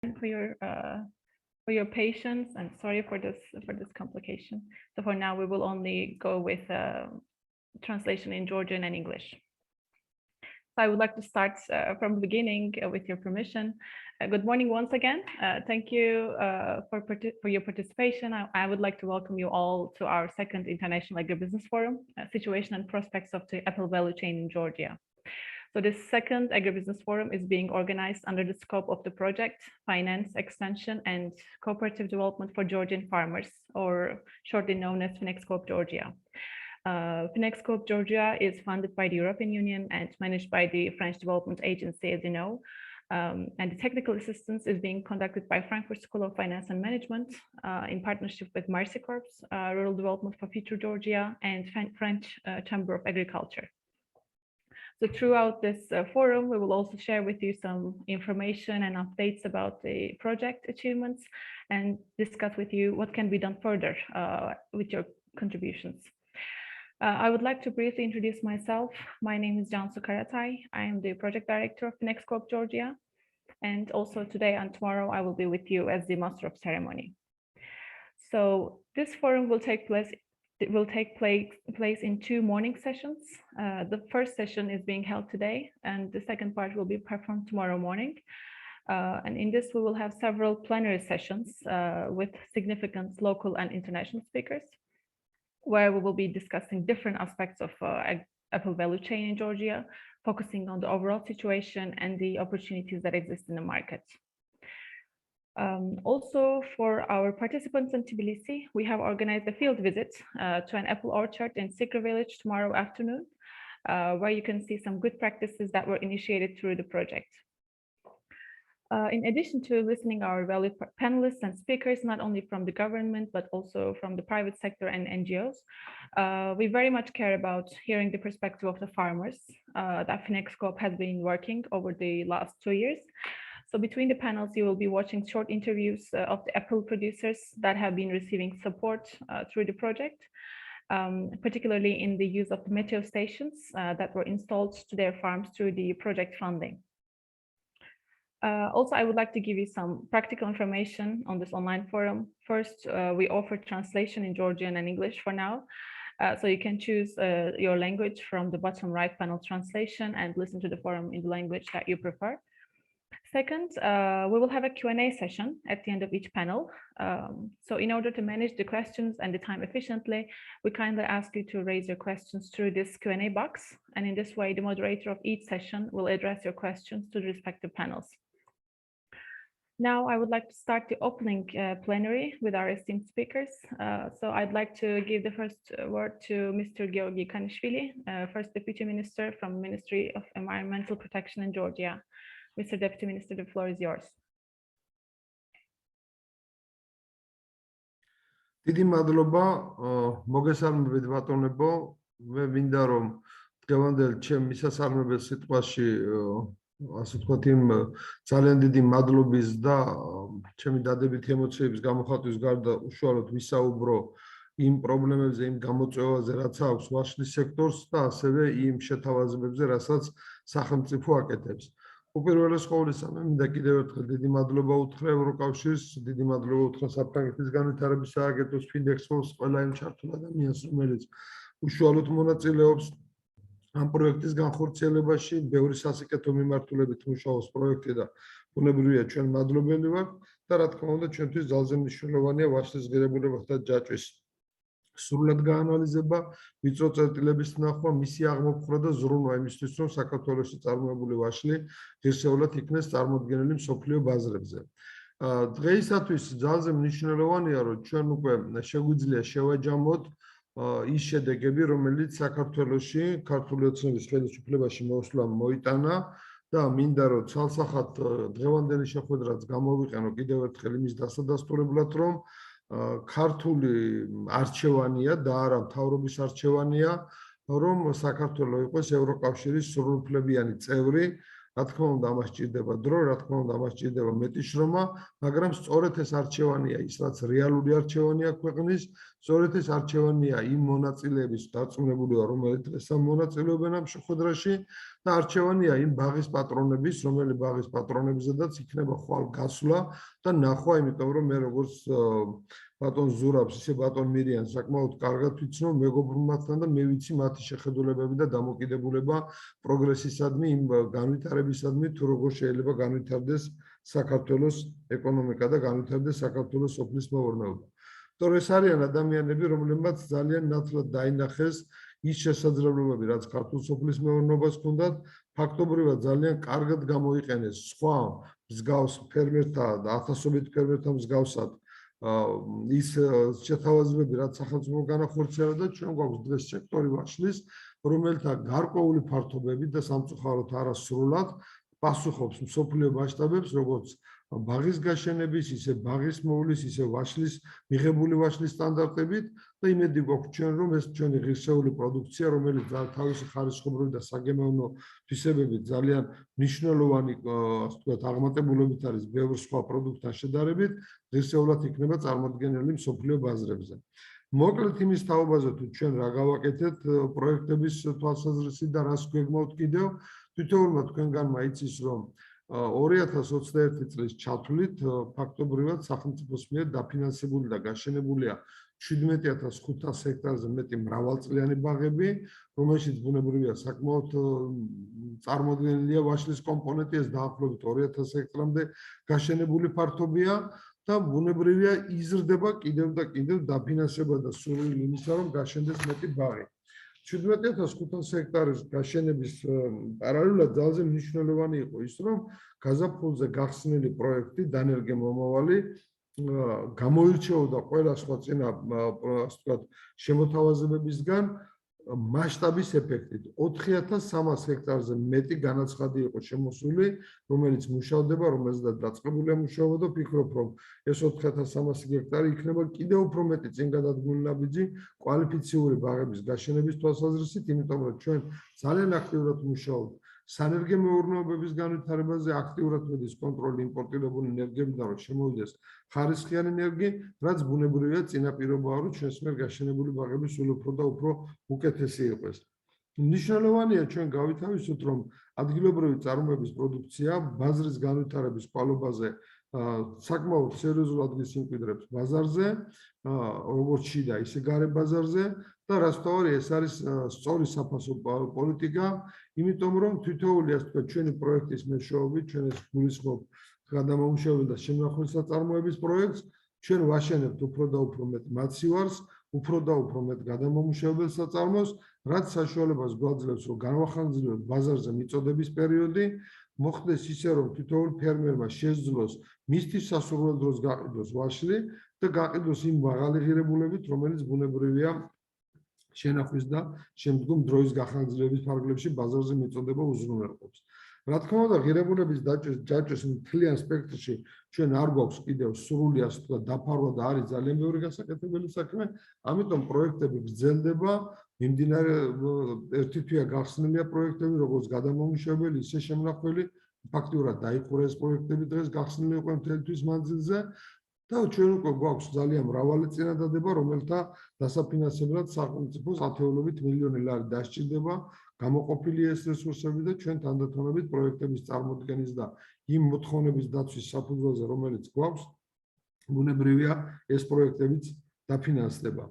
for your patience, and sorry for this complication. So for now, we will only go with translation in Georgian and English. So I would like to start from the beginning with your permission. Good morning once again. Thank you for your participation. I would like to welcome you all to our second International Agribusiness Forum, Situation and Prospects of the Apple Value Chain in Georgia. So this second Agribusiness Forum is being organized under the scope of the project Finance, Extension and Cooperative Development for Georgian Farmers, or shortly known as FinExCoop Georgia. FinExCoop Georgia is funded by the European Union and managed by the French Development Agency, as you know. And the technical assistance is being conducted by Frankfurt School of Finance and Management in partnership with Mercy Corps, Rural Development for Future Georgia, and French Chamber of Agriculture. So throughout this forum, we will also share with you some information and updates about the project achievements and discuss with you what can be done further with your contributions. I would like to briefly introduce myself. My name is Cansu Karatay. I am the project director of FinExCoop Georgia. And also today and tomorrow, I will be with you as the master of ceremony. So this forum will take place in two morning sessions. The first session is being held today, and the second part will be performed tomorrow morning. And in this, we will have several plenary sessions with significant local and international speakers, where we will be discussing different aspects of apple value chain in Georgia, focusing on the overall situation and the opportunities that exist in the market. Also, for our participants in Tbilisi, we have organized a field visit to an apple orchard in Sikra village tomorrow afternoon, where you can see some good practices that were initiated through the project. In addition to listening our valued panelists and speakers, not only from the government, but also from the private sector and NGOs, we very much care about hearing the perspective of the farmers that FinExCoop has been working over the last 2 years. So between the panels, you will be watching short interviews of the apple producers that have been receiving support through the project, particularly in the use of the meteo stations that were installed to their farms through the project funding. Also, I would like to give you some practical information on this online forum. First, we offer translation in Georgian and English for now. So you can choose your language from the bottom right panel translation and listen to the forum in the language that you prefer. Second, we will have a Q&A session at the end of each panel. So in order to manage the questions and the time efficiently, we kindly ask you to raise your questions through this Q&A box. And in this way, the moderator of each session will address your questions to the respective panels. Now, I would like to start the opening plenary with our esteemed speakers. So I'd like to give the first word to Mr. Georgi Kanishvili, First Deputy Minister from Ministry of Environmental Protection in Georgia. Mr. Deputy Minister, the floor is yours. დიდი მადლობა, მოგესალმებით ბატონებო. მე მინდა რომ დღევანდელ ჩემ მისასალმებელ სიტყვაში ასე ვთქვათ, იმ ძალიან დიდი მადლობის და ჩემი დადებითი ემოციების გამოხატვის გარდა უშუალოდ ვისაუბრო იმ პრობლემებზე, იმ გამოწვევაზე, რაც აქვს ვაშლის სექტორს და ასევე იმ შეთავაზებებზე, რასაც სახელმწიფო აკეთებს. უპირველეს ყოვლისა, მე მინდა კიდევ ერთხელ დიდი მადლობა უთხრა ევროკავშირს, დიდი მადლობა უთხრა საფრანგეთის განვითარების სააგენტოს, FinExCoop-ს, ყველა იმ ჩართულ ადამიანს, რომელიც უშუალოდ მონაწილეობს ამ პროექტის განხორციელებაში. ბევრი სასიკეთო მიმართულებით მუშაობს პროექტი და ბუნებრივია ჩვენ მადლობელი ვართ და რა თქმა უნდა ჩვენთვის ძალზე მნიშვნელოვანია ვაშლის ღირებულებათა ჯაჭვის სრულად გაანალიზება, ვიწრო წერტილების ნახვა, მისი აღმოფხვრა და ზრუნვა იმისთვის, რომ საქართველოში წარმოებული ვაშლი ღირსეულად იქნეს წარმოდგენილი მსოფლიო ბაზრებზე. დღეისათვის ძალზე მნიშვნელოვანია, რომ ჩვენ უკვე შეგვიძლია შევაჯამოთ ის შედეგები, რომელიც საქართველოში ქართული ოცნების ხელისუფლებაში მოსვლამ მოიტანა და მინდა რომ ცალსახად დღევანდელი შეხვედრაც გამოვიყენო კიდევ ერთხელ იმის დასადასტურებლად, რომ ქართული არჩევანია და არა მთავრობის არჩევანია, რომ საქართველო იყოს ევროკავშირის სრულუფლებიანი წევრი. რა თქმა უნდა, ამას სჭირდება დრო, რა თქმა უნდა, ამას სჭირდება მეტი შრომა, მაგრამ სწორედ ეს არჩევანია ის, რაც რეალური არჩევანია ქვეყნის, სწორედ ეს არჩევანია იმ მონაწილეების დარწმუნებულება, რომელიც დღეს მონაწილეობენ ამ შეხვედრაში და არჩევანია იმ ბაღის პატრონების, რომელი ბაღის პატრონებზედაც იქნება ხვალ გასვლა და ნახვა, იმიტომ რომ მე როგორც ბატონ ზურაბს, ისე ბატონ მირიანს საკმაოდ კარგად ვიცნობ მეგობრებთან და მე ვიცი მათი შეხედულებები და დამოკიდებულება პროგრესისადმი, იმ განვითარებისადმი, თუ როგორ შეიძლება განვითარდეს საქართველოს ეკონომიკა და განვითარდეს საქართველოს სოფლის მეურნეობა. თორე ეს არიან ადამიანები, რომლებმაც ძალიან ნათლად დაინახეს ის შესაძლებლობები, რაც ქართულ სოფლის მეურნეობას ჰქონდათ, ფაქტობრივად ძალიან კარგად გამოიყენეს სხვა მსგავს ფერმერთა და ათასობით ფერმერთა მსგავსად ის შეთავაზებები, რაც სახელმწიფო განახორციელა და ჩვენ გვაქვს დღეს სექტორი ვაშლის, რომელთა გარკვეული ფართობები და სამწუხაროდ არასრულად პასუხობს მსოფლიო მასშტაბებს, როგორც ბაღის გაშენების, ისე ბაღის მოვლის, ისე ვაშლის, მიღებული ვაშლის სტანდარტებით და იმედი გვაქვს ჩვენ, რომ ეს ჩვენი ღირსეული პროდუქცია, რომელიც თავისი ხარისხობრივი და საგემოვნო თვისებებით ძალიან მნიშვნელოვანი, ასე ვთქვათ, აღმატებულებით არის ბევრ სხვა პროდუქტთან შედარებით, ღირსეულად იქნება წარმოდგენილი მსოფლიო ბაზრებზე. მოკლედ იმის თაობაზე, თუ ჩვენ რა გავაკეთეთ პროექტების თვალსაზრისით და რას გვეგმავთ კიდევ, თითოეულმა თქვენგანმა იცის, რომ 2021 წლის ჩათვლით ფაქტობრივად სახელმწიფოს მიერ დაფინანსებული და გაშენებულია 17500 ჰექტარზე მეტი მრავალწლიანი ბაღები, რომელშიც ბუნებრივია საკმაოდ წარმოდგენილია ვაშლის კომპონენტი, ეს დაახლოებით 2000 ჰექტარამდე გაშენებული ფართობია და ბუნებრივია იზრდება კიდევ და კიდევ დაფინანსება და სურვილი იმისა, რომ გაშენდეს მეტი ბაღი. 17500 ჰექტარის გაშენების პარალელურად ძალზე მნიშვნელოვანი იყო ის, რომ გაზაფხულზე გახსნილი პროექტი დანერგე მომავალი გამოირჩეოდა ყველა სხვა წინა, ასე ვთქვათ, შემოთავაზებებისგან მასშტაბის ეფექტით. 4300 ჰექტარზე მეტი განაცხადი იყო შემოსული, რომელიც მუშავდება, რომელზედაც დაწყებულია მუშაობა და ვფიქრობ, რომ ეს 4300 ჰექტარი იქნება კიდევ უფრო მეტი წინგადადგმული ნაბიჯი კვალიფიციური ბაღების გაშენების თვალსაზრისით, იმიტომ რომ ჩვენ ძალიან აქტიურად მუშაობთ სანერგე მეურნეობების განვითარებაზე, აქტიურად მედის კონტროლი იმპორტირებული ენერგიებიდან, რომ შემოვიდეს ხარისხიანი ენერგი, რაც ბუნებრივია წინაპირობაა, რომ ჩვენს მიერ გაშენებული ბაღები სულ უფრო და უფრო უკეთესი იყოს. მნიშვნელოვანია ჩვენ გავითავისოთ, რომ ადგილობრივი წარმოების პროდუქცია ბაზრის განვითარების ყვალობაზე საკმაოდ სერიოზულად გისიმკვიდრებს ბაზარზე, როგორც შიდა, ისე გარე ბაზარზე და რასთავარი ეს არის სწორი საფასო პოლიტიკა, იმიტომ რომ თითოეული, ასე ვთქვათ, ჩვენი პროექტის მეშვეობით, ჩვენ ეს გულისხმობ გადამამუშავებელი და შემნახული საწარმოების პროექტს, ჩვენ ვაშენებთ უფრო და უფრო მეტ მაცივარს, უფრო და უფრო მეტ გადამამუშავებელ საწარმოს, რაც საშუალებას გვაძლევს, რომ განვახანგრძლივოთ ბაზარზე მიწოდების პერიოდი, მოხდეს ისე, რომ თითოეულ ფერმერმა შესძლოს მისთვის სასურველ დროს გაყიდოს ვაშლი და გაყიდოს იმ მაღალი ღირებულებით, რომელიც ბუნებრივია შენახვის და შემდგომ დროის გახანგრძლივების ფარგლებში ბაზარზე მიწოდება უზრუნველყოფს. რა თქმა უნდა, ღირებულების ჯაჭვის მთლიან სპექტრში ჩვენ არ გვაქვს კიდევ სრული, ასე ვთქვათ, დაფარვა და არის ძალიან ბევრი გასაკეთებელი საქმე, ამიტომ პროექტები გრძელდება, მიმდინარე ერთი თვეა გახსნილია პროექტები, როგორც გადამამუშავებელი, ისე შემნახველი, ფაქტიურად დაიხურა ეს პროექტები დღეს გახსნილი იყო მთელი თვის მანძილზე და ჩვენ უკვე გვაქვს ძალიან მრავალი წინადადება, რომელთა დასაფინანსებლად სახელმწიფოს ათეულობით მილიონი ლარი დასჭირდება, გამოყოფილი ეს რესურსები და ჩვენ თანდათანობით პროექტების წარმოდგენის და იმ მოთხოვნების დაცვის საფუძველზე, რომელიც გვაქვს, ბუნებრივია ეს პროექტებიც დაფინანსდება.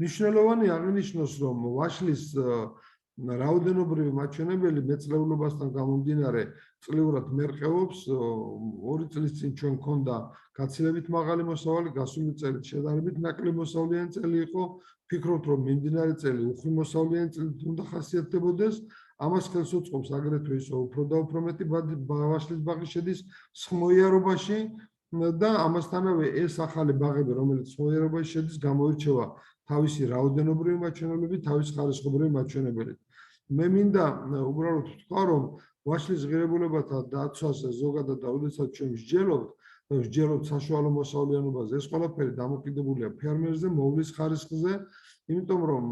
მნიშვნელოვანი აღინიშნოს, რომ ვაშლის რაოდენობრივი მაჩვენებელი მეწლეულობასთან გამომდინარე წლიურად მერყეობს. 2 წლის წინ ჩვენ გქონდა გაცილებით მაღალი მოსავალი, გასული წელი შედარებით ნაკლებ მოსავლიანი წელი იყო. ვფიქრობთ, რომ მიმდინარე წელი უხვი მოსავლიანი წლით უნდა ხასიათდებოდეს. ამას ხელს უწყობს აგრეთვე ისო უფრო და უფრო მეტი ვაშლის ბაღი შედის სხმოიარობაში და ამასთანავე ეს ახალი ბაღები, რომელიც სხმოიარობაში შედის, გამოირჩევა თავისი რაოდენობრივი მაჩვენებლებით, თავის ხარისხობრივი მაჩვენებლით. მე მინდა უბრალოდ ვთქვა, რომ ვაშლის ღირებულებათა დაცვაზე ზოგადად და ოდესაც ჩვენ ვსჯელობთ საშუალო მოსავლიანობაზე, ეს ყველაფერი დამოკიდებულია ფერმერზე, მოვლის ხარისხზე, იმიტომ რომ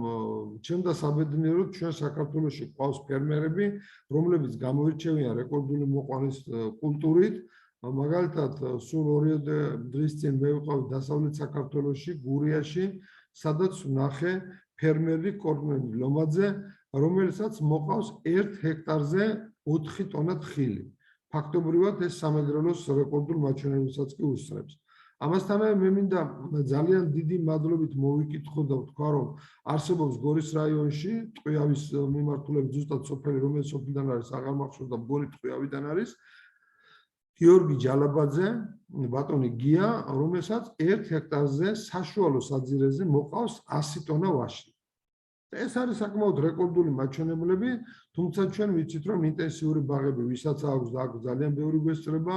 ჩემდა საბედნიეროდ ჩვენ საქართველოში ყავს ფერმერები, რომლებიც გამოირჩევიან რეკორდული მოყვანის კულტურით. მაგალითად, სულ 2 დღის წინ მე ვიყავი დასავლეთ საქართველოში, გურიაში, სადაც ვნახე ფერმერი კორნელი ლომაძე რომელსაც მოყავს 1 ჰექტარზე 4 ტონა თხილი. ფაქტობრივად ეს სამეგრელოს რეკორდულ მაჩვენებლებსაც კი უსწრებს. ამასთანავე მე მინდა ძალიან დიდი მადლობით მოვიკითხო და ვთქვა, რომ არსებობს გორის რაიონში ტყვიავის მიმართულებით ზუსტად სოფელი, რომელიც სოფლიდან არის აღარმახსოვრდა მგონი ტყვიავიდან არის გიორგი ჯალაბაძე, ბატონი გია, რომელსაც 1 ჰექტარზე საშუალო საძირეზე მოყავს 100 ტონა ვაშლი. ეს არის საკმაოდ რეკორდული მაჩვენებლები, თუმცა ჩვენ ვიცით, რომ ინტენსიური ბაღები, ვისაც აქვს და აქვს ძალიან ბევრი გვესწრება,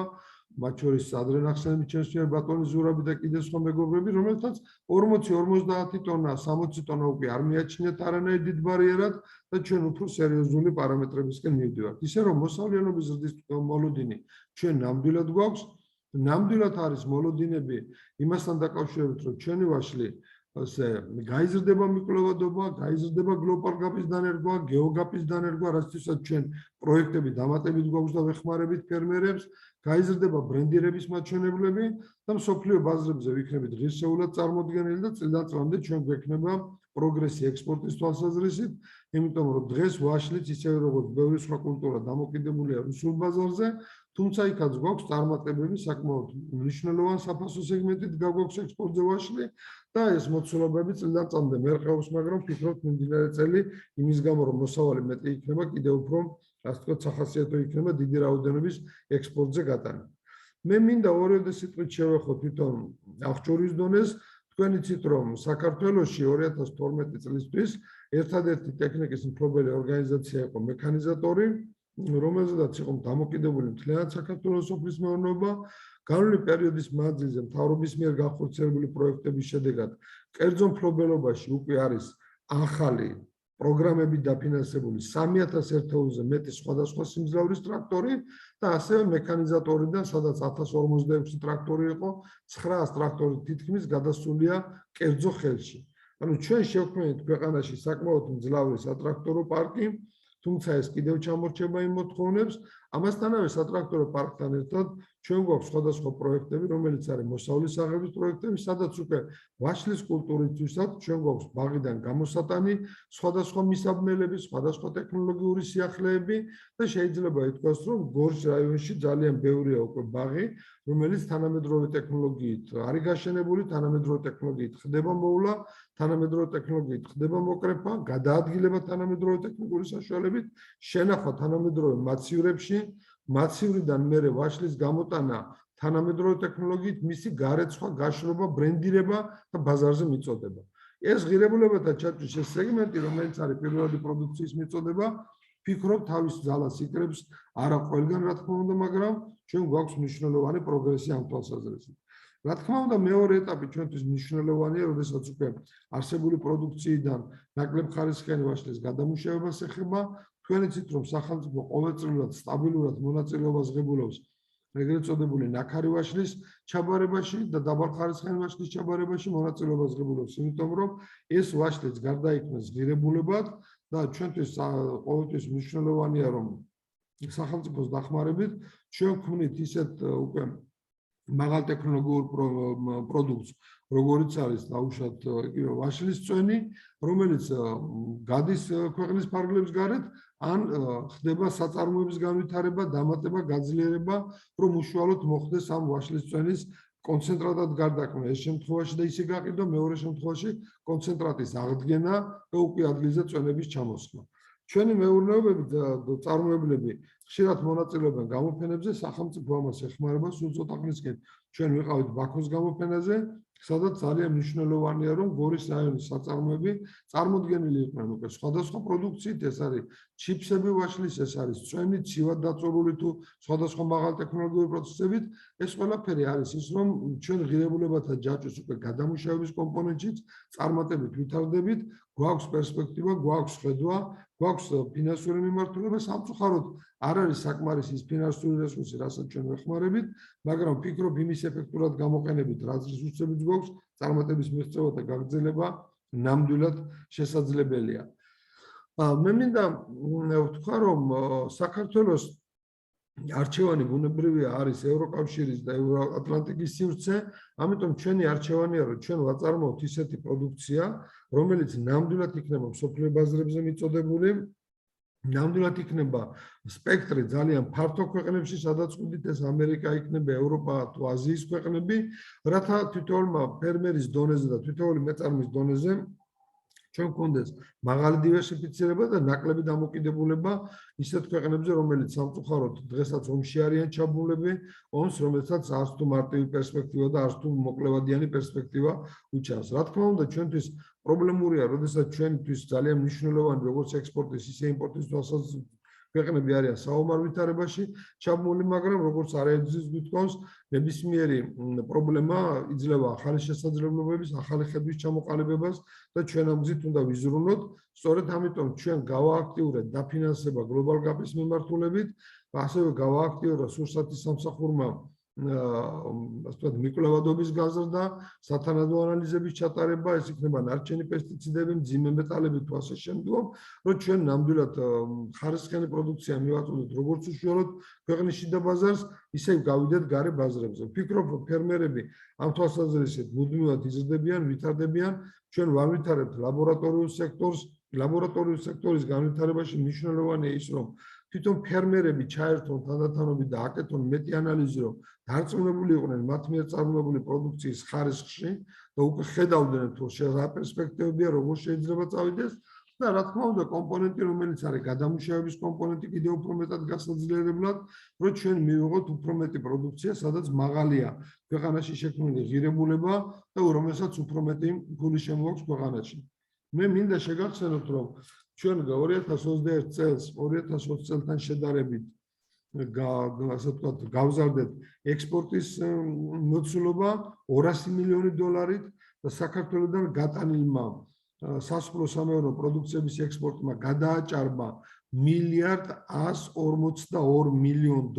მათ შორის ადრე ნახსენები ჩემს მიერ ბატონი ზურაბი და კიდე სხვა მეგობრები, რომელთაც 40-50 ტონა, 60 ტონა უკვე არ მიაჩნიათ არანაირ დიდ ბარიერად და ჩვენ უფრო სერიოზული პარამეტრებისკენ მივდივართ. ისე რომ მოსავლიანობის ზრდის მოლოდინი ჩვენ ნამდვილად გვაქვს, ნამდვილად არის მოლოდინები იმასთან დაკავშირებით, რომ ჩვენი ვაშლი ასე გაიზრდება მიკვლევადობა, გაიზრდება გლობალ-გაპის დანერგვა, გეოგაპის დანერგვა, რაცთვისაც ჩვენ პროექტები დამატებით გვაქვს და ვეხმარებით ფერმერებს, გაიზრდება ბრენდირების მაჩვენებლები და მსოფლიო ბაზრებზე ვიქნებით ღირსეულად წარმოდგენილი და წლიდან წლამდე ჩვენ გვექნება პროგრესი ექსპორტის თვალსაზრისით, იმიტომ რომ დღეს ვაშლიც ისევე როგორც ბევრი სხვა კულტურა დამოკიდებულია რუსულ ბაზარზე, თუმცა იქაც გვაქვს წარმატებები საკმაოდ მნიშვნელოვან საფასო სეგმენტით გაგვაქვს ექსპორტზე ვაშლი და ეს მოცულობები წლიდან წლამდე მერყეობს, მაგრამ ვფიქრობთ მიმდინარე წელი იმის გამო რომ მოსავალი მეტი იქნება, კიდევ უფრო ასე ვთქვათ, სახასიათო იქნება დიდი რაოდენობის ექსპორტზე გატანა. მე მინდა ორიოდე სიტყვით შევეხო თვითონ აღჭურვის დონეს. თქვენ იცით, რომ საქართველოში 2012 წლისთვის ერთადერთი ტექნიკის მფლობელი ორგანიზაცია იყო მექანიზატორი, რომელზედაც იყო დამოკიდებული მთლიანად საქართველოს სოფლის მეურნეობა. განვლილი პერიოდის მანძილზე მთავრობის მიერ განხორციელებული პროექტების შედეგად კერძო მფლობელობაში უკვე არის ახალი პროგრამები დაფინანსებული 3000 ერთეულზე მეტი სხვადასხვა სიმძლავრის ტრაქტორი და ასევე მექანიზატორიდან, სადაც 1046 ტრაქტორი იყო, 900 ტრაქტორი თითქმის გადასულია კერძო ხელში. ანუ ჩვენ შევქმნით ქვეყანაში საკმაოდ მძლავრი სატრაქტორო პარკი, თუმცა ეს კიდევ ჩამორჩება იმ მოთხოვნებს. ამასთანავე სატრაქტორო პარკთან ერთად ჩვენ გვაქვს სხვადასხვა პროექტები, რომელიც არის მოსავლის აღების პროექტები, სადაც უკვე ვაშლის კულტურისთვისაც ჩვენ გვაქვს ბაღიდან გამოსატანი, სხვადასხვა მისაბმელები, სხვადასხვა ტექნოლოგიური სიახლეები და შეიძლება ითქვას, რომ გორის რაიონში ძალიან ბევრია უკვე ბაღი, რომელიც თანამედროვე ტექნოლოგიით არის გაშენებული, თანამედროვე ტექნოლოგიით ხდება მოვლა, თანამედროვე ტექნოლოგიით ხდება მოკრეფა, გადაადგილება თანამედროვე ტექნიკური საშუალებით, შენახვა თანამედროვე მაცივრებში, მაცივრიდან მერე ვაშლის გამოტანა თანამედროვე ტექნოლოგიით, მისი გარეცხვა, გაშრობა, ბრენდირება და ბაზარზე მიწოდება. ეს ღირებულებათა ჩაჭრის ეს სეგმენტი, რომელიც არის პირველადი პროდუქციის მიწოდება, ფიქრობ თავის ძალას იკრებს არა ყველგან, რა თქმა უნდა, მაგრამ ჩვენ გვაქვს მნიშვნელოვანი პროგრესი ამ თვალსაზრისით. რა თქმა უნდა, მეორე ეტაპი ჩვენთვის მნიშვნელოვანია, როდესაც უკვე არსებული პროდუქციიდან ნაკლებ ხარისხიანი ვაშლის გადამუშავებას ეხება. თქვენ იცით, რომ სახელმწიფო ყოველწლიურად სტაბილურად მონაწილეობას ღებულობს ეგრეთ წოდებული ნაქარი ვაშლის ჩაბარებაში და დაბალხარისხიანი ვაშლის ჩაბარებაში მონაწილეობას ღებულობს, იმიტომ რომ ეს ვაშლიც გარდაიქმნეს ღირებულებად და ჩვენთვის ყოველთვის მნიშვნელოვანია, რომ სახელმწიფოს დახმარებით ჩვენ ვქმნით ისეთ უკვე მაღალ ტექნოლოგიურ პროდუქტს, როგორიც არის დაუშვათ ვაშლის წვენი, რომელიც გადის ქვეყნის ფარგლებს გარეთ, ან ხდება საწარმოების განვითარება, დამატება, გაძლიერება, რომ უშუალოდ მოხდეს ამ ვაშლის წვენის კონცენტრატად გარდაქმნა ეს შემთხვევაში და ისე გაყიდვა, მეორე შემთხვევაში კონცენტრატის აღდგენა და უკვე ადგილზე წვენების ჩამოსხმა. ჩვენი მეურნეობები და წარმოებლები ხშირად მონაწილეობენ გამოფენებზე, სახელმწიფო ამას ეხმარება სულ ცოტა ხნისკენ. ჩვენ ვიყავით ბაქოს გამოფენაზე, სადაც ძალიან მნიშვნელოვანია, რომ გორის რაიონის საწარმოები წარმოდგენილი იყვნენ უკვე სხვადასხვა პროდუქციით, ეს არის ჩიფსები ვაშლის, ეს არის წვენი, ცივად დაწურული თუ სხვადასხვა მაღალ ტექნოლოგიური პროცესებით, ეს ყველაფერი არის ის, რომ ჩვენ ღირებულებათა ჯაჭვის უკვე გადამუშავების კომპონენტშიც წარმატებით ვითარდებით, გვაქვს პერსპექტივა, გვაქვს ხედვა, გვაქვს ფინანსური მიმართულება, სამწუხაროდ არ არის საკმარისი ის ფინანსური რესურსი, რასაც ჩვენ ვეხმარებით, მაგრამ ვფიქრობ იმის ეფექტურად გამოყენებით, რაც რესურსებიც გვაქვს, წარმატების მიღწევა და გაგრძელება ნამდვილად შესაძლებელია. მე მინდა ვთქვა, რომ საქართველოს არჩევანი ბუნებრივია არის ევროკავშირის და ევროატლანტიკის სივრცე, ამიტომ ჩვენი არჩევანია, რომ ჩვენ ვაწარმოოთ ისეთი პროდუქცია, რომელიც ნამდვილად იქნება მსოფლიო ბაზრებზე მიწოდებული, ნამდვილად იქნება სპექტრი ძალიან ფართო ქვეყნებში, სადაც უდიდესი ეს ამერიკა იქნება, ევროპა თუ აზიის ქვეყნები, რათა თითოეულმა ფერმერის დონეზე და თითოეული მეწარმის დონეზე ჩვენ გქონდეს მაღალი დივერსიფიცირება და ნაკლები დამოკიდებულება ისეთ ქვეყნებზე, რომელიც სამწუხაროდ დღესაც ომში არიან ჩაბმულები, ომს, რომელსაც არც თუ მარტივი პერსპექტივა და არც თუ მოკლევადიანი პერსპექტივა უჩანს. რა თქმა უნდა, ჩვენთვის პრობლემურია, როდესაც ჩვენთვის ძალიან მნიშვნელოვანი როგორც ექსპორტის, ისე იმპორტის თვალსაზრისით ქვეყნები არიან საომარ ვითარებაში ჩაბმული, მაგრამ როგორც არაერთგზის გვითხოვს, ნებისმიერი პრობლემა იძლევა ახალი შესაძლებლობების, ახალი ხედვის ჩამოყალიბებას და ჩვენ ამ გზით უნდა ვიზრუნოთ. სწორედ ამიტომ ჩვენ გავააქტიურეთ დაფინანსება გლობალ გაპის მიმართულებით, ასევე გავააქტიურა სურსათის სამსახურმა ასე ვთქვათ, მიკვლევადობის გაზრდა, სათანადო ანალიზების ჩატარება, ეს იქნება ნარჩენი პესტიციდები, მძიმე მეტალები თუ ასე შემდგომ, რომ ჩვენ ნამდვილად ხარისხიანი პროდუქცია მივაწოდოთ როგორც უშუალოდ ქვეყნის შიდა ბაზარს, ისე გავიდეთ გარე ბაზრებზე. ვფიქრობ, რომ ფერმერები ამ თვალსაზრისით მუდმივად იზრდებიან, ვითარდებიან, ჩვენ ვავითარებთ ლაბორატორიულ სექტორს, ლაბორატორიული სექტორის განვითარებაში მნიშვნელოვანია ის, რომ თვითონ ფერმერები ჩაერთონ თანდათანობით და აკეთონ მეტი ანალიზი, რომ დარწმუნებული იყვნენ მათ მიერ წარმოებული პროდუქციის ხარისხში და უკვე ხედავდნენ, თუ რა პერსპექტივებია, როგორ შეიძლება წავიდეს და რა თქმა უნდა, კომპონენტი, რომელიც არის გადამუშავების კომპონენტი, კიდევ უფრო მეტად გასაძლიერებლად, რომ ჩვენ მივიღოთ უფრო მეტი პროდუქცია, სადაც მაღალია ქვეყანაში შექმნილი ღირებულება და რომელსაც უფრო მეტი ფული შემოაქვს ქვეყანაში. მე მინდა შეგახსენოთ, რომ ჩვენ 2021 წელს 2020 წელთან შედარებით ასე ვთქვათ, გავზარდეთ ექსპორტის მოცულობა 200 მილიონი დოლარით და საქართველოსთან გატანილმა სასოფლო-სამეურნეო პროდუქციების ექსპორტმა გადააჭარბა $1.142 მილიარდ.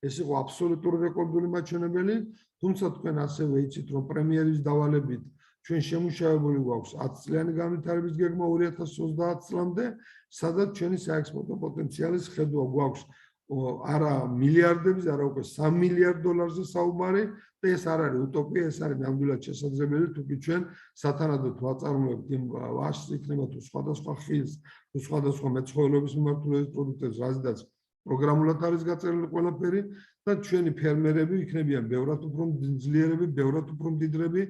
ეს იყო აბსოლუტური რეკორდული მაჩვენებელი, თუმცა თქვენ ასევე იცით, რომ პრემიერის დავალებით ჩვენ შემუშავებული გვაქვს 10 წლიანი განვითარების გეგმა 2030 წლამდე, სადაც ჩვენი საექსპორტო პოტენციალის ხედვა გვაქვს არა მილიარდების, არა უკვე $3 მილიარდზე საუბარი და ეს არ არის უტოპია, ეს არის ნამდვილად შესაძლებელი, თუკი ჩვენ სათანადოდ ვაწარმოებთ იმ ვაშს, იქნება თუ სხვადასხვა ხილს, თუ სხვადასხვა მეცხოველეობის მიმართულების პროდუქტებს, რაზედაც პროგრამულად არის გაწერილი ყველაფერი და ჩვენი ფერმერები იქნებიან ბევრად უფრო ძლიერები, ბევრად უფრო მდიდრები,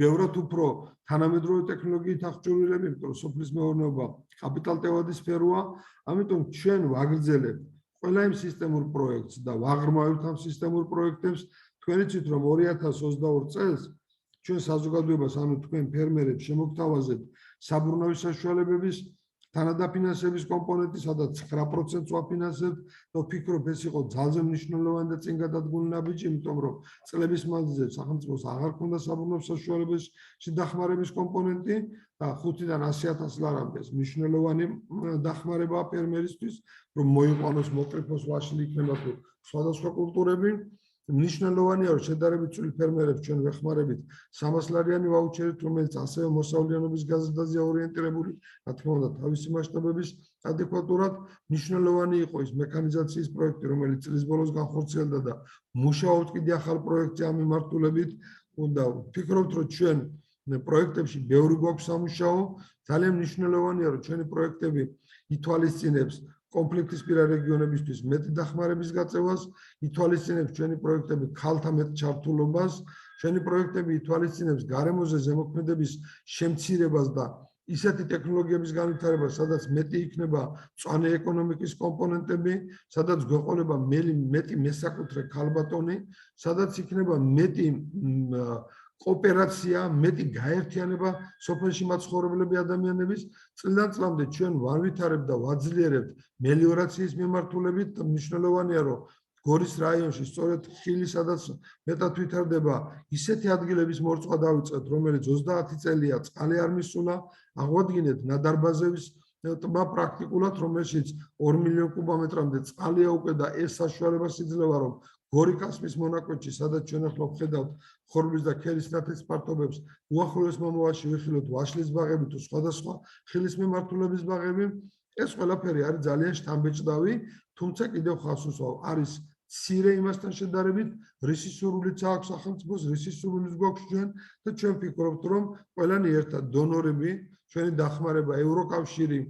ბევრად უფრო თანამედროვე ტექნოლოგიით აღჭურვილები, იმიტომ რომ სოფლის მეურნეობა კაპიტალტევადი სფეროა, ამიტომ ჩვენ ვაგრძელებთ ყველა იმ სისტემურ პროექტს და ვაღრმავებთ ამ სისტემურ პროექტებს. თქვენ იცით, რომ 2022 წელს ჩვენ საზოგადოებას, ანუ თქვენ ფერმერებს შემოგთავაზეთ საბრუნავი საშუალებების თანადაფინანსების კომპონენტი, სადაც 9%-ს ვაფინანსებთ და ვფიქრობ, ეს იყო ძალზე მნიშვნელოვანი და წინ გადადგმული ნაბიჯი, იმიტომ რომ წლების მანძილზე სახელმწიფოს აღარ ჰქონდა საბრუნავი საშუალებებში დახმარების კომპონენტი და 5-დან 100,000 ლარამდე მნიშვნელოვანი დახმარებაა ფერმერისთვის, რომ მოიყვანოს, მოკრიფოს ვაშლი იქნება თუ სხვადასხვა კულტურები. მნიშვნელოვანია, რომ შედარებით წვრილ ფერმერებს ჩვენ ვეხმარებით 300 ლარიანი ვაუჩერით, რომელიც ასევე მოსავლიანობის გაზრდაზეა ორიენტირებული, რა თქმა უნდა, თავისი მასშტაბების ადეკვატურად. მნიშვნელოვანი იყო ის მექანიზაციის პროექტი, რომელიც წლის ბოლოს განხორციელდა და მუშაობთ კიდე ახალ პროექტზე ამ მიმართულებით. და ვფიქრობთ, რომ ჩვენ პროექტებში ბევრი გვაქვს სამუშაო, ძალიან მნიშვნელოვანია, რომ ჩვენი პროექტები ითვალისწინებს კონფლიქტისპირა რეგიონებისთვის მეტი დახმარების გაწევას, ითვალისწინებს ჩვენი პროექტები ქალთა მეტ ჩართულობას, ჩვენი პროექტები ითვალისწინებს გარემოზე ზემოქმედების შემცირებას და ისეთი ტექნოლოგიების განვითარებას, სადაც მეტი იქნება მწვანე ეკონომიკის კომპონენტები, სადაც გვეყოლება მეტი მესაკუთრე ქალბატონი, სადაც იქნება მეტი კოოპერაცია, მეტი გაერთიანება სოფელში მაცხოვრებლები ადამიანების. წლიდან წლამდე ჩვენ ვავითარებთ და ვაძლიერებთ მელიორაციის მიმართულებით. მნიშვნელოვანია, რომ გორის რაიონში სწორედ ხილი, სადაც მეტად ვითარდება, ისეთი ადგილების მორწყვა დავიწყეთ, რომელიც 30 წელია წყალი არ მისულა, აღვადგინეთ ნადარბაზების ტბა პრაქტიკულად, რომელშიც 2 მილიონ კუბომეტრამდე წყალია უკვე და ეს საშუალებას იძლევა, რომ გორიკასპის მონაკვეთში, სადაც ჩვენ ახლა ვხედავთ ხორბლის და ქერის ნათლის პარტობებს, უახლოეს მომავალში ვიხილოთ ვაშლის ბაღები თუ სხვადასხვა ხილის მიმართულების ბაღები. ეს ყველაფერი არის ძალიან შთამბეჭდავი, თუ თუმცა კიდევ ხას უსვავ არის მცირე იმასთან შედარებით რისის სურვილიც აქვს სახელმწიფოს რისის სურვილიც გვაქვს ჩვენ და ჩვენ ვფიქრობთ რომ ყველანი ერთად დონორები ჩვენი დახმარება ევროკავშირი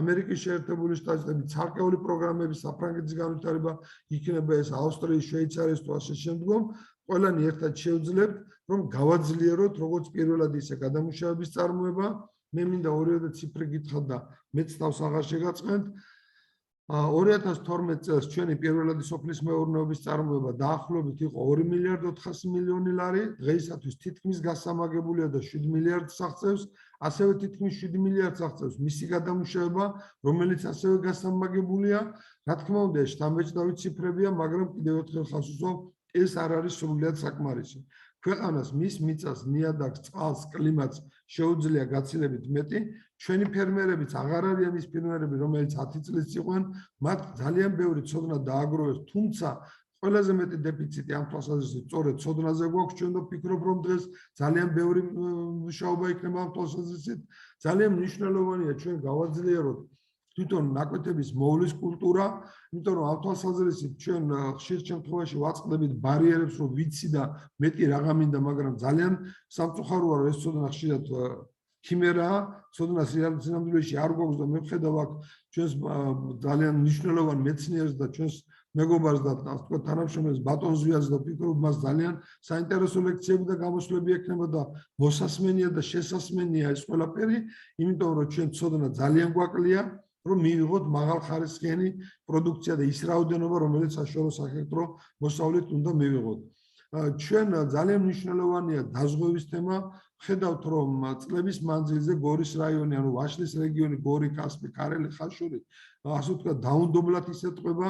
ამერიკის შეერთებული შტატები ცალკეული პროგრამები საფრანგეთის განვითარება იქნება ეს ავსტრიის შვეიცარიის თუ ასე შემდგომ ყველანი ერთად შევძლებთ რომ გავაძლიეროთ როგორც პირველად ისე გადამუშავების წარმოება მე მინდა ორიოდე ციფრი გითხრათ და მეც თავს აღარ შეგაწყენთ 2012 წელს ჩვენი პირველადი სოფლის მეურნეობის წარმოება დაახლოებით იყო 2 მილიარდ 400 მილიონი ლარი დღეისათვის თითქმის გასამაგებულია და 7 მილიარდს აღწევს ასევე თითქმის 7 მილიარდს აღწევს მისი გადამუშავება რომელიც ასევე გასამაგებულია რა თქმა უნდა შთამბეჭდავი ციფრებია მაგრამ კიდევ ერთხელ ხაზს უსვავ ეს არ არის სრულად საკმარისი ქვეყანას მის მიწას ნიადაგს წყალს კლიმატს შეუძლია გაცილებით მეტი ჩვენი ფერმერებიც აღარ არიან ის ფერმერები რომელიც 10 წლის იყვნენ მათ ძალიან ბევრი ცოდნა დააგროვეს თუმცა ყველაზე მეტი დეფიციტი ამ თვალსაზრისით სწორედ ცოდნაზე გვაქვს ჩვენ და ვფიქრობ რომ დღეს ძალიან ბევრი მუშაობა იქნება ამ თვალსაზრისით ძალიან მნიშვნელოვანია ჩვენ გავაძლიეროთ თვითონ ნაკვეთების მოვლის კულტურა, იმიტომ რომ ამ თვალსაზრისით ჩვენ ხშირ შემთხვევაში ვაწყდებით ბარიერებს, რომ ვიცი და მეტი რაღა მინდა, მაგრამ ძალიან სამწუხაროა, რომ ეს ცოდნა ხშირად ქიმერაა, ცოდნას სინამდვილეში არ გვაქვს და მე ვხედავ აქ ჩვენს ძალიან მნიშვნელოვან მეცნიერს და ჩვენს მეგობარს და ასე ვთქვათ თანამშრომელს ბატონ ზვიადს და ვფიქრობ მას ძალიან საინტერესო ლექციები და გამოსვლები ექნება და მოსასმენია და შესასმენია ეს ყველაფერი, იმიტომ რომ ჩვენ ცოდნა ძალიან გვაკლია რომ მივიღოთ მაღალხარისხიანი პროდუქცია და ის რაოდენობა, რომელიც საშუალო სახექრო მოსავლით უნდა მივიღოთ. ჩვენ ძალიან მნიშვნელოვანია დაზღვევის თემა. ხედავთ რომ წლების მანძილზე გორის რაიონი, ანუ ვაშლის რეგიონი, გორი, კასპი, ქარელი, ხაშური, ასე ვთქვათ, დაუნდობლად ისეთყვება.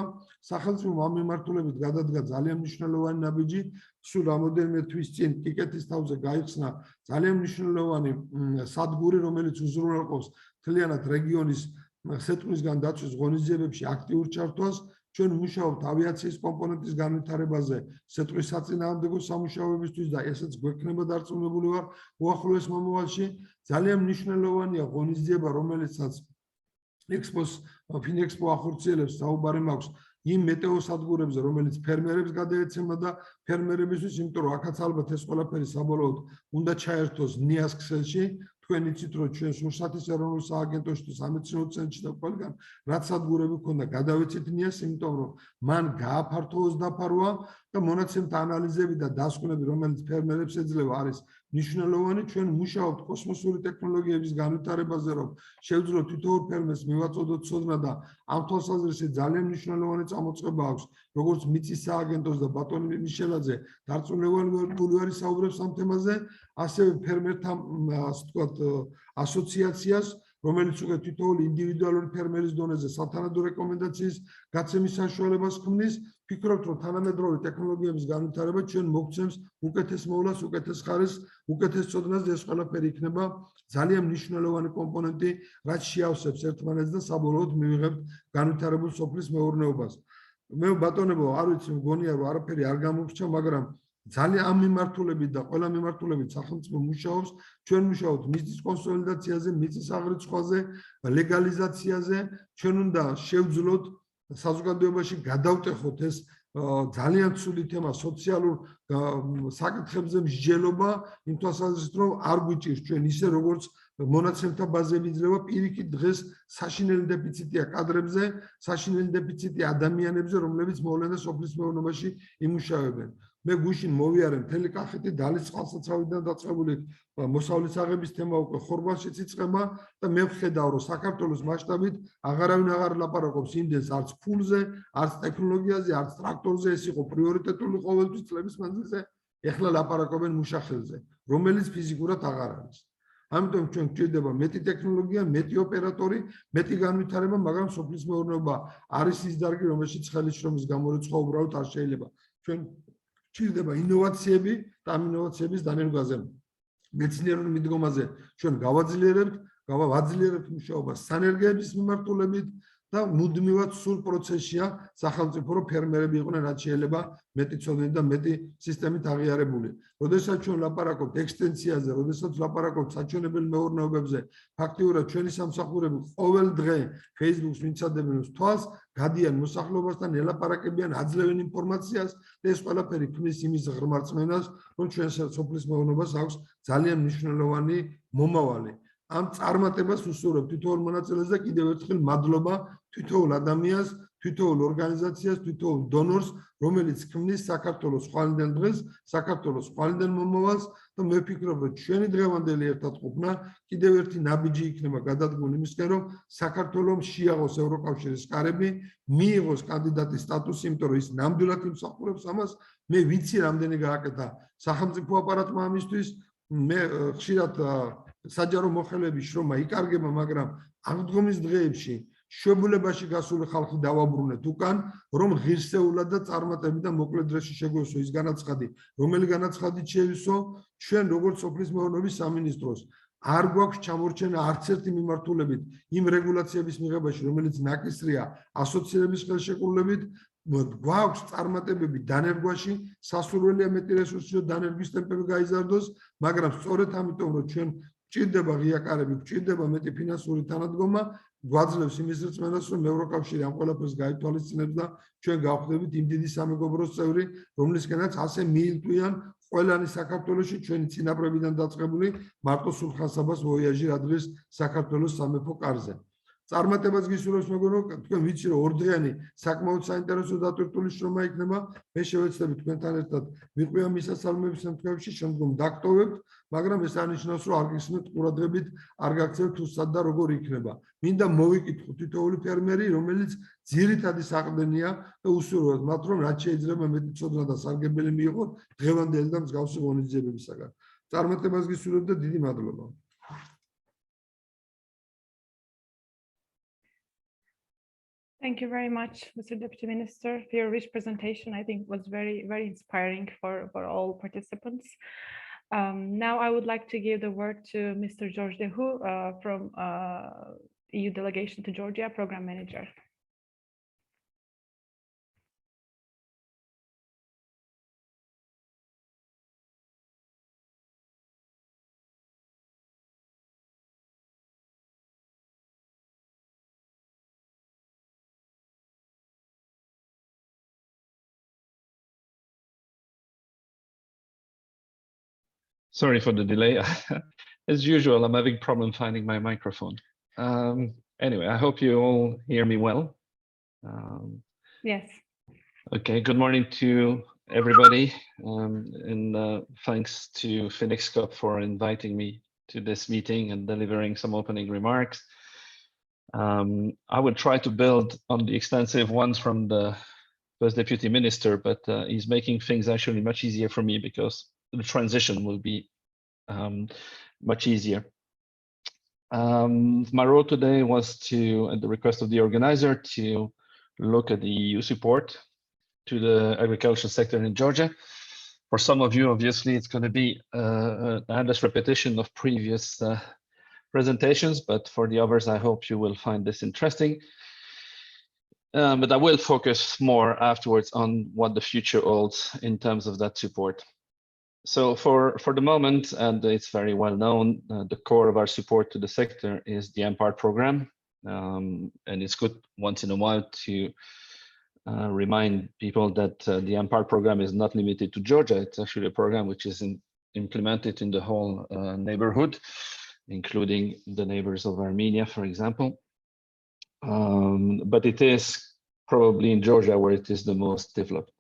სახელმწიფო ამ მიმართულებით გადადგა ძალიან მნიშვნელოვანი ნაბიჯი. სულ რამოდენიმე თვის წინ კიკეთის თავზე გაიხსნა ძალიან მნიშვნელოვანი სადგური, რომელიც უზრუნველყოფს მთლიანად რეგიონის სეტყვისგან დაცვის ღონისძიებებში აქტიურ ჩართვას. ჩვენ მუშაობთ ავიაციის კომპონენტის განვითარებაზე, სეტყვის საწინააღმდეგო სამუშაოებისთვის და ესეც გვექნება დარწმუნებული ვარ უახლოეს მომავალში. ძალიან მნიშვნელოვანია ღონისძიება, რომელიცაც FinExCoop ახორციელებს საუბარი მაქვს იმ მეტეოსადგურებზე, რომელიც ფერმერებს გადაეცემა და ფერმერებისთვის, იმიტომ რომ აქაც ალბათ ეს ყველაფერი საბოლოოდ უნდა ჩაერთოს ნიას ქსელში. თქვენ იცით რომ ჩვენ სურსათის ეროვნულ სააგენტოში თუ სამეცნიერო ცენტრში და ყველგან რაც სადგურები ქონდა გადავეცით ნიას, იმიტომ რომ მან გააფართოვოს დაფარვა და მონაცემთა ანალიზები და დასკვნები, რომელიც ფერმერებს ეძლევა, არის მნიშვნელოვანი. ჩვენ მუშაობთ კოსმოსური ტექნოლოგიების განვითარებაზე, რომ შევძლოთ თითოეულ ფერმერს მივაწოდოთ ცოდნა და ამ თვალსაზრისით ძალიან მნიშვნელოვანი წამოწყება აქვს, როგორც მიწის სააგენტოს და ბატონი მიშელაძე დარწმუნებული არის საუბრებს ამ თემაზე, ასევე ფერმერთა ასე ვთქვათ ასოციაციას, რომელიც უკვე თითოეული ინდივიდუალური ფერმერის დონეზე სათანადო რეკომენდაციის გაცემის საშუალებას ქმნის. ვფიქრობთ, რომ თანამედროვე ტექნოლოგიების განვითარება ჩვენ მოგცემს უკეთეს მოვლას, უკეთეს ხარისხს, უკეთეს ცოდნას და ეს ყველაფერი იქნება ძალიან მნიშვნელოვანი კომპონენტი, რაც შეავსებს ერთმანეთს და საბოლოოდ მივიღებთ განვითარებულ სოფლის მეურნეობას. მე ბატონებო, არ ვიცი, მგონია რომ არაფერი არ გამოგრჩა, მაგრამ ძალიან ამ მიმართულებით და ყველა მიმართულებით სახელმწიფო მუშაობს. ჩვენ მუშაობთ მიწის კონსოლიდაციაზე, მიწის აღრიცხვაზე, ლეგალიზაციაზე. ჩვენ უნდა შევძლოთ საზოგადოებაში გადავტეხოთ ეს ძალიან ცუდი თემა სოციალურ საკითხებზე მსჯელობა, იმ თვალსაზრისით რომ არ გვიჭირს ჩვენ ისე როგორც მონაცემთა ბაზები იძლევა პირიქით დღეს საშინელი დეფიციტია კადრებზე, საშინელი დეფიციტია ადამიანებზე, რომლებიც მოვლენ და სოფლის მეურნეობაში იმუშავებენ. მე გუშინ მოვიარე მთელი კახეთი დალის წყალსაცავიდან დაწყებული მოსავლის აღების თემა უკვე ხორბალშიც იწყება და მე ვხედავ რომ საქართველოს მასშტაბით აღარავინ აღარ ლაპარაკობს იმდენს არც ფულზე, არც ტექნოლოგიაზე, არც ტრაქტორზე, ეს იყო პრიორიტეტული ყოველთვის წლების მანძილზე, ეხლა ლაპარაკობენ მუშახელზე, რომელიც ფიზიკურად აღარ არის. ამიტომ ჩვენ გვჭირდება მეტი ტექნოლოგია, მეტი ოპერატორი, მეტი განვითარება, მაგრამ სოფლის მეურნეობა არის ის დარგი, რომელშიც ხელისშრომის გამორიცხვა უბრალოდ არ შეიძლება. ჩვენ გვჭირდება ინოვაციები და ამ ინოვაციების დანერგვაზე მეცნიერული მიდგომაზე ჩვენ გავაძლიერებთ მუშაობას სანერგეების მიმართულებით და მუდმივად სულ პროცესია სახელმწიფო რომ ფერმერები იყვნენ რაც შეიძლება მეტი ცოდნით და მეტი სისტემით აღიარებული. როდესაც ჩვენ ლაპარაკობთ ექსტენსიაზე, როდესაც ლაპარაკობთ საჩვენებელ მეურნეობებზე, ფაქტიურად ჩვენი სამსახურები ყოველ დღე Facebook-ს ვინცადებენ თვალს, გადიან მოსახლეობასთან, ელაპარაკებიან, აძლევენ ინფორმაციას და ეს ყველაფერი ქმნის იმის ღრმარწმენას, რომ ჩვენ სოფლის მეურნეობას აქვს ძალიან მნიშვნელოვანი მომავალი. ამ წარმატებას უსურვებ თითოეულ მონაწილეს და კიდევ ერთხელ მადლობა თითოეულ ადამიანს, თითოეულ ორგანიზაციას, თითოეულ დონორს, რომელიც ქმნის საქართველოს ხვალინდელ დღეს, საქართველოს ხვალინდელ მომავალს და მე ვფიქრობ, რომ ჩვენი დღევანდელი ერთად ყოფნა კიდევ ერთი ნაბიჯი იქნება გადადგმული იმისკენ, რომ საქართველოს შეაღოს ევროკავშირის კარები, მიიღოს კანდიდატის სტატუსი, იმიტომ რომ ის ნამდვილად იმსახურებს ამას. მე ვიცი რამდენი გააკეთა სახელმწიფო აპარატმა ამისთვის, მე ხშირად საჯარო მოხელეების შრომა იკარგება, მაგრამ აღდგომის დღეებში შვებულებაში გასული ხალხი დავაბრუნეთ უკან, რომ ღირსეულად და წარმატებით და მოკლე დროში შეგვეცო ის განაცხადი, რომელი განაცხადით შევისო ჩვენ როგორც სოფლის მეურნეობის სამინისტროს. არ გვაქვს ჩამორჩენა არც ერთი მიმართულებით იმ რეგულაციების მიღებაში, რომელიც ნაკისრია ასოცირების ხელშეკრულებით, გვაქვს წარმატებები დანერგვაში, სასურველია მეტი რესურსი და დანერგვის ტემპები გაიზარდოს, მაგრამ სწორედ ამიტომ რომ ჩვენ გვჭირდება ღია კარები, გვჭირდება მეტი ფინანსური თანადგომა, გვაძლევს იმის რწმენას, რომ ევროკავშირი ამ ყველაფერს გაითვალისწინებს და ჩვენ გავხდებით იმ დიდი სამეგობროს წევრი, რომლისგანაც ასე მიილტვიან ყველანი საქართველოში ჩვენი წინაპრებიდან დაწყებული მარტო სულხან-საბას ვოიაჟი რადგის საქართველოს სამეფო კარზე. წარმატებას გისურვებს მეგობრებო, თქვენ ვიცი რომ ორდღიანი საკმაოდ საინტერესო დატვირთული შრომა იქნება. მე შევეცდები თქვენთან ერთად ვიყვია მისასალმების შემთხვევაში, შემდგომ დაგტოვებთ, მაგრამ ეს არნიშნავს რომ არ გისმენთ ყურადღებით, არ გაქცევთ თუ სად და როგორ იქნება. მინდა მოვიკითხო თითოეული ფერმერი, რომელიც ძირითადი საყრდენია და უსურვოთ მათ, რომ რაც შეიძლება მეტი ცოდნა და სარგებელი მიიღონ დღევანდელი და მსგავსი ღონისძიებებისაგან. წარმატებას გისურვებთ და დიდი მადლობა. Thank you very much, Mr. Deputy Minister, for your rich presentation. I think it was very, very inspiring for all participants. Now I would like to give the word to Mr. George Dehu from EU Delegation to Georgia, Program Manager. Sorry for the delay. As usual, I'm having problem finding my microphone. Anyway, I hope you all hear me well. Yes. Okay, good morning to everybody. And thanks to FinExCoop for inviting me to this meeting and delivering some opening remarks. I will try to build on the extensive ones from the First Deputy Minister, but he's making things actually much easier for me because the transition will be much easier. My role today was to, at the request of the organizer, to look at the EU support to the agriculture sector in Georgia. For some of you, obviously, it's going to be an endless repetition of previous presentations, but for the others, I hope you will find this interesting. But I will focus more afterwards on what the future holds in terms of that support. So for the moment, and it's very well known, the core of our support to the sector is the MPART program. And it's good once in a while to remind people that the MPART program is not limited to Georgia. It's actually a program which is implemented in the whole neighborhood, including the neighbors of Armenia, for example. But it is probably in Georgia where it is the most developed.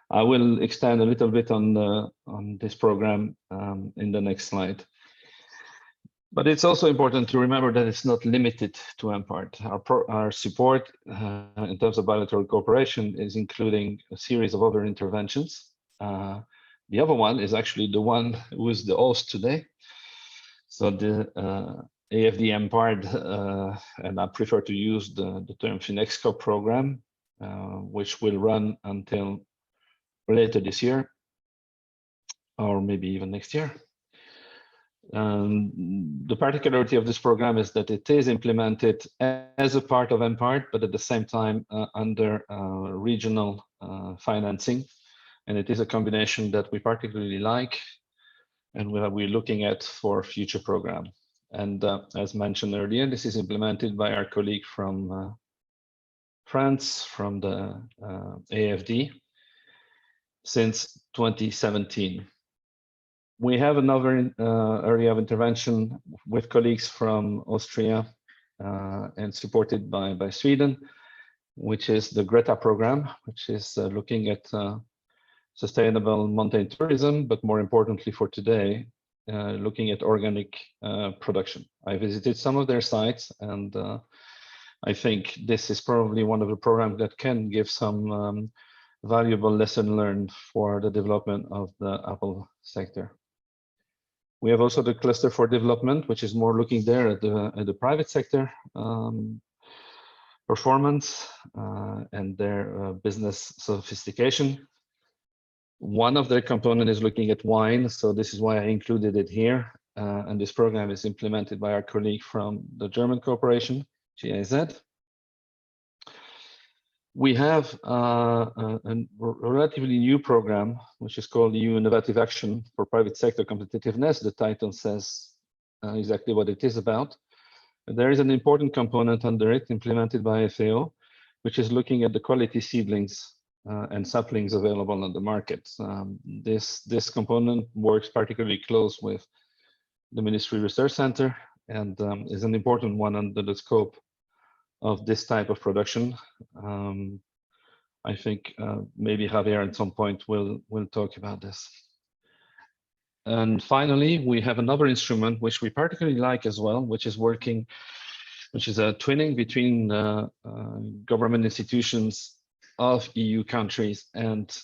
I will extend a little bit on this program in the next slide. But it's also important to remember that it's not limited to MPART. Our support in terms of bilateral cooperation is including a series of other interventions. The other one is actually the one who is the host today. So the AFD MPART, and I prefer to use the term FinExCoop program, which will run until later this year, or maybe even next year. The particularity of this program is that it is implemented as a part of MPART, but at the same time under regional financing. And it is a combination that we particularly like and we're looking at for future program. And as mentioned earlier, this is implemented by our colleague from France, from the AFD, since 2017. We have another area of intervention with colleagues from Austria and supported by Sweden, which is the Greta program, which is looking at sustainable mountain tourism, but more importantly for today, looking at organic production. I visited some of their sites, and I think this is probably one of the programs that can give some valuable lesson learned for the development of the apple sector. We have also the cluster for development, which is more looking there at the private sector performance and their business sophistication. One of their components is looking at wine, so this is why I included it here. And this program is implemented by our colleague from the German corporation, GIZ. We have a relatively new program, which is called EU Innovative Action for Private Sector Competitiveness. The title says exactly what it is about. There is an important component under it implemented by FAO, which is looking at the quality seedlings and saplings available on the market. This component works particularly close with the Ministry Research Center and is an important one under the scope of this type of production. I think maybe Javier at some point will talk about this. And finally, we have another instrument which we particularly like as well, which is a twinning between government institutions of EU countries and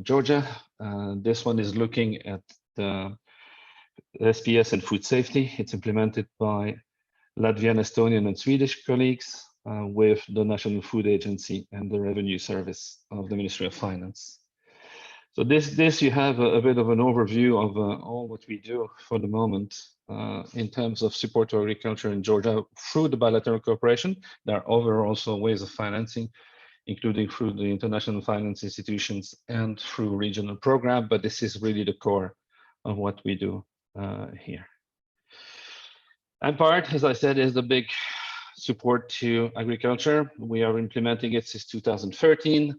Georgia. This one is looking at the SPS and food safety. It's implemented by Latvian, Estonian, and Swedish colleagues with the National Food Agency and the Revenue Service of the Ministry of Finance. So this you have a bit of an overview of all what we do for the moment in terms of support to agriculture in Georgia through the bilateral cooperation. There are other also ways of financing, including through the international finance institutions and through regional program, but this is really the core of what we do here. MPART, as I said, is the big support to agriculture. We are implementing it since 2013.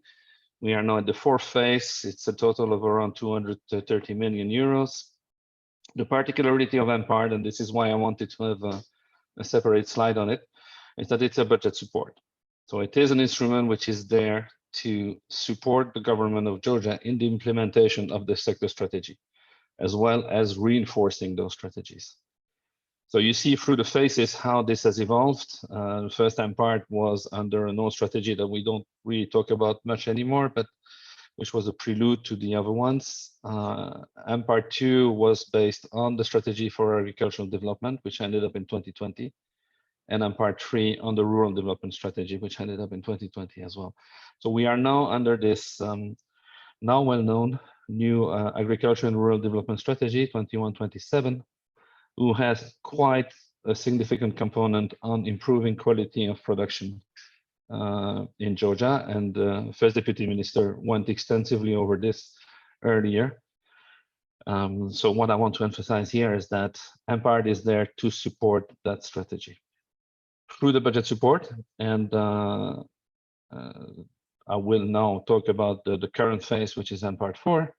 We are now at the fourth phase. It's a total of around 230 million euros. The particularity of MPART, and this is why I wanted to have a separate slide on it, is that it's a budget support. So it is an instrument which is there to support the government of Georgia in the implementation of the sector strategy, as well as reinforcing those strategies. So you see through the phases how this has evolved. The first MPART was under an old strategy that we don't really talk about much anymore, but which was a prelude to the other ones. MPART 2 was based on the strategy for agricultural development, which ended up in 2020. And MPART 3 on the rural development strategy, which ended up in 2020 as well. So we are now under this now well-known new agriculture and rural development strategy, 21-27, who has quite a significant component on improving quality of production in Georgia. And the first deputy minister went extensively over this earlier. So what I want to emphasize here is that MPART is there to support that strategy through the budget support. And I will now talk about the current phase, which is MPART 4.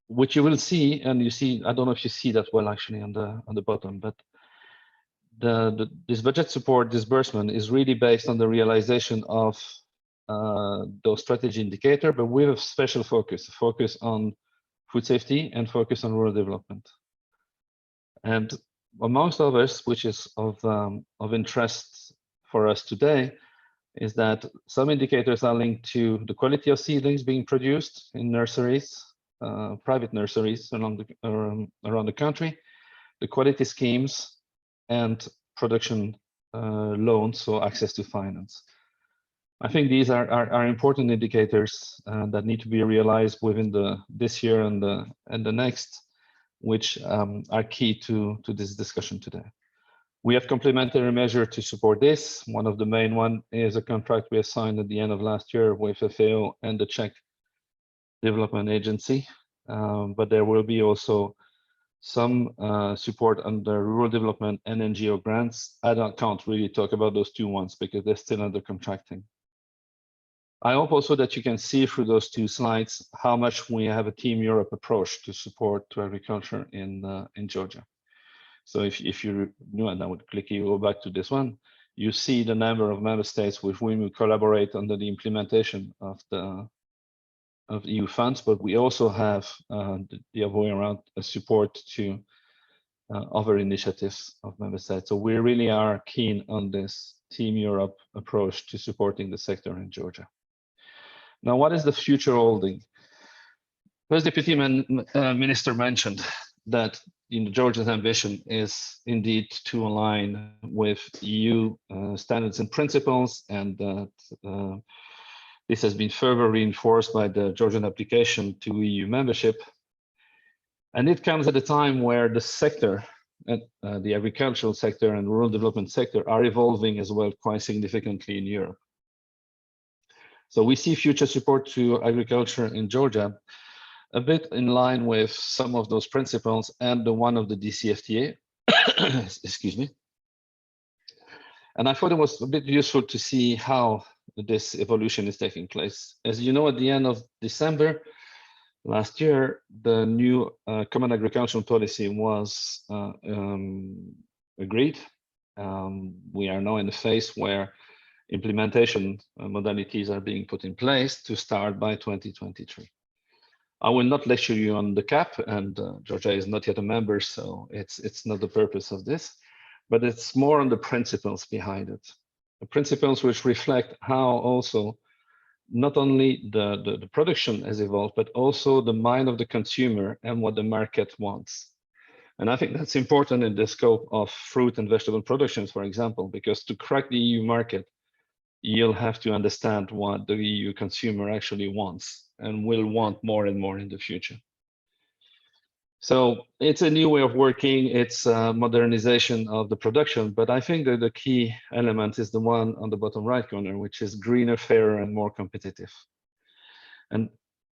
Which you will see, and you see, I don't know if you see that well actually on the bottom, but this budget support disbursement is really based on the realization of those strategy indicator, but with a special focus on food safety and focus on rural development. And amongst others, which is of interest for us today, is that some indicators are linked to the quality of seedlings being produced in nurseries, private nurseries around the country, the quality schemes, and production loans, so access to finance. I think these are important indicators that need to be realized within this year and the next, which are key to this discussion today. We have complementary measures to support this. One of the main one is a contract we have signed at the end of last year with FAO and the Czech Development Agency, but there will be also some support under rural development and NGO grants. I can't really talk about those two ones because they're still under contracting. I hope also that you can see through those two slides how much we have a Team Europe approach to support to agriculture in Georgia. So if you knew, and I would click you go back to this one, you see the number of member states with whom we collaborate under the implementation of EU funds, but we also have the other way around, a support to other initiatives of member states. So we really are keen on this Team Europe approach to supporting the sector in Georgia. Now, what is the future holding? First, Deputy Minister mentioned that Georgia's ambition is indeed to align with EU standards and principles, and that this has been further reinforced by the Georgian application to EU membership. And it comes at a time where the sector, the agricultural sector and rural development sector are evolving as well quite significantly in Europe. So we see future support to agriculture in Georgia a bit in line with some of those principles and the one of the DCFTA, excuse me. And I thought it was a bit useful to see how this evolution is taking place. As you know, at the end of December last year, the new Common Agricultural Policy was agreed. We are now in a phase where implementation modalities are being put in place to start by 2023. I will not lecture you on the CAP, and Georgia is not yet a member, so it's not the purpose of this, but it's more on the principles behind it. The principles which reflect how also not only the production has evolved, but also the mind of the consumer and what the market wants. And I think that's important in the scope of fruit and vegetable productions, for example, because to crack the EU market, you'll have to understand what the EU consumer actually wants and will want more and more in the future. So it's a new way of working, it's a modernization of the production, but I think that the key element is the one on the bottom right corner, which is greener, fairer, and more competitive. And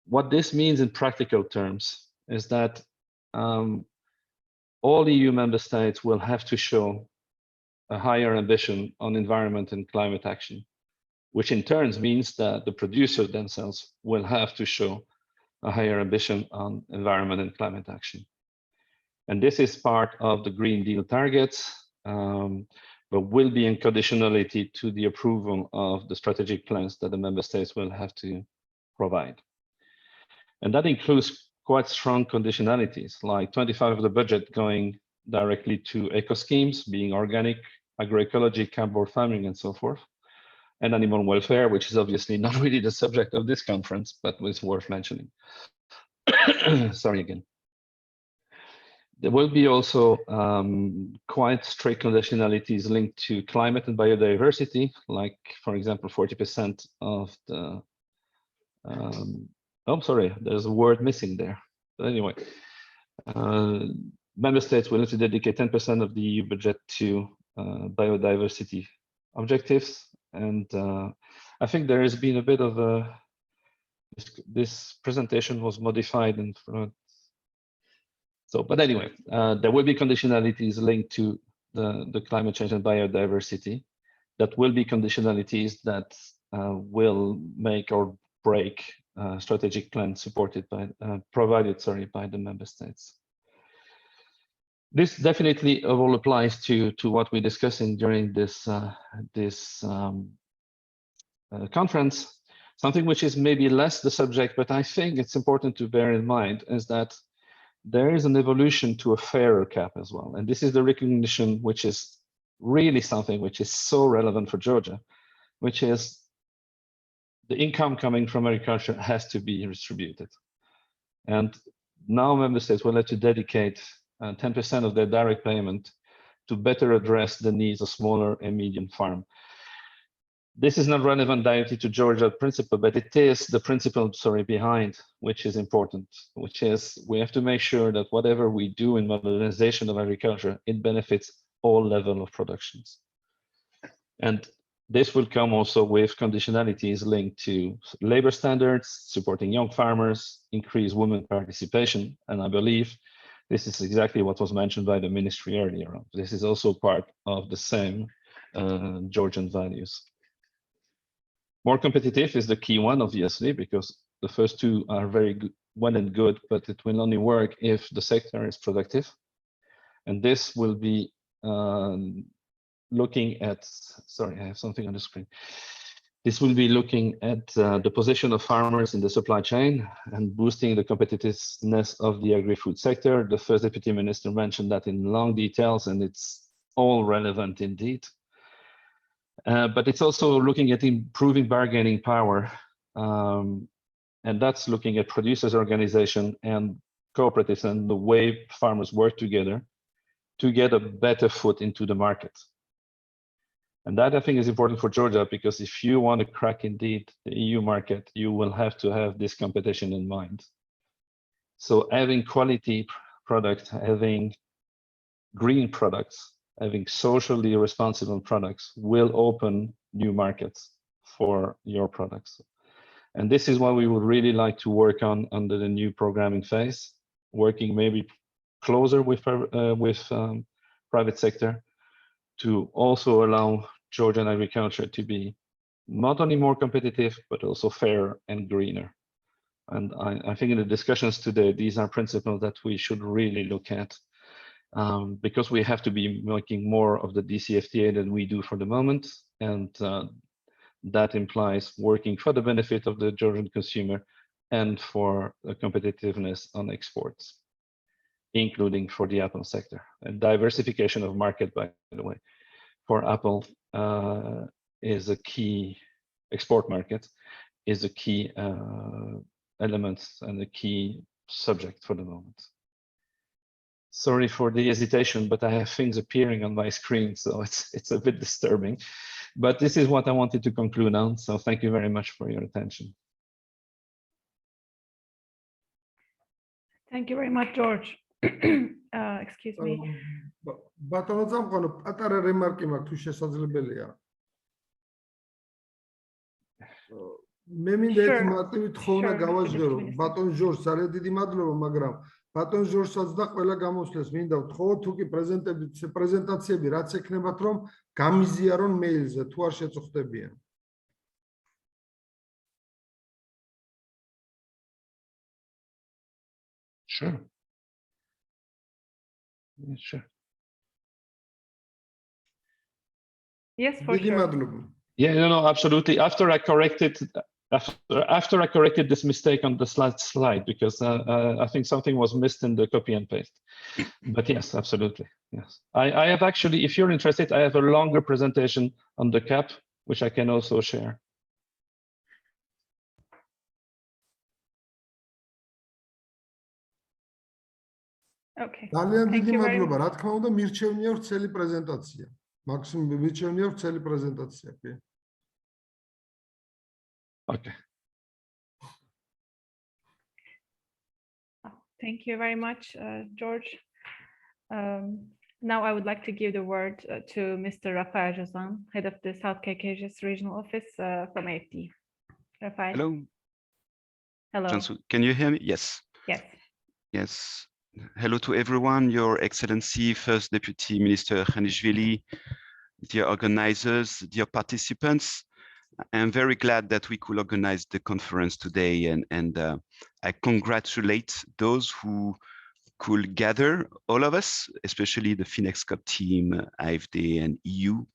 what this means in practical terms is that all EU member states will have to show a higher ambition on environment and climate action, which in turn means that the producers themselves will have to show a higher ambition on environment and climate action. And this is part of the Green Deal targets, but will be in conditionality to the approval of the strategic plans that the member states will have to provide. And that includes quite strong conditionalities, like 25% of the budget going directly to eco schemes, being organic, agroecology, cardboard farming, and so forth, and animal welfare, which is obviously not really the subject of this conference, but was worth mentioning. Sorry again. There will be also quite strict conditionalities linked to climate and biodiversity, like, for example, 40% of the, oh, sorry, there's a word missing there. But anyway, member states will have to dedicate 10% of the EU budget to biodiversity objectives. And I think there has been a bit of a, this presentation was modified in front. So, but anyway, there will be conditionalities linked to the climate change and biodiversity. That will be conditionalities that will make or break strategic plans supported by, provided, sorry, by the member states. This definitely all applies to what we're discussing during this conference. Something which is maybe less the subject, but I think it's important to bear in mind is that there is an evolution to a fairer cap as well. And this is the recognition, which is really something which is so relevant for Georgia, which is the income coming from agriculture has to be distributed. And now member states will have to dedicate 10% of their direct payment to better address the needs of smaller and medium farm. This is not relevant directly to Georgia principle, but it is the principle, sorry, behind, which is important, which is we have to make sure that whatever we do in modernization of agriculture, it benefits all levels of productions. And this will come also with conditionalities linked to labor standards, supporting young farmers, increase women participation. And I believe this is exactly what was mentioned by the ministry earlier on. This is also part of the same Georgian values. More competitive is the key one, obviously, because the first two are very good, well and good, but it will only work if the sector is productive. And this will be looking at, sorry, I have something on the screen. This will be looking at the position of farmers in the supply chain and boosting the competitiveness of the agri-food sector. The first deputy minister mentioned that in long details, and it's all relevant indeed. But it's also looking at improving bargaining power. And that's looking at producers' organization and cooperatives and the way farmers work together to get a better foot into the market. And that I think is important for Georgia, because if you want to crack indeed the EU market, you will have to have this competition in mind. So having quality products, having green products, having socially responsible products will open new markets for your products. And this is what we would really like to work on under the new programming phase, working maybe closer with private sector to also allow Georgian agriculture to be not only more competitive, but also fairer and greener. And I think in the discussions today, these are principles that we should really look at. Because we have to be making more of the DCFTA than we do for the moment. And that implies working for the benefit of the Georgian consumer and for the competitiveness on exports, including for the apple sector. And diversification of market, by the way, for apple is a key export market, is a key element and a key subject for the moment. Sorry for the hesitation, but I have things appearing on my screen, so it's a bit disturbing. But this is what I wanted to conclude on. So thank you very much for your attention. Thank you very much, George. Excuse me. ბატონო წამყვანო, პატარა რემარკი მაქვს თუ შესაძლებელია. მე მინდა ერთი მარტივი თხოვნა გავაჟღერო. ბატონ ჟორჟ, ძალიან დიდი მადლობა, მაგრამ ბატონ ჟორჟსაც და ყველა გამოსვლას მინდა ვთხოვოთ, თუ კი პრეზენტაციები რაც ექნებათ, რომ გამიზიარონ მეილზე, თუ არ შეწუხდებიან. Sure. Yeah, sure. Yes, for დიდი sure. მადლობა. Yeah, no, absolutely. After I corrected this mistake on the slide, because I think something was missed in the copy and paste. But yes, absolutely. Yes, I have actually, if you're interested, I have a longer presentation on the CAP, which I can also share. Okay. ძალიან Thank დიდი you very მადლობა. რა თქმა უნდა, მირჩევნია ვრცელი პრეზენტაცია. მაქსიმუმ მირჩევნია ვრცელი პრეზენტაცია. Okay. Thank you very much, George. Now I would like to give the word to Mr. Rafael Jozan, head of the South Caucasus Regional Office from AFD. Rafael. Hello. Hello. Jansu, can you hear me? Yes. Yes. Yes. Hello to everyone, Your Excellency, First Deputy Minister Khanishvili, dear organizers, dear participants. I'm very glad that we could organize the conference today, and I congratulate those who could gather, all of us, especially the FinExCoop team, AFD and EU,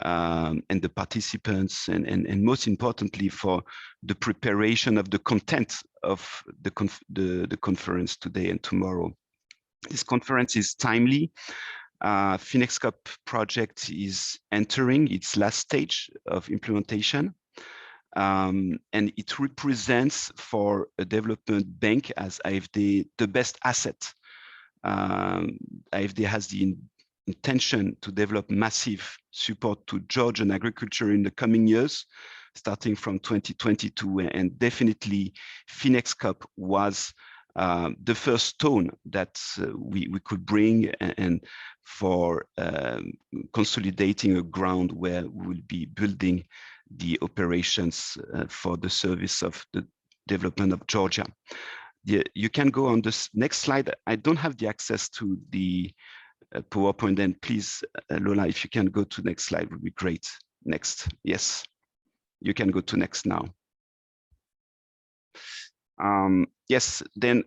and the participants, and most importantly for the preparation of the content of the conference today and tomorrow. This conference is timely. FinExCoop project is entering its last stage of implementation, and it represents for a development bank as AFD the best asset. AFD has the intention to develop massive support to Georgian agriculture in the coming years, starting from 2022, and definitely FinExCoop was the first stone that we could bring and for consolidating a ground where we will be building the operations for the service of the development of Georgia. You can go on this next slide. I don't have the access to the PowerPoint, then please, Lola, if you can go to next slide, would be great. Next, yes, you can go to next now. Yes, then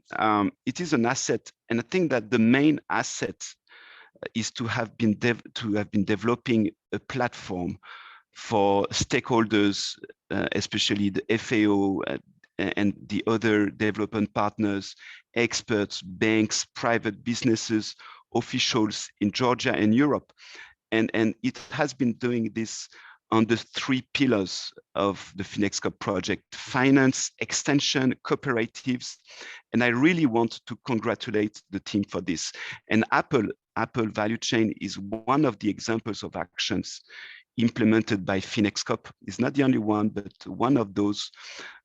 it is an asset, and I think that the main asset is to have been developing a platform for stakeholders, especially the FAO and the other development partners, experts, banks, private businesses, officials in Georgia and Europe. And it has been doing this on the 3 pillars of the FinExCoop project: finance, extension, cooperatives. And I really want to congratulate the team for this. And Apple Value Chain is one of the examples of actions implemented by FinExCoop. It's not the only one, but one of those,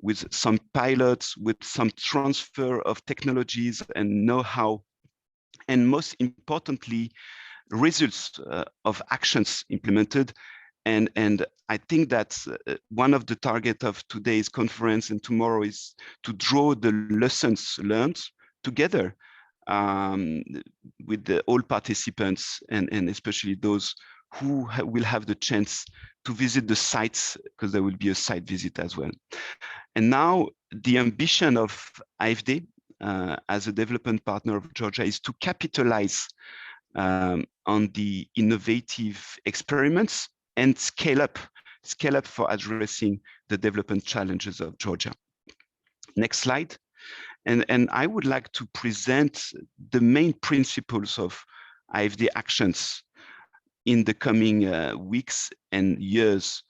with some pilots, with some transfer of technologies and know-how, and most importantly, results of actions implemented. And I think that one of the targets of today's conference and tomorrow is to draw the lessons learned together with all participants, and especially those who will have the chance to visit the sites, because there will be a site visit as well. And now the ambition of AFD as a development partner of Georgia is to capitalize on the innovative experiments and scale up for addressing the development challenges of Georgia. Next slide. And I would like to present the main principles of AFD actions in the coming weeks and years.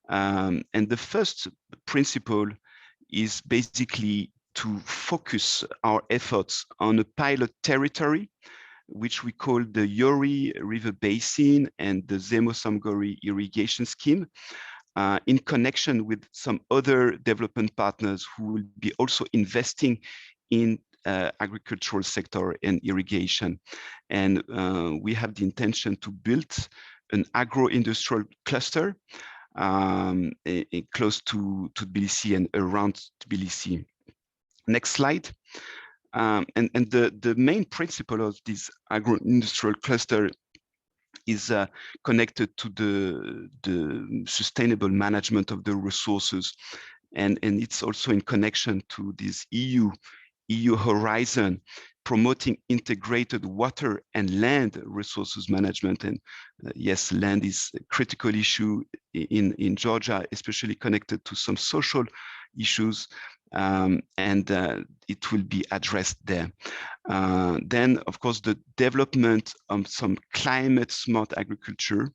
And the first principle is basically to focus our efforts on a pilot territory, which we call the Yori River Basin and the Zemo-Samgori irrigation scheme, in connection with some other development partners who will be also investing in agricultural sector and irrigation. And we have the intention to build an agro-industrial cluster close to Tbilisi and around Tbilisi. Next slide. And the main principle of this agro-industrial cluster is connected to the sustainable management of the resources. And it's also in connection to this EU horizon, promoting integrated water and land resources management. And yes, land is a critical issue in Georgia, especially connected to some social issues, and it will be addressed there. Then, of course, the development of some climate smart agriculture.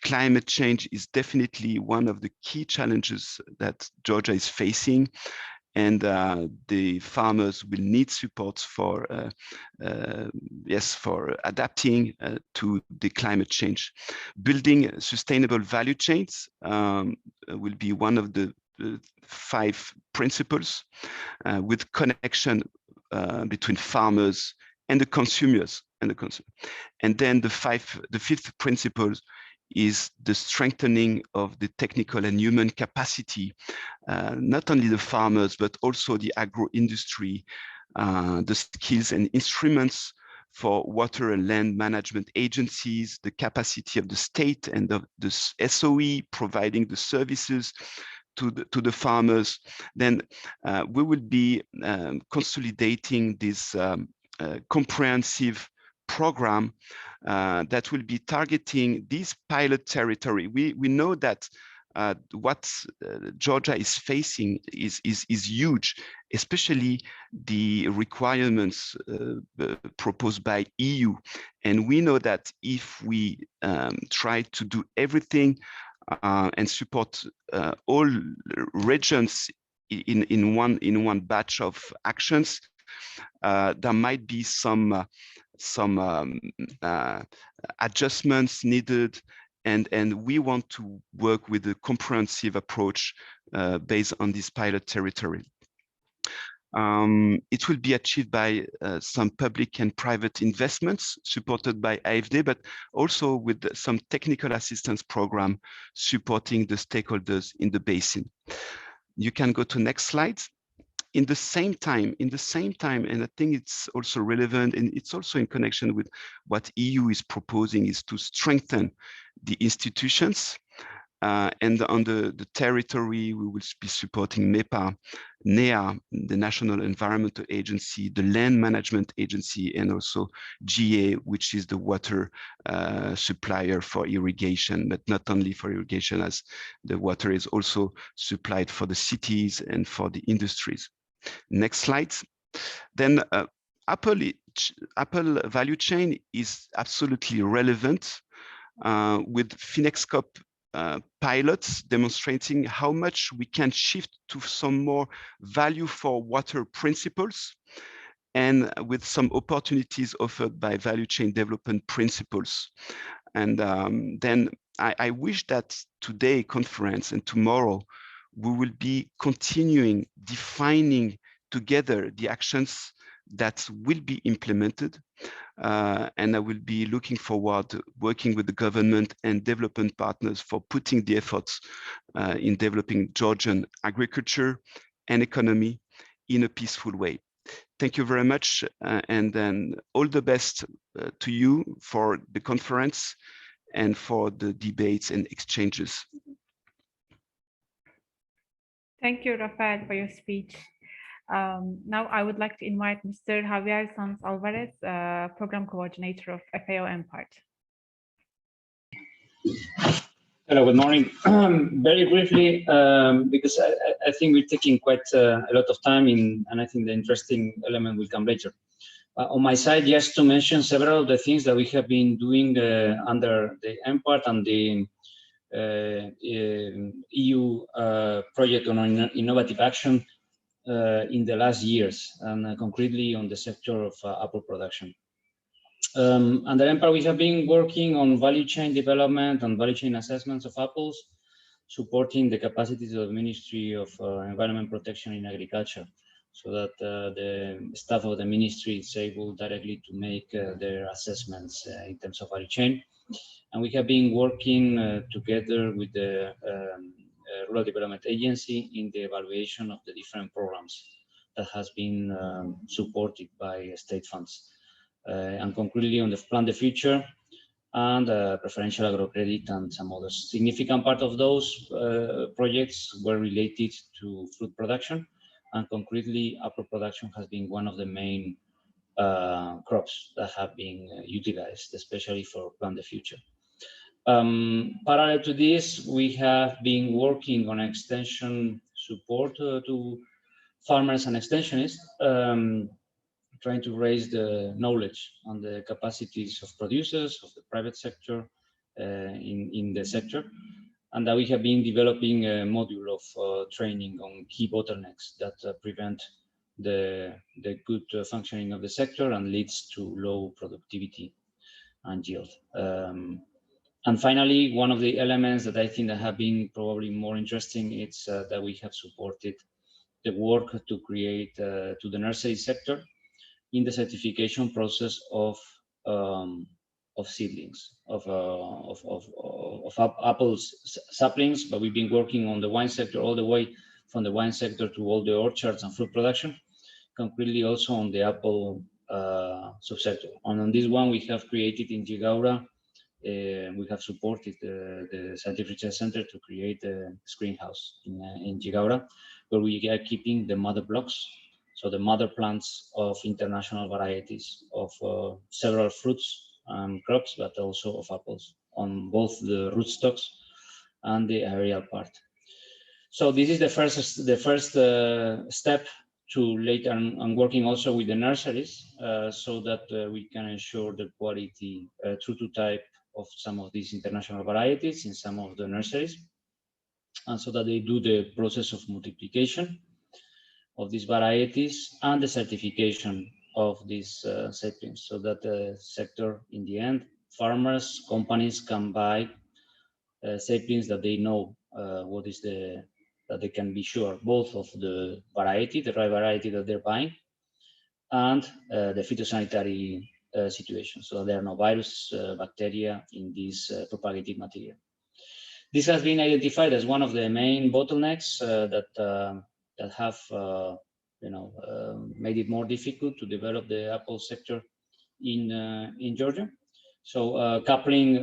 Climate change is definitely one of the key challenges that Georgia is facing, and the farmers will need support for adapting to the climate change. Building sustainable value chains will be one of the 5 principles, with connection between farmers and the consumers and then the 5th principle is the strengthening of the technical and human capacity, not only the farmers, but also the agro-industry, the skills and instruments for water and land management agencies, the capacity of the state and of the SOE providing the services to the farmers. Then we will be consolidating this comprehensive program that will be targeting this pilot territory. We know that what Georgia is facing is huge, especially the requirements proposed by EU. And we know that if we try to do everything and support all regions in one batch of actions, there might be some some adjustments needed, and we want to work with a comprehensive approach based on this pilot territory. It will be achieved by some public and private investments supported by AFD, but also with some technical assistance program supporting the stakeholders in the basin. You can go to next slide. In the same time, and I think it's also relevant, and it's also in connection with what EU is proposing, is to strengthen the institutions. And on the territory, we will be supporting MEPA, NEA, the National Environmental Agency, the Land Management Agency, and also GA, which is the water supplier for irrigation, but not only for irrigation, as the water is also supplied for the cities and for the industries. Next slide. Then Apple value chain is absolutely relevant with FinExCoop pilots demonstrating how much we can shift to some more value for water principles, and with some opportunities offered by value chain development principles. And then I wish that today conference and tomorrow we will be continuing defining together the actions that will be implemented. And I will be looking forward to working with the government and development partners for putting the efforts in developing Georgian agriculture and economy in a peaceful way. Thank you very much, and then all the best to you for the conference and for the debates and exchanges. Thank you, Rafael, for your speech. Now I would like to invite Mr. Javier Sanz Alvarez, Program Coordinator of FAO MPART. Hello, good morning. Very briefly, because I think we're taking quite a lot of time and I think the interesting element will come later. On my side, just to mention several of the things that we have been doing under the MPART and the EU project on innovative action in the last years, and concretely on the sector of apple production. Under MPART, we have been working on value chain development and value chain assessments of apples, supporting the capacities of the Ministry of Environment Protection in Agriculture, so that the staff of the ministry is able directly to make their assessments in terms of value chain. And we have been working together with the Rural Development Agency in the evaluation of the different programs that has been supported by state funds. And concretely on the Plan the Future and preferential agrocredit and some others. Significant part of those projects were related to fruit production, and concretely apple production has been one of the main crops that have been utilized, especially for Plan the Future. Parallel to this, we have been working on extension support to farmers and extensionists, trying to raise the knowledge on the capacities of producers, of the private sector in the sector, and that we have been developing a module of training on key bottlenecks that prevent the good functioning of the sector and leads to low productivity and yield. And finally, one of the elements that I think that have been probably more interesting is that we have supported the work to create to the nursery sector in the certification process of seedlings, of apple saplings, but we've been working on the wine sector all the way from the wine sector to all the orchards and fruit production, concretely also on the apple subsector. And on this one, we have created in Jigaura, we have supported the Scientific Research Center to create a greenhouse in Jigaura, where we are keeping the mother blocks, so the mother plants of international varieties of several fruits and crops, but also of apples on both the rootstocks and the aerial part. So this is the first step to later and working also with the nurseries, so that we can ensure the quality true to type of some of these international varieties in some of the nurseries, and so that they do the process of multiplication of these varieties and the certification of these saplings, so that the sector, in the end, farmers, companies can buy saplings that they know what is that they can be sure both of the variety, the right variety that they're buying, and the phytosanitary situation, so there are no virus, bacteria in this propagated material. This has been identified as one of the main bottlenecks that have made it more difficult to develop the apple sector in Georgia. So coupling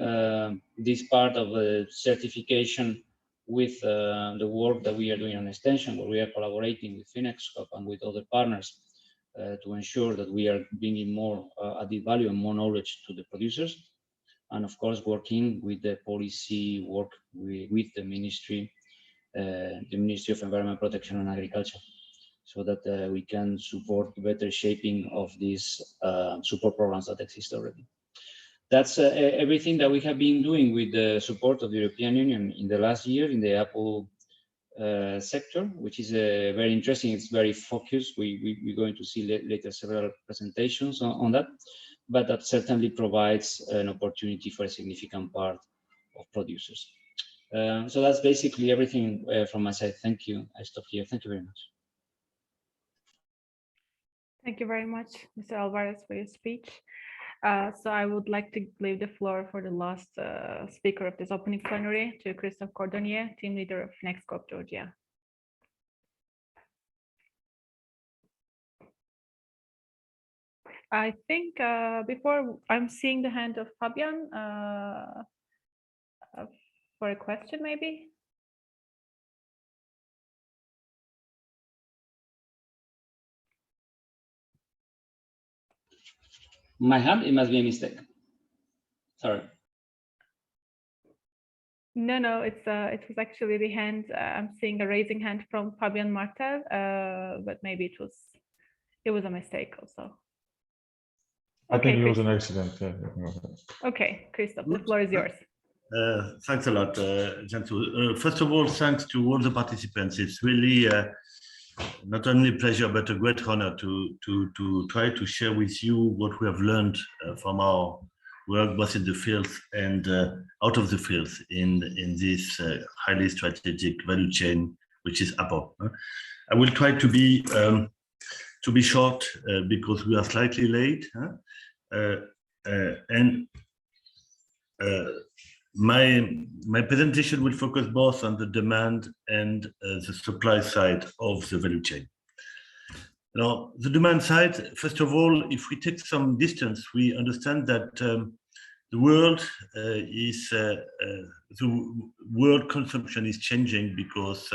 this part of the certification with the work that we are doing on extension, where we are collaborating with FinExCoop and with other partners to ensure that we are bringing more added value and more knowledge to the producers. And of course, working with the policy work with the Ministry of Environment Protection and Agriculture, so that we can support better shaping of these support programs that exist already. That's everything that we have been doing with the support of the European Union in the last year in the apple sector, which is very interesting. It's very focused. We're going to see later several presentations on that, but that certainly provides an opportunity for a significant part of producers. So that's basically everything from my side. Thank you. I stop here. Thank you very much. Thank you very much, Mr. Alvarez, for your speech. So I would like to leave the floor for the last speaker of this opening plenary, to Christophe Cordonnier, team leader of FinExCoop Georgia. I think before I'm seeing the hand of Fabian for a question, maybe. My hand, it must be a mistake. Sorry. No, it was actually the hand. I'm seeing a raising hand from Fabian Martel, but maybe it was a mistake also. I think Okay, it was an Christophe. accident. Okay, Christophe, the floor is yours. Thanks a lot, Jantu. First of all, thanks to all the participants. It's really not only a pleasure, but a great honor to try to share with you what we have learned from our work, both in the field and out of the field in this highly strategic value chain, which is apple. I will try to be short because we are slightly late. My presentation will focus both on the demand and the supply side of the value chain. Now, the demand side, first of all, if we take some distance, we understand that the world consumption is changing because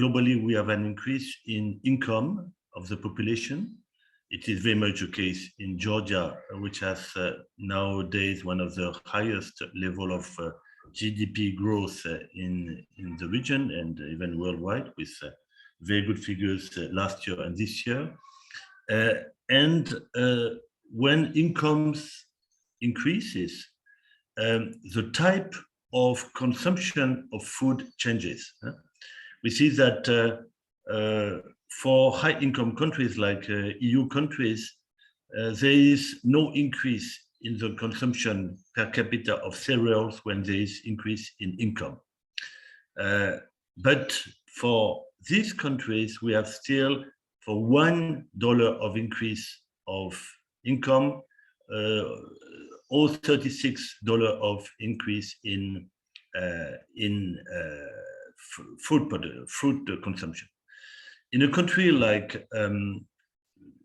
globally we have an increase in income of the population. It is very much the case in Georgia, which has nowadays one of the highest level of GDP growth in the region and even worldwide, with very good figures last year and this year. When incomes increases, the type of consumption of food changes. We see that for high-income countries like EU countries, there is no increase in the consumption per capita of cereals when there is increase in income. But for these countries, we have still, for $1 of increase of income, or $36 of increase in food consumption. In a country like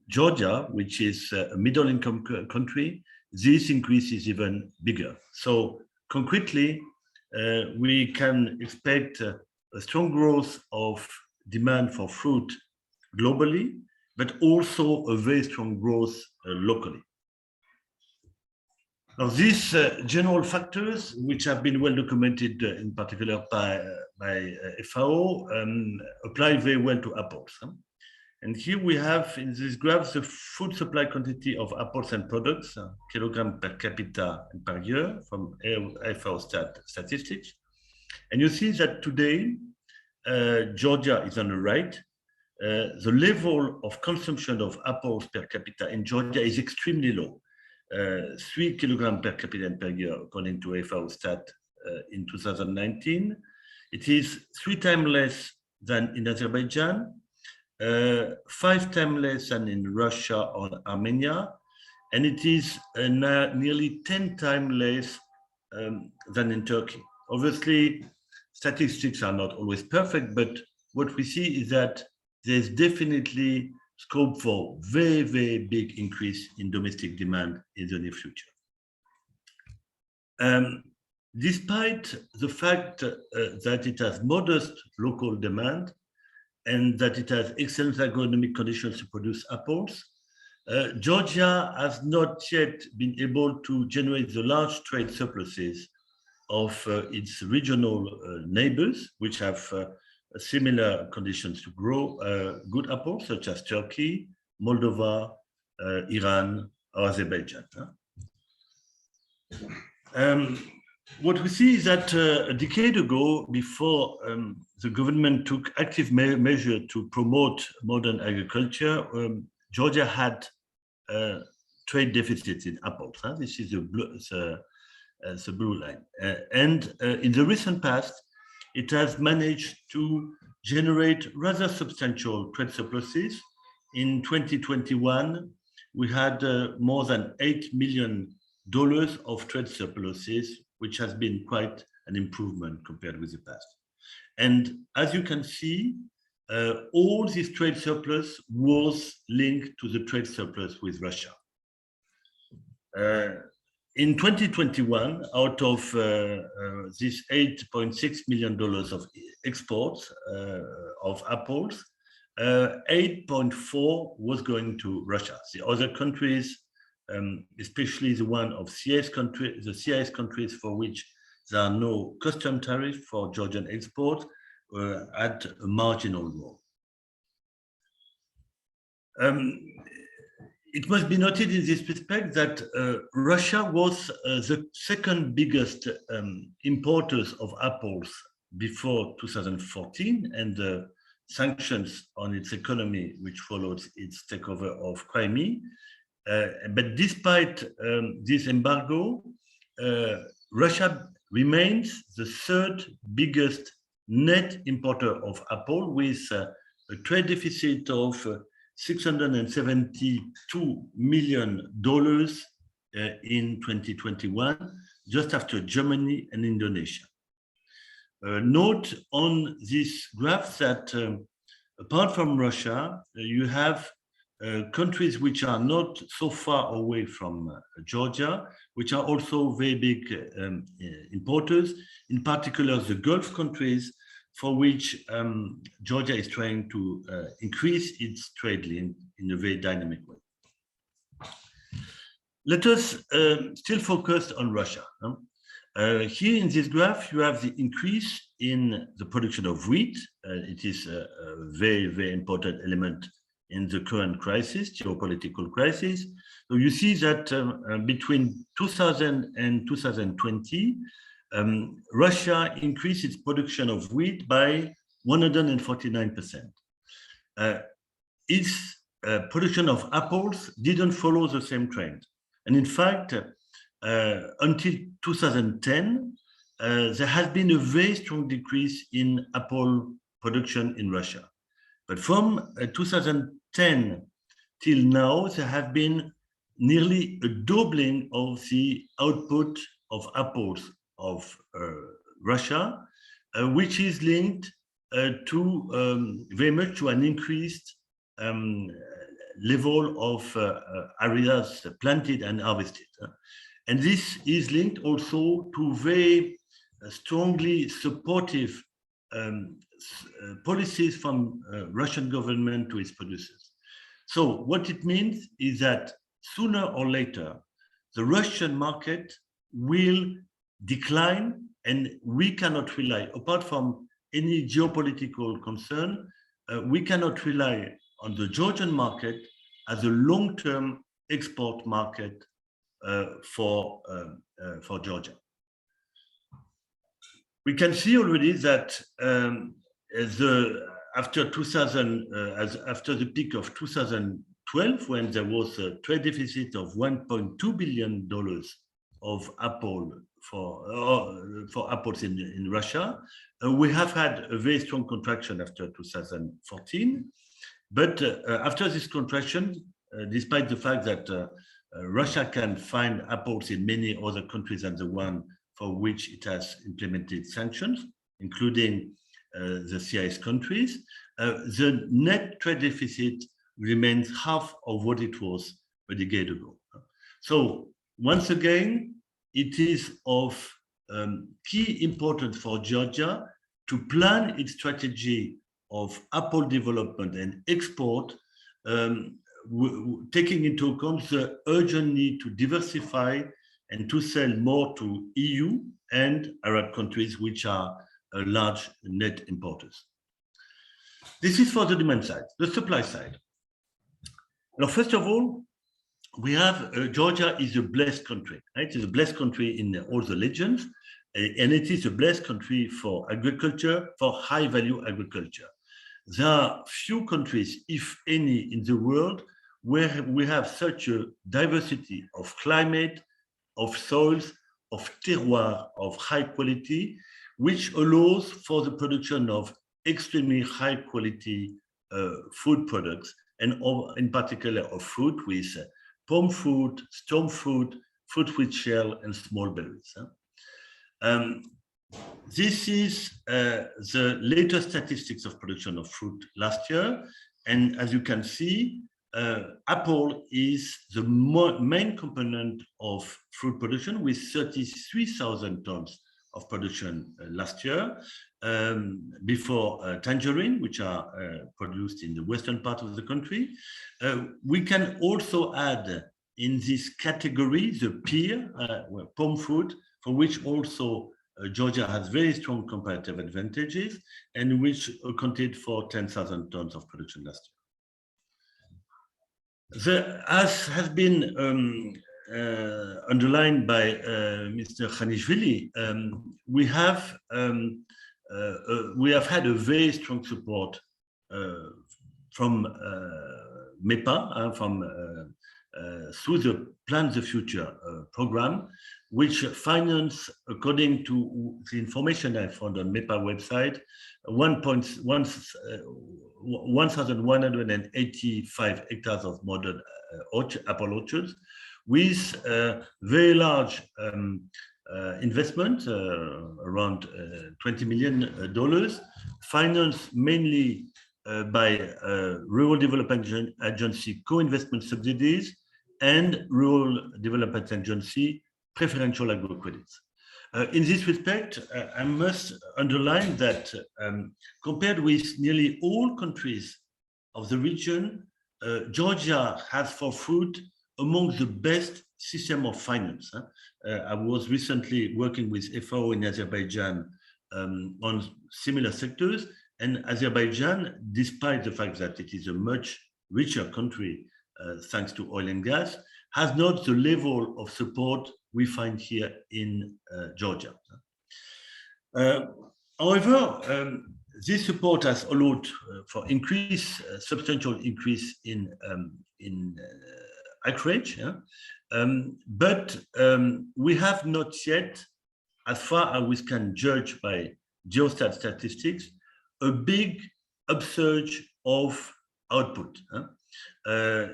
Georgia, which is a middle-income country, this increase is even bigger. So concretely, we can expect a strong growth of demand for fruit globally, but also a very strong growth locally. Now, these general factors, which have been well documented in particular by FAO, apply very well to apples. And here we have in this graph the food supply quantity of apples and products, kilogram per capita and per year from FAO statistics. And you see that today, Georgia is on the right, the level of consumption of apples per capita in Georgia is extremely low. 3 kilograms per capita per year, according to FAO stat in 2019. It is 3 times less than in Azerbaijan, 5 times less than in Russia or Armenia, and it is nearly 10 times less than in Turkey. Obviously, statistics are not always perfect, but what we see is that there's definitely scope for very, very big increase in domestic demand in the near future. Despite the fact that it has modest local demand and that it has excellent agronomic conditions to produce apples, Georgia has not yet been able to generate the large trade surpluses of its regional neighbors, which have similar conditions to grow good apples, such as Turkey, Moldova, Iran, or Azerbaijan. What we see is that a decade ago, before the government took active measure to promote modern agriculture, Georgia had trade deficits in apples. This is the blue line. And in the recent past, it has managed to generate rather substantial trade surpluses. In 2021, we had more than $8 million of trade surpluses, which has been quite an improvement compared with the past. And as you can see, all this trade surplus was linked to the trade surplus with Russia. In 2021, out of this $8.6 million of exports of apples, 8.4 was going to Russia. The other countries, especially the one of CIS countries, the CIS countries for which there are no custom tariffs for Georgian export, had a marginal role. It must be noted in this respect that Russia was the second biggest importers of apples before 2014, and the sanctions on its economy, which followed its takeover of Crimea. But despite this embargo, Russia remains the third biggest net importer of apple, with a trade deficit of $672 million in 2021, just after Germany and Indonesia. Note on this graph that apart from Russia, you have countries which are not so far away from Georgia, which are also very big importers, in particular the Gulf countries, for which Georgia is trying to increase its trade link in a very dynamic way. Let us still focus on Russia. Here in this graph, you have the increase in the production of wheat. It is a very, very important element in the current crisis, geopolitical crisis. So you see that between 2000 and 2020, Russia increased its production of wheat by 149%. Its production of apples didn't follow the same trend. And in fact, until 2010, there has been a very strong decrease in apple production in Russia. But from 2010 till now, there have been nearly a doubling of the output of apples of Russia, which is linked to very much to an increased level of areas planted and harvested. And this is linked also to very strongly supportive policies from Russian government to its producers. So what it means is that sooner or later, the Russian market will decline, and we cannot rely, apart from any geopolitical concern, we cannot rely on the Georgian market as a long-term export market for Georgia. We can see already that the after 2000, after the peak of 2012, when there was a trade deficit of $1.2 billion of apple for apples in Russia, we have had a very strong contraction after 2014. But after this contraction, despite the fact that Russia can find apples in many other countries than the one for which it has implemented sanctions, including the CIS countries, the net trade deficit remains half of what it was a decade ago. So once again, it is of key importance for Georgia to plan its strategy of apple development and export, taking into account the urgent need to diversify and to sell more to EU and Arab countries, which are large net importers. This is for the demand side. The supply side. Now, first of all, we have Georgia is a blessed country. Right? It is a blessed country in all the legends, and it is a blessed country for agriculture, for high-value agriculture. There are few countries, if any, in the world where we have such a diversity of climate, of soils, of terroir, of high quality, which allows for the production of extremely high quality food products, and in particular of fruit with palm fruit, storm fruit, fruit with shell, and small berries. This is the latest statistics of production of fruit last year. And as you can see, apple is the main component of fruit production with 33,000 tons of production last year, before tangerine, which are produced in the western part of the country. We can also add in this category the pear, palm fruit, for which also Georgia has very strong comparative advantages and which accounted for 10,000 tons of production last year. As has been underlined by Mr. Khanishvili, we have had a very strong support from MEPA, through the Plan the Future program, which finance, according to the information I found on MEPA website, 1,185 hectares of modern apple orchards, with very large investment, around $20 million, financed mainly by Rural Development Agency co-investment subsidies and Rural Development Agency preferential agro credits. In this respect, I must underline that compared with nearly all countries of the region, Georgia has for fruit among the best system of finance. I was recently working with FAO in Azerbaijan on similar sectors, and Azerbaijan, despite the fact that it is a much richer country thanks to oil and gas, has not the level of support we find here in Georgia. However, this support has allowed for substantial increase in acreage, but we have not yet, as far as we can judge by Geostat statistics, a big upsurge of output.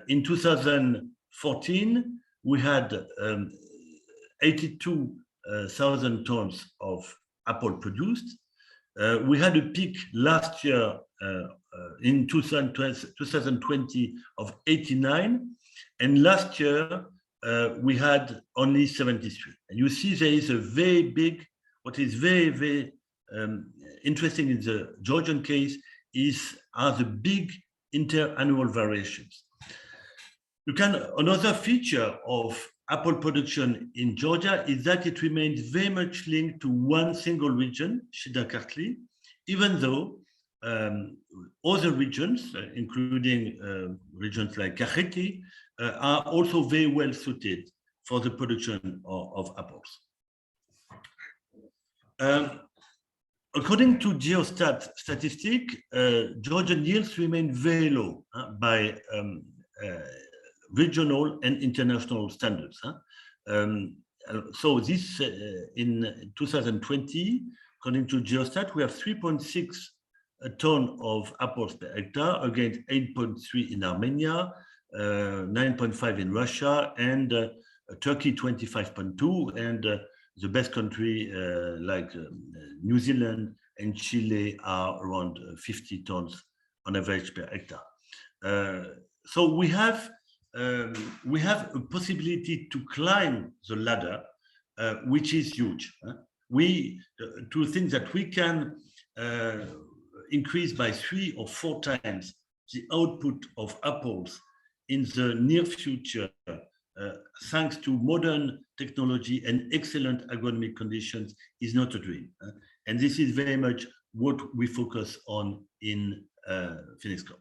In 2014, we had 82,000 tons of apple produced. We had a peak last year in 2020 of 89, and last year we had only 73. And you see there is a very big, what is very, very interesting in the Georgian case are the big inter-annual variations. Another feature of apple production in Georgia is that it remains very much linked to one single region, Shida-Kartli, even though other regions, including regions like Kakheti, are also very well suited for the production of apples. according to Geostat statistic, Georgian yields remain very low by regional and international standards. So this in 2020, according to Geostat, we have 3.6 ton of apples per hectare against 8.3 in Armenia, 9.5 in Russia, and Turkey 25.2, and the best country like New Zealand and Chile are around 50 tons on average per hectare. So we have a possibility to climb the ladder, which is huge. To think that we can increase by 3 or 4 times the output of apples in the near future, thanks to modern technology and excellent agronomic conditions, is not a dream. And this is very much what we focus on in FinExCoop.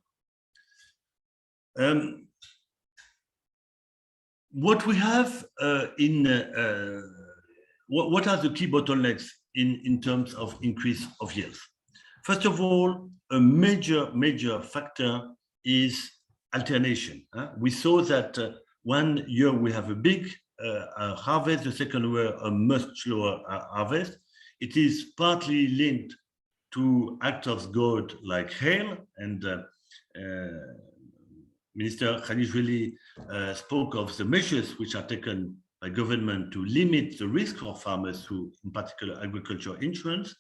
What we have what are the key bottlenecks in terms of increase of yields? First of all, a major factor is alternation. We saw that 1 year we have a big harvest, the second year a much lower harvest. It is partly linked to actors God like hail, and Minister Khanishvili spoke of the measures which are taken by government to limit the risk for farmers through, in particular, agriculture insurance.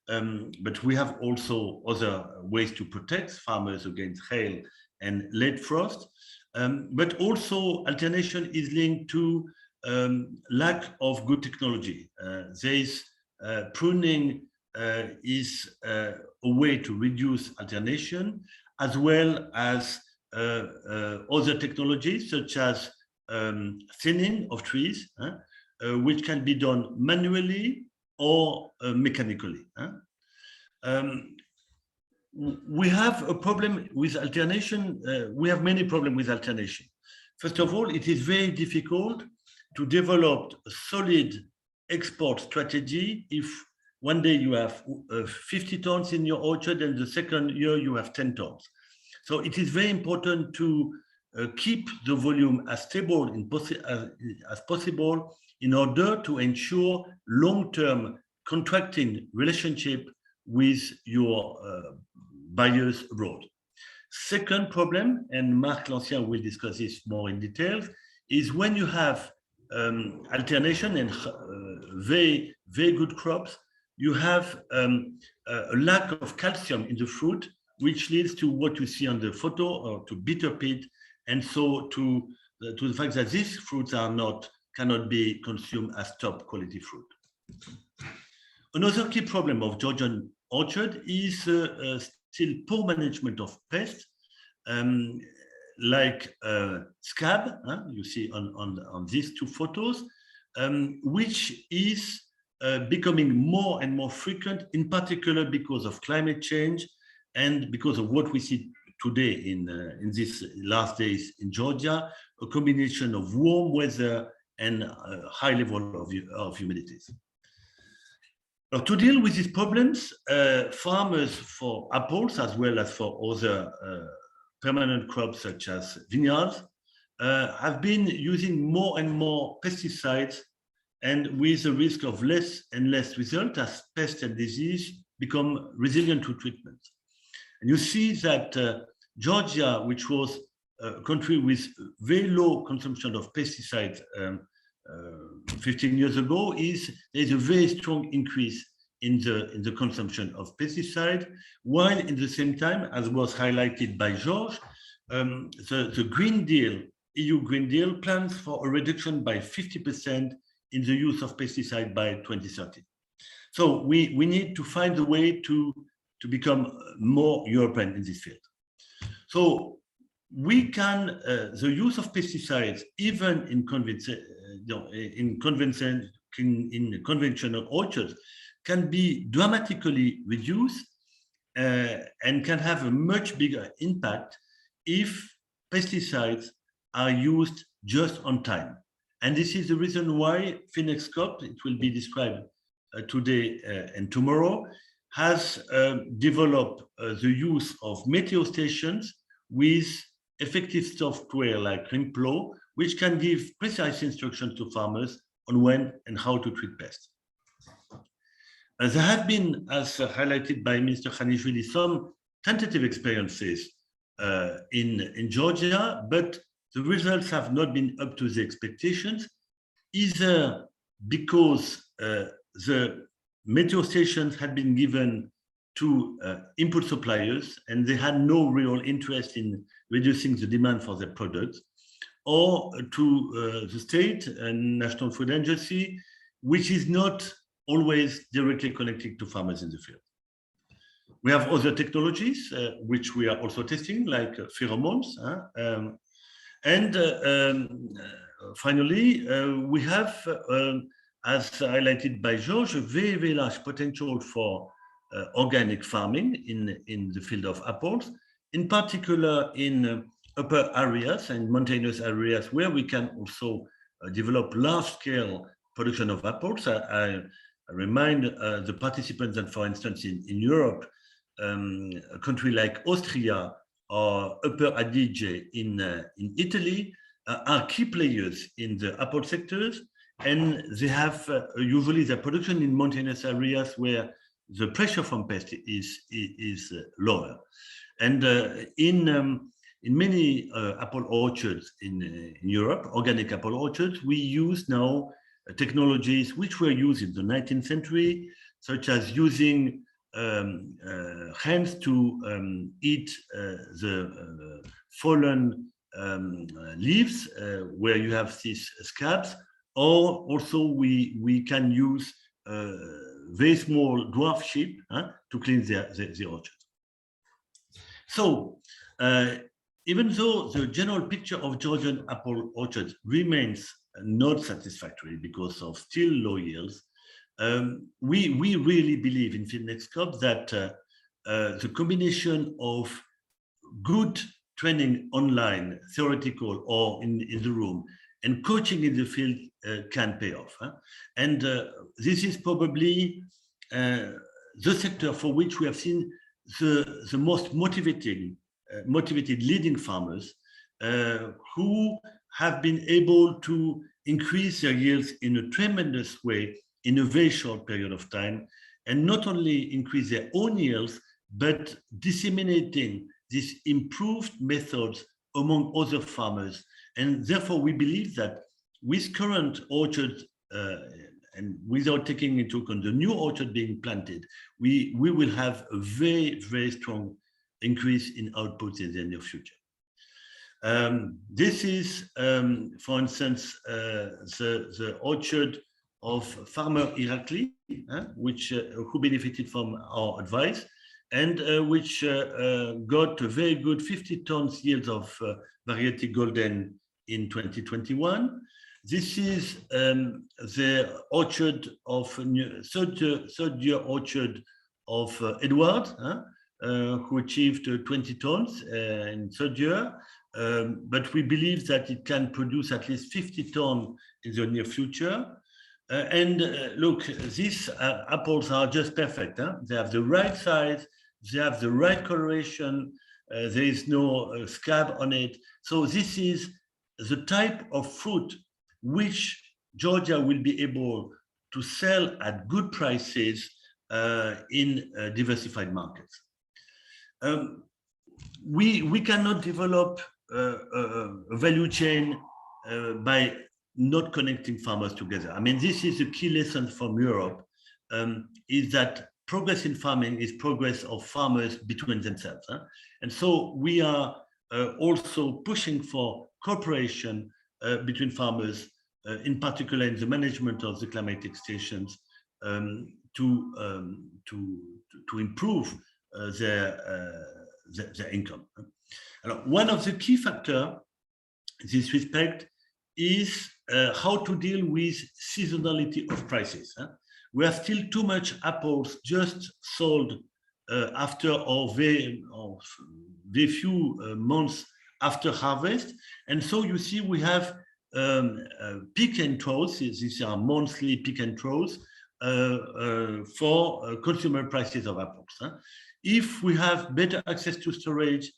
But we have also other ways to protect farmers against hail and late frost. But also alternation is linked to lack of good technology. There is pruning is a way to reduce alternation, as well as other technologies such as thinning of trees, which can be done manually or mechanically. We have a problem with alternation. We have many problems with alternation. First of all, it is very difficult to develop a solid export strategy if one day you have 50 tons in your orchard and the second year you have 10 tons. So it is very important to keep the volume as stable as possible in order to ensure long-term contracting relationship with your buyers abroad. Second problem, and Marc Lancien will discuss this more in detail, is when you have alternation and very good crops, you have a lack of calcium in the fruit, which leads to what you see on the photo, or to bitter pit, and so to the fact that these fruits cannot be consumed as top quality fruit. Another key problem of Georgian orchard is still poor management of pests, like scab, you see on these two photos, which is becoming more and more frequent, in particular because of climate change and because of what we see today in these last days in Georgia, a combination of warm weather and high level of humidities. Now, to deal with these problems, farmers for apples, as well as for other permanent crops such as vineyards, have been using more and more pesticides, and with the risk of less and less result as pests and disease become resilient to treatment. And you see that Georgia, which was a country with very low consumption of pesticides 15 years ago, there's a very strong increase in the consumption of pesticide, while in the same time, as was highlighted by George, the Green Deal, EU Green Deal, plans for a reduction by 50% in the use of pesticide by 2030. So we need to find a way to become more European in this field. So we can, the use of pesticides, even in conventional orchards, can be dramatically reduced and can have a much bigger impact if pesticides are used just on time. And this is the reason why FinExCoop, it will be described today and tomorrow, has developed the use of meteo stations with effective software like Rimplo, which can give precise instructions to farmers on when and how to treat pests. There have been, as highlighted by Mr. Khanishvili, some tentative experiences in Georgia, but the results have not been up to the expectations, either because the meteo stations had been given to input suppliers and they had no real interest in reducing the demand for their products, or to the state and National Food Agency, which is not always directly connected to farmers in the field. We have other technologies which we are also testing, like pheromones. Finally, we have, as highlighted by George, a very, very large potential for organic farming in the field of apples, in particular in upper areas and mountainous areas where we can also develop large-scale production of apples. I remind the participants that, for instance, in Europe, a country like Austria or Upper Adige in Italy are key players in the apple sectors, and they have usually their production in mountainous areas where the pressure from pests is lower. And in many apple orchards in Europe, organic apple orchards, we use now technologies which were used in the 19th century, such as using hens to eat the fallen leaves where you have these scabs, or also we can use very small dwarf sheep to clean the orchard. So even though the general picture of Georgian apple orchards remains not satisfactory because of still low yields, we really believe in FinExCoop that the combination of good training online, theoretical or in the room, and coaching in the field can pay off. And this is probably the sector for which we have seen the most motivated leading farmers who have been able to increase their yields in a tremendous way in a very short period of time, and not only increase their own yields, but disseminating these improved methods among other farmers. And therefore, we believe that with current orchards, and without taking into account the new orchard being planted, we will have a very, very strong increase in output in the near future. This is, for instance, the orchard of farmer Irakli, which who benefited from our advice, and which got a very good 50 tons yield of variety Golden in 2021. This is the orchard of third year orchard of Edward, who achieved 20 tons in third year. But we believe that it can produce at least 50 tons in the near future. Look, these apples are just perfect. They have the right size, they have the right coloration, there is no scab on it. So this is the type of fruit which Georgia will be able to sell at good prices in diversified markets. We cannot develop a value chain by not connecting farmers together. I mean, this is a key lesson from Europe, is that progress in farming is progress of farmers between themselves. And so we are also pushing for cooperation between farmers, in particular in the management of the climatic stations, to improve their income. One of the key factors in this respect is how to deal with seasonality of prices. We have still too much apples just sold after or very few months after harvest. And so you see we have peak and troughs. These are monthly peak and troughs for consumer prices of apples. If we have better access to storage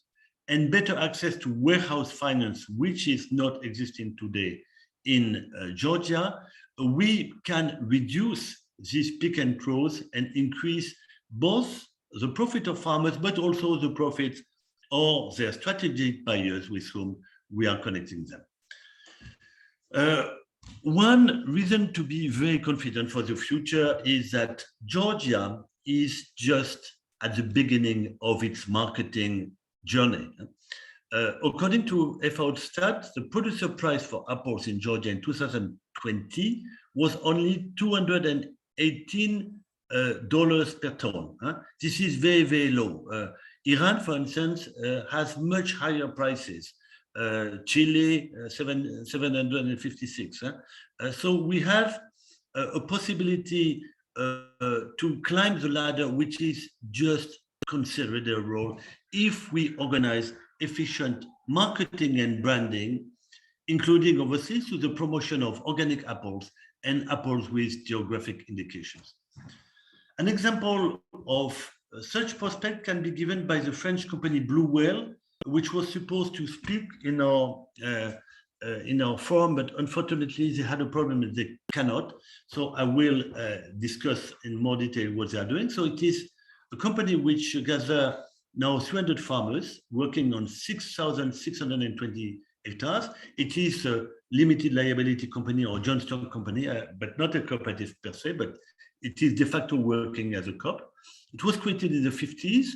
and better access to warehouse finance, which is not existing today in Georgia, we can reduce these peak and troughs and increase both the profit of farmers, but also the profits of their strategic buyers with whom we are connecting them. One reason to be very confident for the future is that Georgia is just at the beginning of its marketing journey. According to FAO stats, the producer price for apples in Georgia in 2020 was only $218 per ton. This is very, very low. Iran, for instance, has much higher prices. Chile, 756. So we have a possibility to climb the ladder, which is just considerable if we organize efficient marketing and branding, including overseas to the promotion of organic apples and apples with geographic indications. An example of such prospect can be given by the French company Blue Whale, which was supposed to speak in our forum, but unfortunately they had a problem that they cannot. So I will discuss in more detail what they are doing. So it is a company which gathers now 300 farmers working on 6,620 hectares. It is a limited liability company or joint stock company, but not a cooperative per se, but it is de facto working as a COP. It was created in the 50s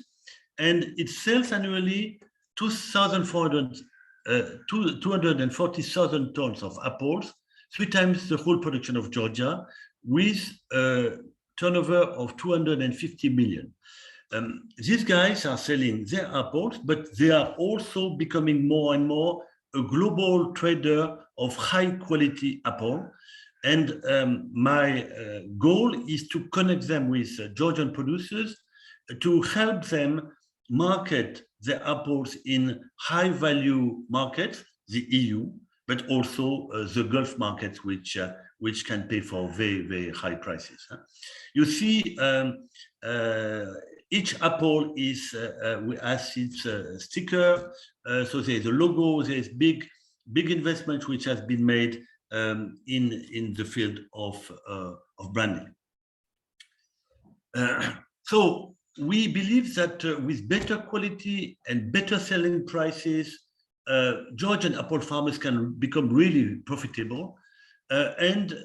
and it sells annually 240,000 tons of apples, 3 times the whole production of Georgia, with a turnover of 250 million. These guys are selling their apples, but they are also becoming more and more a global trader of high quality apple. And my goal is to connect them with Georgian producers to help them market their apples in high value markets, the EU, but also the Gulf markets, which can pay for very, very high prices. You see, each apple has its sticker. So there's a logo, there's big investment which has been made in the field of branding. So we believe that with better quality and better selling prices, Georgian apple farmers can become really profitable. And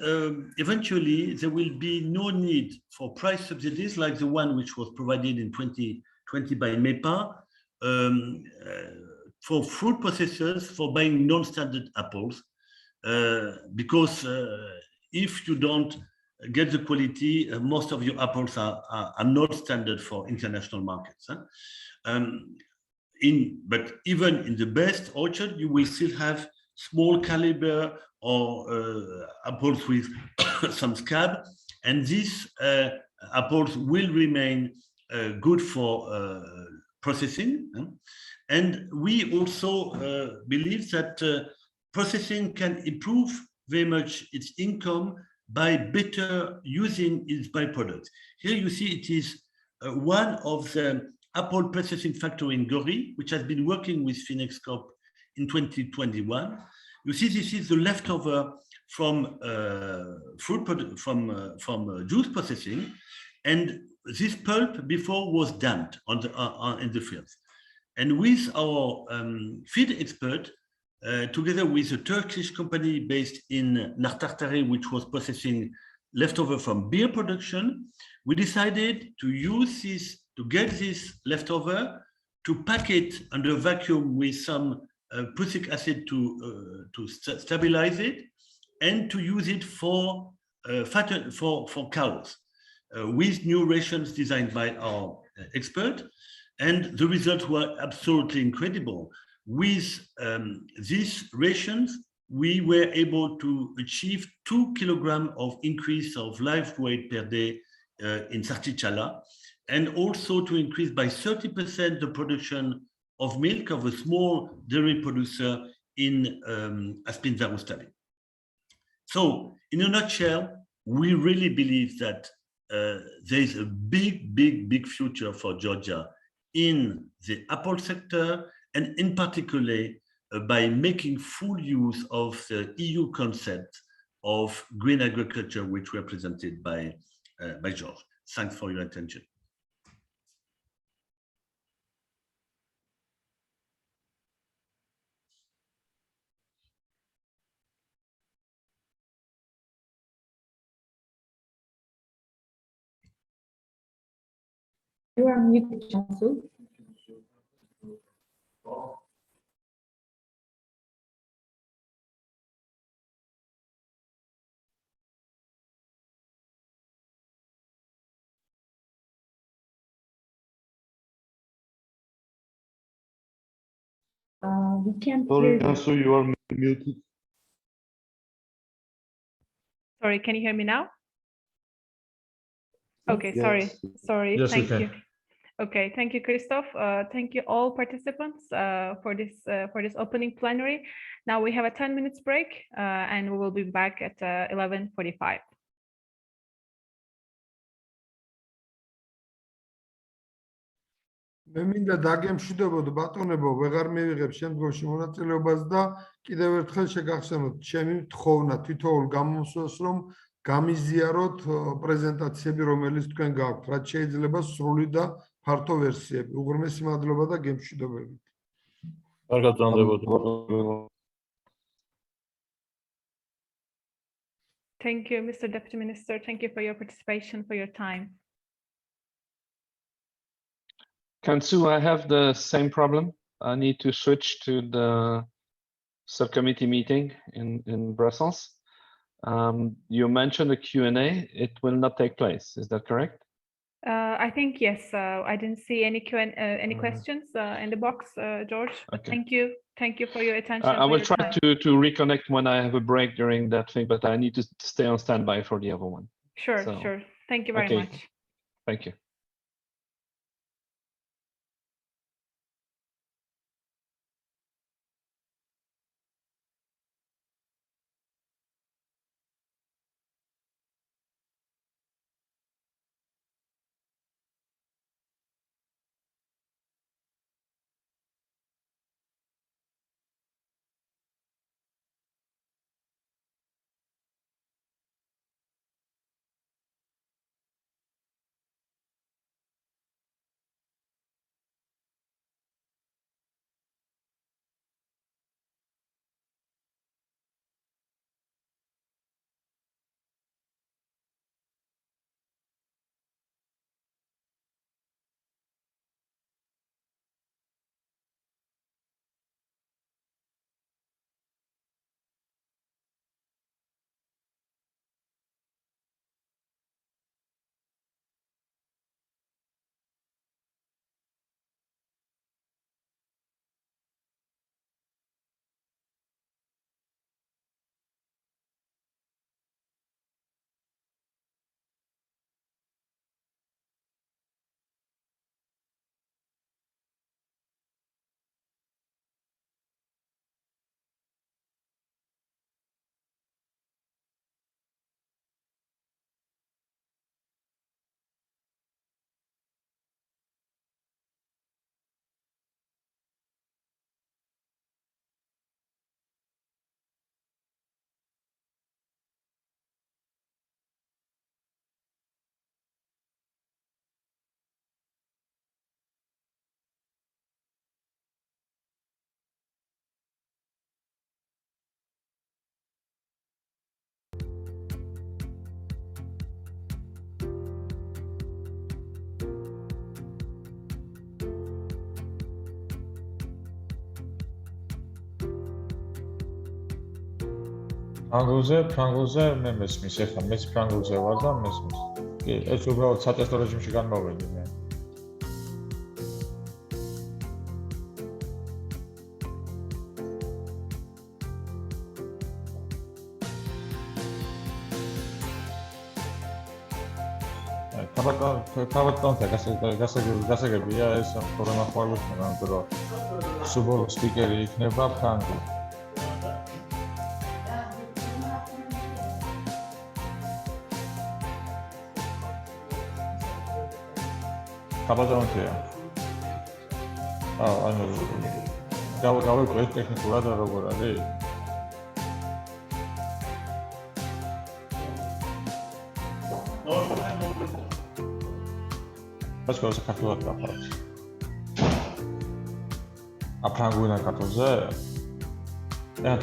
eventually, there will be no need for price subsidies like the one which was provided in 2020 by MEPA for fruit processors for buying non-standard apples. Because if you don't get the quality, most of your apples are not standard for international markets. But even in the best orchard, you will still have small caliber or apples with some scab, and these apples will remain good for processing. And we also believe that processing can improve very much its income by better using its byproducts. Here you see it is one of the apple processing factory in Gori, which has been working with FinExCoop in 2021. You see this is the leftover from juice processing, and this pulp before was dumped in the fields. And with our feed expert, together with a Turkish company based in Nartartari, which was processing leftover from beer production, we decided to use this, to get this leftover, to pack it under vacuum with some prussic acid to stabilize it, and to use it for cows with new rations designed by our expert. And the results were absolutely incredible. With these rations, we were able to achieve 2 kilograms of increase of live weight per day in Sartichala, and also to increase by 30% the production of milk of a small dairy producer in Aspinza Rustavi. So, in a nutshell, we really believe that there's a big future for Georgia in the apple sector, and in particular by making full use of the EU concept of green agriculture, which were presented by George. Thanks for your attention. You are muted, Cansu. We can't hear you. Cansu, you are muted. Sorry, can you hear me now? Okay, sorry. Yes. Sorry, Yes, we thank can. you. Okay, thank you, Christoph. Thank you all participants for this opening plenary. Now we have a 10 minutes break and we will be back at 11:45. მე მინდა დაგემშვიდობოდ ბატონებო, ვეღარ მივიღებ შემდგომში მონაწილეობას და კიდევ ერთხელ შეგახსენოთ ჩემი თხოვნა თითოეულ გამომსვლელს, რომ გამიზიაროთ პრეზენტაციები, რომელიც თქვენ გაქვთ, რაც შეიძლება სრული და ფართო ვერსიები. უღრმესი მადლობა და გემშვიდობებით. კარგად გრძანდებოდი. Thank you, Mr. Deputy Minister. Thank you for your participation, for your time. Kansu, I have the same problem. I need to switch to the subcommittee meeting in Brussels. You mentioned the Q&A. It will not take place. Is that correct? I think yes. I didn't see any questions in the box, George. But Okay. thank you. Thank you for your attention. I for will your try time. to reconnect when I have a break during that thing, but I need to stay on standby for the other one. Sure, So, sure. Thank you very okay. much. Thank you. ფრანგულზე მე მესმის, ეხლა მეც ფრანგულზე ვარ და მესმის. კი, ეს უბრალოდ სატესტო რეჟიმში განმოვედი მე. გასაგებია ეს ხორონახვალოს მაგრამ რომ სუბოლო სპიკერი იქნება ფრანგული. საბაზროთია. ანუ გავიგეთ ტექნიკურად როგორ არის? Let's საქართველოს გახართ. აფრანგულიდან ქართულზე?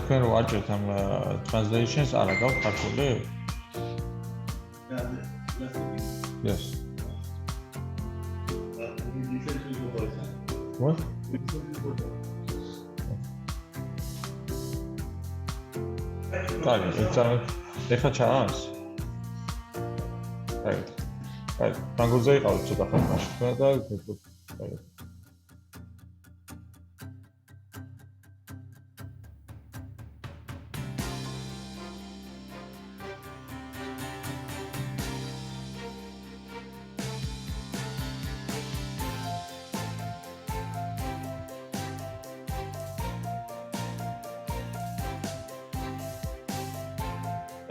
თქვენ რო აჭერთ ამ translations არა გაქვთ ქართული? Yes. What? ეხლა ჩანს? აი, ფრანგულზე იყავით ცოტა ხანში თქვენ და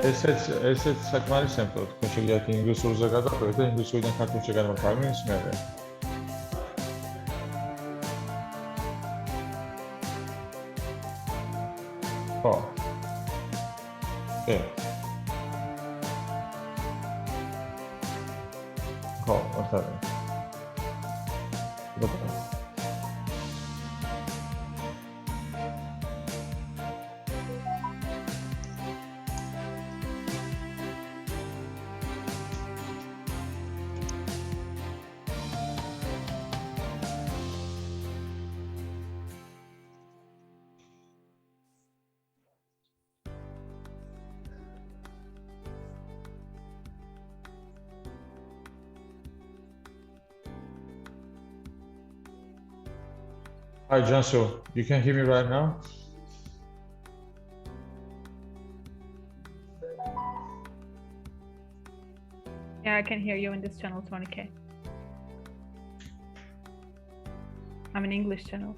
ესეც საკმარისია, თქვენ შეგიძლიათ ინგლისურზე გადავიდეთ და ინგლისურიდან ქართულში გადავართ მერე. ხო. ხო, მართალია. Hi, Jansu. You can hear me right now? Yeah, I can hear you in this channel, 20K. I'm an English channel.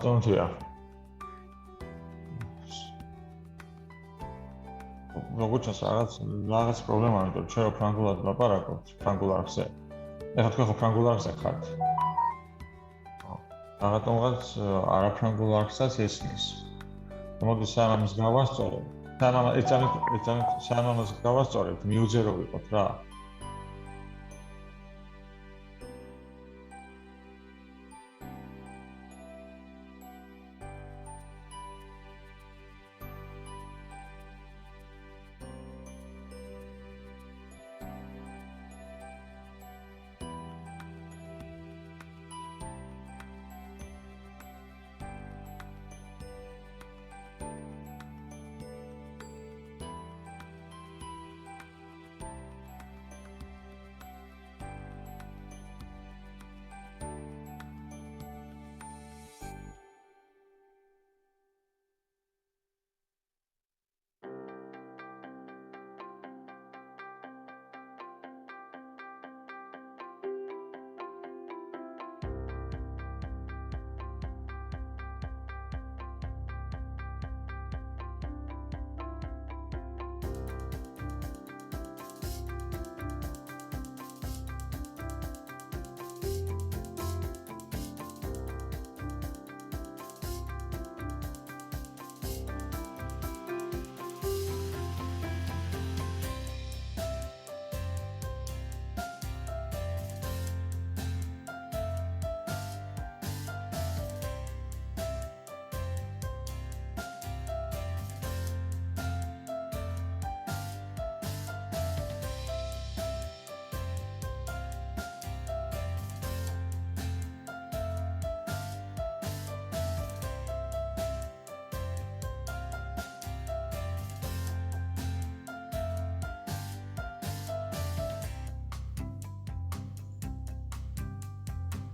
ბატონთია. როგორც რაღაც პრობლემა, იმიტომ ჩვენ ფრანგულად ვლაპარაკობთ, ფრანგულ არხზე. ეხლა თქვენ ხო ფრანგულ არხზე ხართ? რაღაცნაირად არაფრანგულ არხსაც ესმის. მოდი სანამ ის გავასწორებ, სანამ ის გავასწორებ, მიუძერო ვიყოთ რა.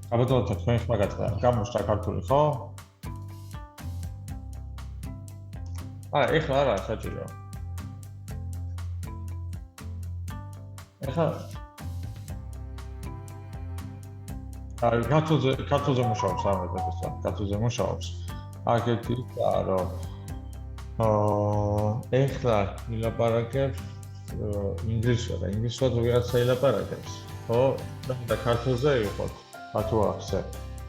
აბატონო თქვენ მაგათი გამოშთა ქართული ხო? ეხლა არა საჭირო. ეხლა ქართულზე მუშაობს ამერიკაში, ქართულზე მუშაობს. აქეთი რომ ეხლა ილაპარაკებს ინგლისურად, ინგლისურად ვიღაცა ილაპარაკებს. ხო? და ქართულზე იყოთ. თუ ახსე.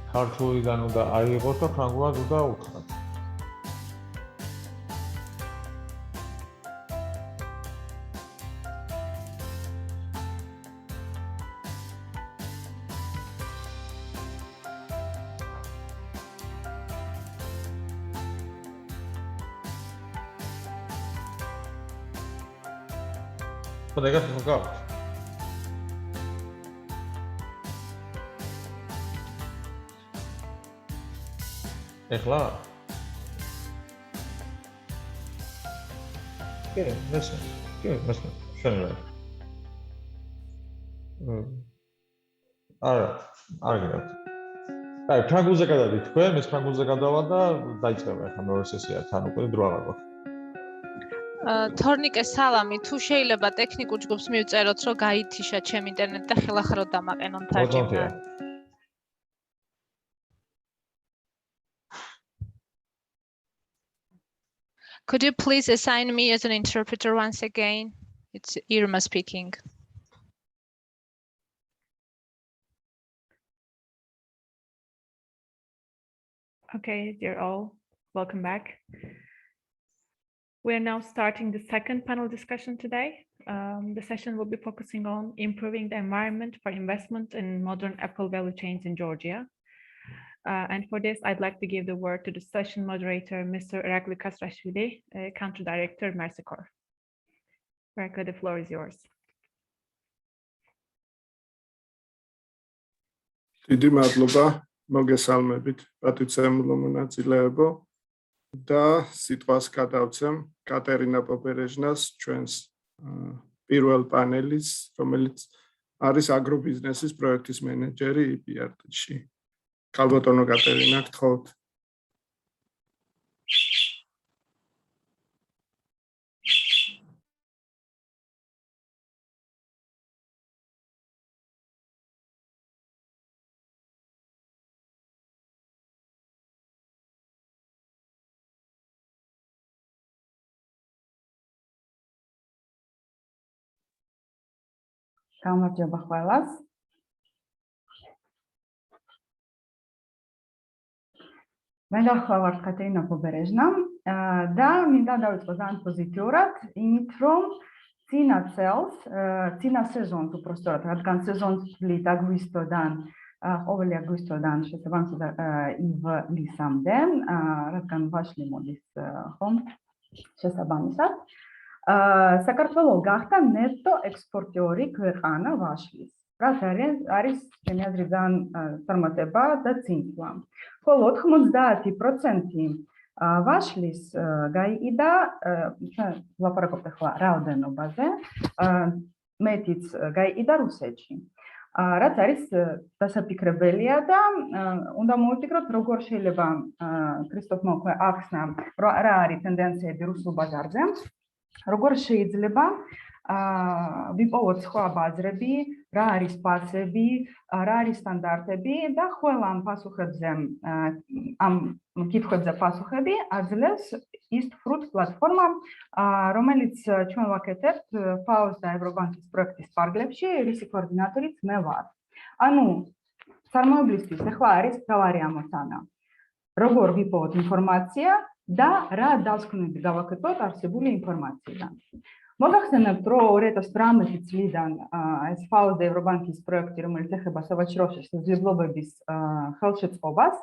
ქართულიდან უნდა აიღოთ და ფრანგულად უნდა უთხრათ. Podega trocar. ეხლა? კი, მესმე. შენელე. არ გინდათ. აი, ფრანგულზე გადავიდეთ თქვენ, ეს ფრანგულზე გადავა და დაიწყება ახლა მეორე სესია, თან უკვე დრო აღარ გვაქვს. თორნიკე სალამი, თუ შეიძლება ტექნიკურ ჯგუფს მივწეროთ, რომ გაითიშა ჩემ ინტერნეტ და ხელახლა დამაყენონ თარჯიმნა. Could you please assign me as an interpreter once again? It's Irma speaking. Okay, dear all, welcome back. We are now starting the second panel discussion today. The session will be focusing on improving the environment for investment in modern apple value chains in Georgia. And for this, I'd like to give the word to the session moderator, Mr. Irakli Kasrashvili, Country Director, Mersicor. Irakli, the floor is yours. დიდი მადლობა, მოგესალმებით, პატივცემულო მონაწილეებო და სიტყვას გადავცემ კატერინა პოპერეჟნას, ჩვენს პირველ პანელის, რომელიც არის აგრობიზნესის პროექტის მენეჯერი EPRT-ში. Καλბატონო კატერინა, გთხოვთ. გამარჯობა ყველას. მე ვარ კატერინა პოპერეჟნა და მინდა დავიწყო ძალიან პოზიტიურად, იმით რომ წინა წელს, წინა სეზონს უბრალოდ, რადგან სეზონს ვთვლით აგვისტოდან, ყოველი აგვისტოდან შესაბამისად ივლისამდე, რადგან ვაშლი მოდის ხომ შესაბამისად, საქართველო გახდა ნეტო ექსპორტიორი ქვეყანა ვაშლის. რაც არის ჩემი აზრით ძალიან წარმატება და წინსვლა. ხოლო 90% ვაშლის გაიყიდა, ჩვენ ვლაპარაკობთ ახლა რაოდენობაზე, მეტიც გაიყიდა რუსეთში. რაც არის დასაფიქრებელია და უნდა მოვიფიქროთ, როგორ შეიძლება ქრისტოფმა უკვე ახსნა, რა არის ტენდენციები რუსულ ბაზარზე, როგორ შეიძლება ვიპოვოთ სხვა ბაზრები, რა არის ფასები, რა არის სტანდარტები და ყველა ამ პასუხებზე, ამ კითხვებზე პასუხები აძლევს East Fruit პლატფორმა, რომელიც ჩვენ ვაკეთებთ FAO-ს და ევრობანკის პროექტის ფარგლებში, რისი კოორდინატორიც მე ვარ. ანუ წარმოებლისთვის ახლა არის მთავარი ამოცანა. როგორ ვიპოვოთ ინფორმაცია და რა დასკვნები გავაკეთოთ არსებული ინფორმაციიდან. მოგახსენებთ, რომ 2018 წლიდან ეს FAO-ს და ევრობანკის პროექტი, რომელიც ეხება სავაჭრო შესაძლებლობების ხელშეწყობას,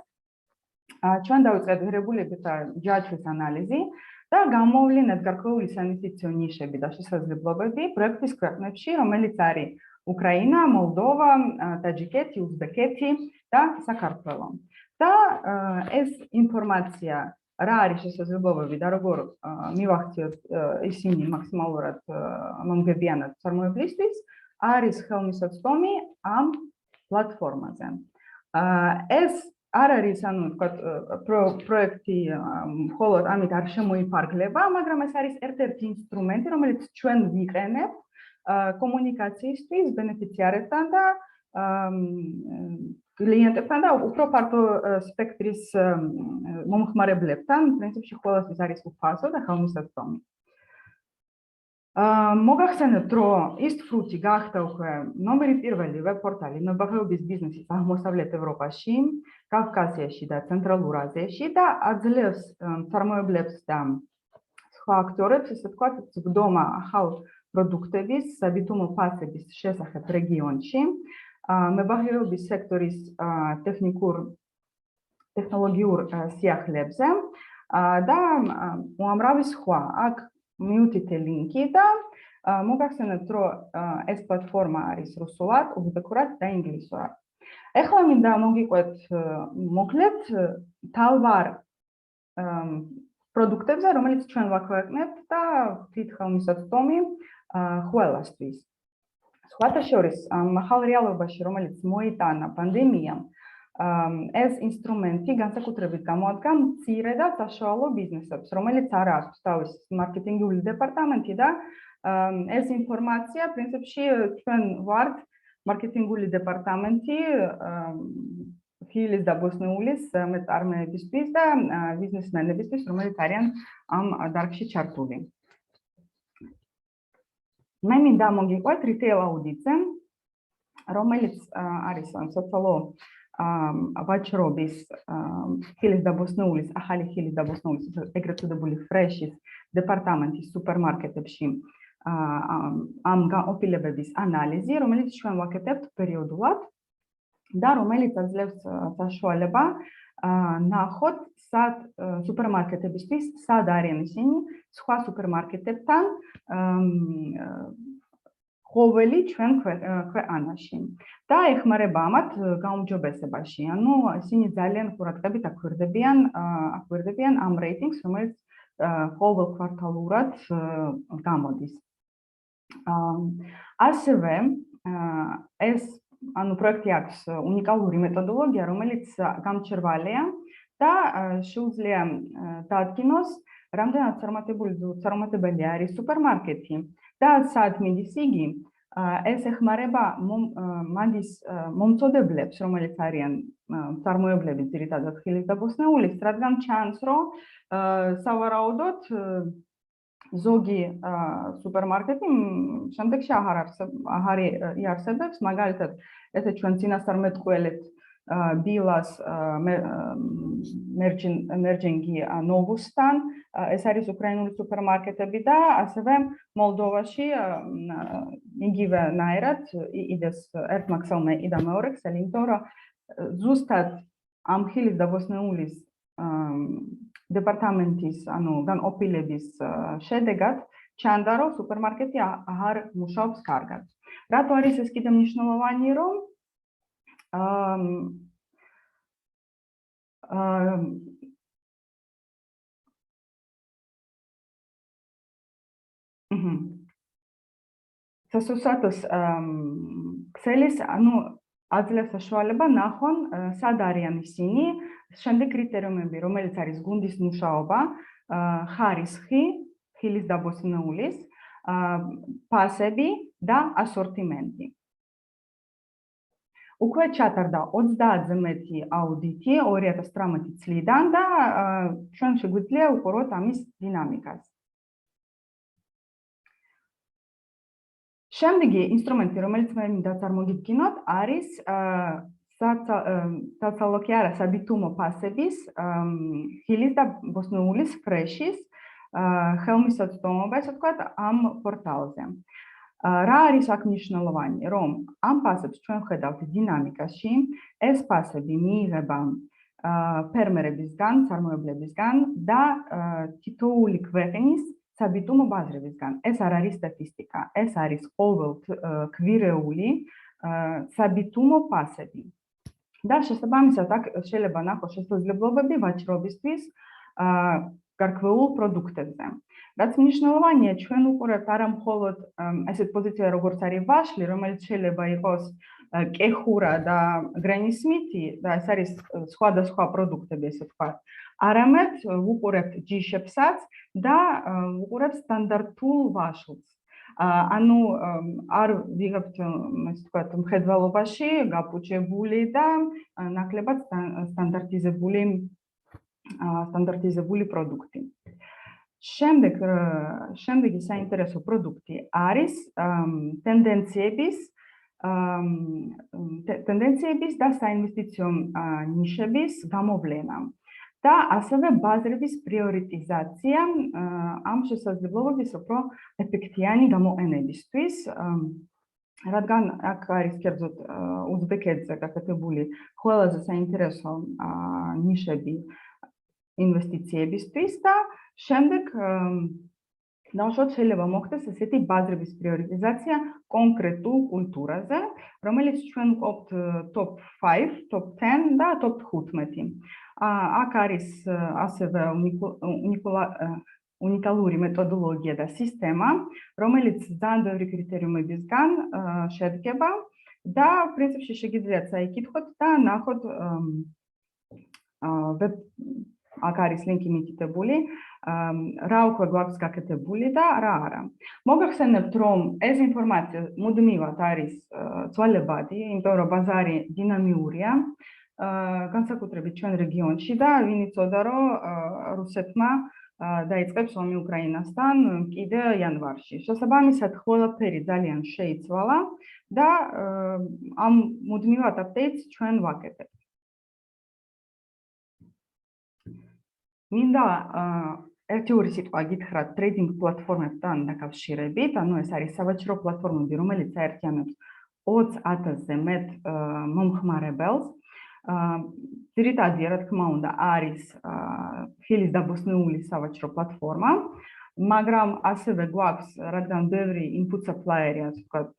ჩვენ დავიწყეთ ღირებულებათა ჯაჭვის ანალიზი და გამოვლინეთ გარკვეული საინვესტიციო ნიშები და შესაძლებლობები პროექტის ქვეყნებში, რომელიც არის უკრაინა, მოლდოვა, ტაჯიკეთი, უზბეკეთი და საქართველო. და ეს ინფორმაცია რა არის შესაძლებლობები და როგორ მივახციოთ ისინი მაქსიმალურად მომგებიანად წარმოებლისთვის, არის ხელმისაწვდომი ამ პლატფორმაზე. ეს არ არის ანუ ვთქვათ პროექტი მხოლოდ ამით არ შემოიფარგლება, მაგრამ ეს არის ერთ-ერთი ინსტრუმენტი, რომელიც ჩვენ ვიყენებთ კომუნიკაციისთვის ბენეფიციარებთან და კლიენტებთან და უფრო ფართო სპექტრის მომხმარებლებთან, პრინციპში ყველასთვის არის უფასო და ხელმისაწვდომი. მოგახსენებთ, რომ East Fruity გახდა უკვე ნომერი პირველი ვებ-პორტალი მებაღეობის ბიზნესის აღმოსავლეთ ევროპაში, კავკასიაში და ცენტრალურ აზიაში და აძლევს წარმოებლებს და სხვა აქტიორებს, ესე ვთქვათ, ზრდომა ახალ პროდუქტების, საბიტუმო ფასების შესახებ რეგიონში, მებაღეობის სექტორის ტექნოლოგიურ სიახლეებზე და უამრავი სხვა. აქ მიუთითე ლინკი და მოგახსენებთ, რომ ეს პლატფორმა არის რუსულად, უზბეკურად და ინგლისურად. ეხლა მინდა მოგიყვეთ მოკლედ თავარ პროდუქტებზე, რომელიც ჩვენ ვაქვეყნებთ და ვთით ხელმისაწვდომი ყველასთვის. სხვათა შორის, ახალ რეალობაში, რომელიც მოიტანა პანდემიამ, ეს ინსტრუმენტი განსაკუთრებით გამოადგა მცირე და საშუალო ბიზნესებს, რომელიც არ აქვს თავისი მარკეტინგული დეპარტამენტი და ეს ინფორმაცია პრინციპში ჩვენ ვართ მარკეტინგული დეპარტამენტი ხილის და ბოსნეულის მეწარმეებისთვის და ბიზნესმენებისთვის, რომელიც არიან ამ დარგში ჩართული. მე მინდა მოგიყვეთ retail audit-ზე, რომელიც არის სოციალო ვაჭრობის ხილის და ბოსნეულის, ახალი ხილის და ბოსნეულის ეგრეთ წოდებული ფრეშის დეპარტამენტის სუპერმარკეტებში ამ გაყოფილებების ანალიზი, რომელიც ჩვენ ვაკეთებთ პერიოდულად და რომელიც აძლევს საშუალება ნახოთ სუპერმარკეტებისთვის სად არიან ისინი სხვა სუპერმარკეტებთან ყოველი ჩვენ ქვეყანაში და ეხმარება ამათ გაუმჯობესებაში. ანუ ისინი ძალიან ყურადღებით აკვირდებიან ამ რეიტინგს, რომელიც ყოველ კვარტალურად გამოდის. ასევე ეს ანუ პროექტი აქვს უნიკალური მეთოდოლოგია, რომელიც გამჭირვალეა და შეუძლია დაადგინოს, რამდენად წარმატებული არის სუპერმარკეტი და სად მიდის იგი. ეს ეხმარება მანდის მომწოდებლებს, რომელიც არიან წარმოებლები ძირითადად ხილის და ბოსნეულის, რადგან ჩანს, რომ სავარაუდოდ ზოგი სუპერმარკეტი შემდეგში აღარ იარსებებს, მაგალითად, ესე ჩვენ წინასწარმეტყველებთ ბილას მერჯენგი ნოვუსთან, ეს არის უკრაინული სუპერმარკეტები და ასევე მოლდოვაში იგივენაირად იდეს ერთმა ქსელმა იდა მეორე ქსელი, იმიტომ რომ ზუსტად ამ ხილის და ბოსნეულის დეპარტამენტის ანუ განყოფილების შედეგად ჩანდა, რომ სუპერმარკეტი აღარ მუშაობს კარგად. რატო არის ეს კიდევ მნიშვნელოვანი, რომ სასუსათოს ქსელის ანუ აძლევს საშუალება ნახონ სად არიან ისინი, შემდეგ კრიტერიუმები, რომელიც არის გუნდის მუშაობა, ხარისხი, ხილის და ბოსნეულის, ფასები და ასორტიმენტი. უკვე ჩატარდა 30-ზე მეტი აუდიტი 2018 წლიდან და ჩვენ შეგვიძლია უყუროთ ამის დინამიკას. შემდეგი ინსტრუმენტი, რომელიც მე მინდა წარმოგიდგინოთ, არის საბიტუმო ფასების ხილის და ბოსნეულის ფრეშის ხელმისაწვდომობა, ესე ვთქვათ, ამ პორტალზე. რა არის აქ მნიშვნელოვანი, რომ ამ ფასებს ჩვენ ვხედავთ დინამიკაში, ეს ფასები მიიღება ფერმერებისგან, წარმოებლებისგან და თითოეული ქვეყნის საბიტუმო ბაზრებისგან. ეს არ არის სტატისტიკა, ეს არის ყოველკვირეული საბიტუმო ფასები. და შესაბამისად აქ შეიძლება ნახოს შესაძლებლობები ვაჭრობისთვის გარკვეულ პროდუქტებზე. რაც მნიშვნელოვანია, ჩვენ უყურებთ არა მხოლოდ ესეთ პოზიცია, როგორც არის ვაშლი, რომელიც შეიძლება იყოს კეხურა და გრენისმითი და ეს არის სხვადასხვა პროდუქტები, ესე ვთქვათ, არამედ ვუყურებთ ჯიშებსაც და ვუყურებთ სტანდარტულ ვაშლს. ანუ არ ვიღებთ, ასე ვთქვათ, მხედველობაში გაფუჭებული და ნაკლებად სტანდარტიზებული პროდუქტი. შემდეგი საინტერესო პროდუქტი არის ტენდენციების და საინვესტიციო ნიშების გამოვლენა და ასევე ბაზრების პრიორიტიზაცია ამ შესაძლებლობების უფრო ეფექტიანი გამოყენებისთვის, რადგან აქ არის კერძოდ უზბეკეთზე გაკეთებული ყველაზე საინტერესო ნიშები ინვესტიციებისთვის და შემდეგ დავუშვათ შეიძლება მოხდეს ესეთი ბაზრების პრიორიტიზაცია კონკრეტულ კულტურაზე, რომელიც ჩვენ ვყოფთ top 5, top 10 და top 15. აქ არის ასევე უნიკალური მეთოდოლოგია და სისტემა, რომელიც ძალიან ბევრი კრიტერიუმებისგან შედგება და პრინციპში შეგიძლიათ საიკითხოთ და ნახოთ აქ არის ლინკი მითითებული, რა უკვე გვაქვს გაკეთებული და რა არა. მოგახსენებთ, რომ ეს ინფორმაცია მუდმივად არის ცვალებადი, იმიტომ რომ ბაზარი დინამიურია, განსაკუთრებით ჩვენ რეგიონში და ვინ იცოდა, რომ რუსეთმა დაიწყებს ომი უკრაინასთან კიდე იანვარში. შესაბამისად, ყველაფერი ძალიან შეიცვალა და ამ მუდმივ აპდეიტს ჩვენ ვაკეთებთ. მინდა ერთი ორი სიტყვა გითხრათ ტრეიდინგ პლატფორმებთან დაკავშირებით, ანუ ეს არის სავაჭრო პლატფორმები, რომელიც აერთიანებს 20,000-ზე მეტ მომხმარებელს. ძირითადი, რა თქმა უნდა, არის ხილის დაბოსნეული სავაჭრო პლატფორმა, მაგრამ ასევე გვაქვს, რადგან ბევრი input supplier-ი, ასე ვთქვათ,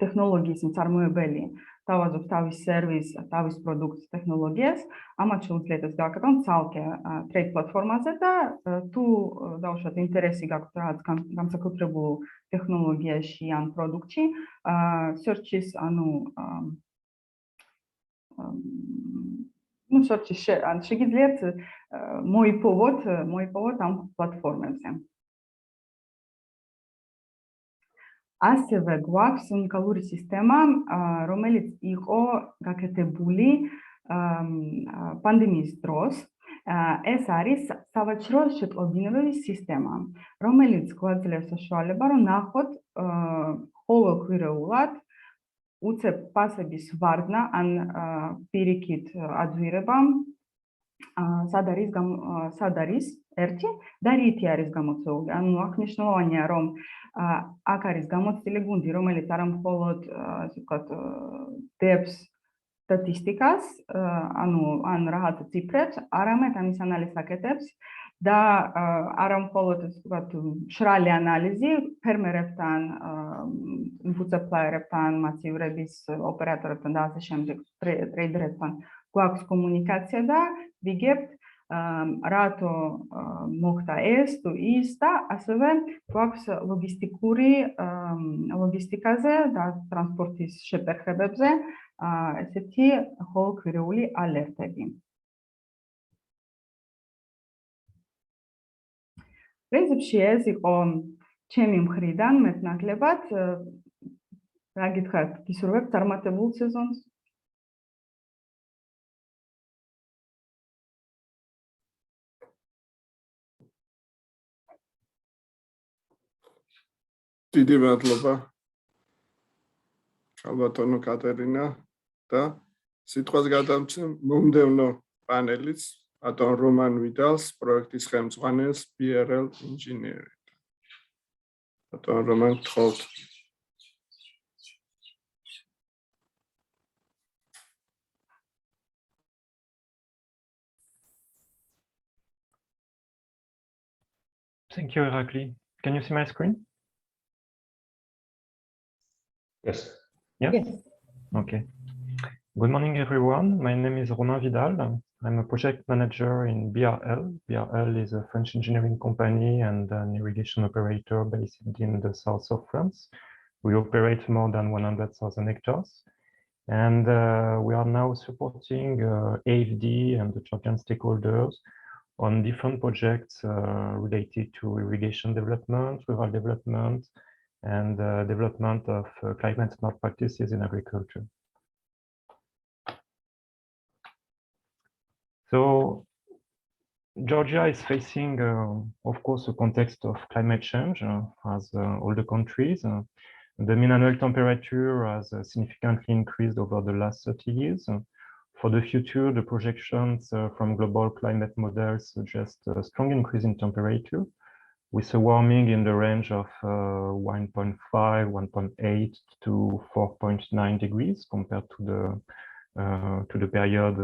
ტექნოლოგიის მწარმოებელი თავაზობს თავის სერვისს, თავის პროდუქტს, ტექნოლოგიას, ამათ შეუძლიათ ეს გააკეთონ ცალკე ტრეიდ პლატფორმაზე და თუ დავუშვათ ინტერესი გაქვთ რაღაც განსაკუთრებულ ტექნოლოგიაში ან პროდუქტში, search-ის, შეგიძლიათ მოიპოვოთ ამ პლატფორმებზე. ასევე გვაქვს უნიკალური სისტემა, რომელიც იყო გაკეთებული პანდემიის დროს. ეს არის სავაჭრო შეტყობინებების სისტემა, რომელიც გვაძლევს საშუალება, რომ ნახოთ ყოველკვირეულად უცებ პასების ვარდნა ან პირიქით აძვირება, სად არის ერთი და რითი არის გამოწვეული. ანუ აღნიშნულოვანია, რომ აქ არის გამოცდილი გუნდი, რომელიც არა მხოლოდ, ასე ვთქვათ, დებს სტატისტიკას, ან რაღაც ციფრებს, არამედ ამის ანალიზს აკეთებს და არა მხოლოდ, ასე ვთქვათ, მშრალი ანალიზი ფერმერებთან, input supplier-ებთან, მასივრების ოპერატორებთან და ასე შემდეგ, ტრეიდერებთან გვაქვს კომუნიკაცია და ვიგებთ რატო მოხდა ეს თუ ის და ასევე გვაქვს ლოგისტიკაზე და ტრანსპორტის შეპერხებებზე ესეთი ყოველკვირეული ალერტები. პრინციპში ეს იყო ჩემი მხრიდან მეტნაკლებად. რა გითხრათ, გისურვებთ წარმატებულ სეზონს? დიდი მადლობა ქალბატონო კატერინა და სიტყვას გადამცემ მომდევნო პანელიც ბატონ რომან ვიდალს, პროექტის ხელმძღვანელს BRL Engineering. ბატონ რომან, გთხოვთ. Thank you, Irakli. Can you see my screen? Yes. Yeah? Yes. Okay. Good morning, everyone. My name is Romain Vidal. I'm a project manager in BRL. BRL is a French engineering company and an irrigation operator based in the south of France. We operate more than 100,000 hectares. And we are now supporting AFD and the Georgian stakeholders on different projects related to irrigation development, rural development, and development of climate smart practices in agriculture. So Georgia is facing, of course, a context of climate change, as all the countries. The mean annual temperature has significantly increased over the last 30 years. For the future, the projections from global climate models suggest a strong increase in temperature, with a warming in the range of 1.5, 1.8 to 4.9 degrees compared to the period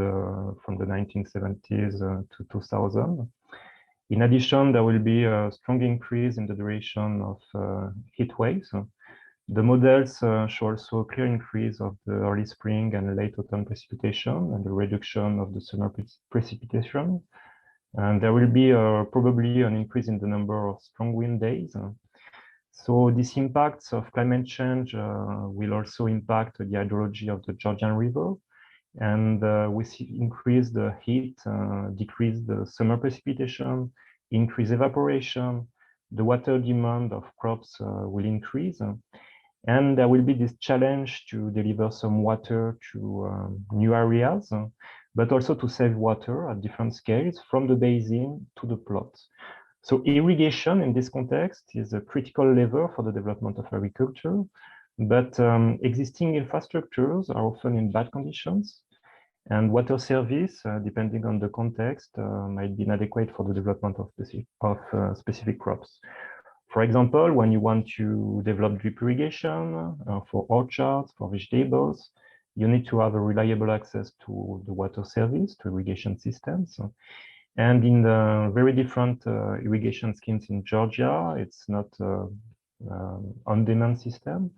from the 1970s to 2000. In addition, there will be a strong increase in the duration of heat waves. The models show also a clear increase of the early spring and late autumn precipitation and the reduction of the summer precipitation. And there will be probably an increase in the number of strong wind days. So these impacts of climate change will also impact the hydrology of the Georgian River. And we see increase the heat, decrease the summer precipitation, increase evaporation, the water demand of crops will increase. And there will be this challenge to deliver some water to new areas, but also to save water at different scales from the basin to the plots. So irrigation in this context is a critical lever for the development of agriculture, but existing infrastructures are often in bad conditions, and water service, depending on the context, might be inadequate for the development of specific crops. For example, when you want to develop drip irrigation for orchards, for vegetables, you need to have a reliable access to the water service, to irrigation systems. And in the very different irrigation schemes in Georgia, it's not on-demand system.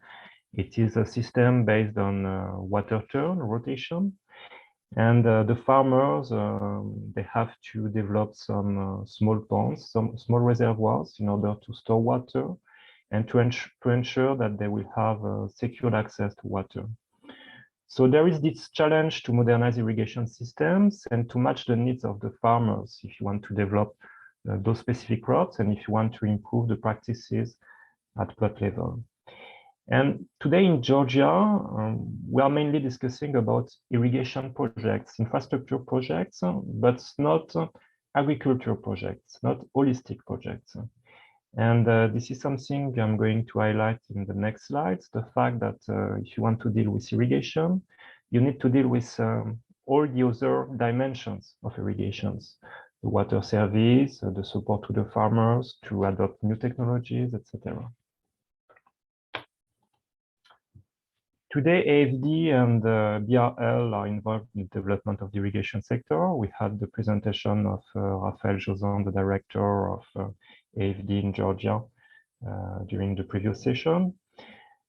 It is a system based on water turn, rotation. And the farmers, they have to develop some small ponds, some small reservoirs in order to store water and to ensure that they will have secure access to water. So there is this challenge to modernize irrigation systems and to match the needs of the farmers if you want to develop those specific crops and if you want to improve the practices at plot level. And today in Georgia, we are mainly discussing about irrigation projects, infrastructure projects, but not agriculture projects, not holistic projects. And this is something I'm going to highlight in the next slides, the fact that if you want to deal with irrigation, you need to deal with all the other dimensions of irrigations, the water service, the support to the farmers to adopt new technologies, etc. Today, AFD and BRL are involved in the development of the irrigation sector. We had the presentation of Raphael Josan, the director of AFD in Georgia during the previous session.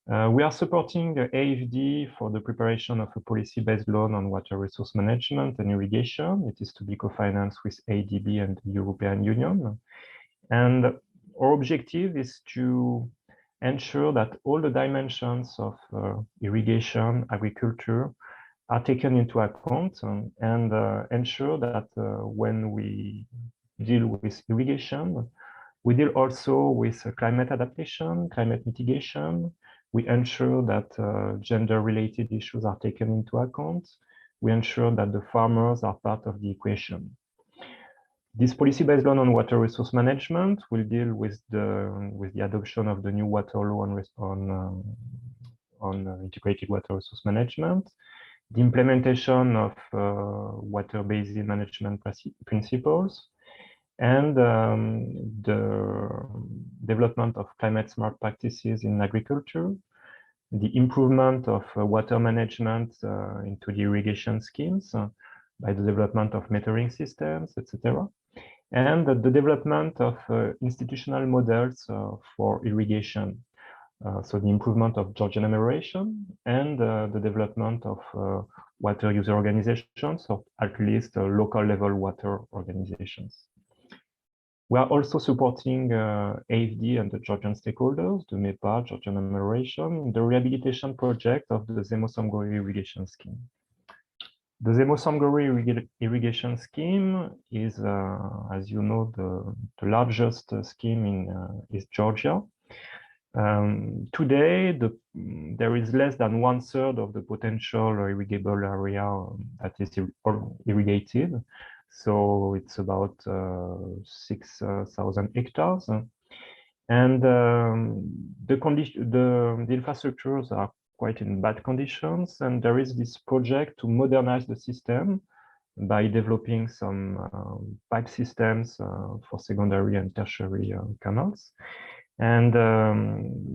We are supporting AFD for the preparation of a policy-based loan on water resource management and irrigation. It is to be co-financed with ADB and the European Union. And our objective is to ensure that all the dimensions of irrigation, agriculture are taken into account and ensure that when we deal with irrigation, we deal also with climate adaptation, climate mitigation. We ensure that gender-related issues are taken into account. We ensure that the farmers are part of the equation. This policy-based loan on water resource management will deal with the adoption of the new water law on integrated water resource management, the implementation of water basin management principles, and the development of climate smart practices in agriculture, the improvement of water management into the irrigation schemes by the development of metering systems, etc. And the development of institutional models for irrigation. So the improvement of Georgian amelioration and the development of water user organizations, or at least local level water organizations. We are also supporting AFD and the Georgian stakeholders, the MEPA, Georgian Amelioration, the rehabilitation project of the Zemosomgori irrigation scheme. The Zemosomgori irrigation scheme is, as you know, the largest scheme in East Georgia. Today, there is less than 1/3 of the potential irrigable area that is irrigated. So it's about 6,000 hectares. And the infrastructures are quite in bad conditions. And there is this project to modernize the system by developing some pipe systems for secondary and tertiary canals. And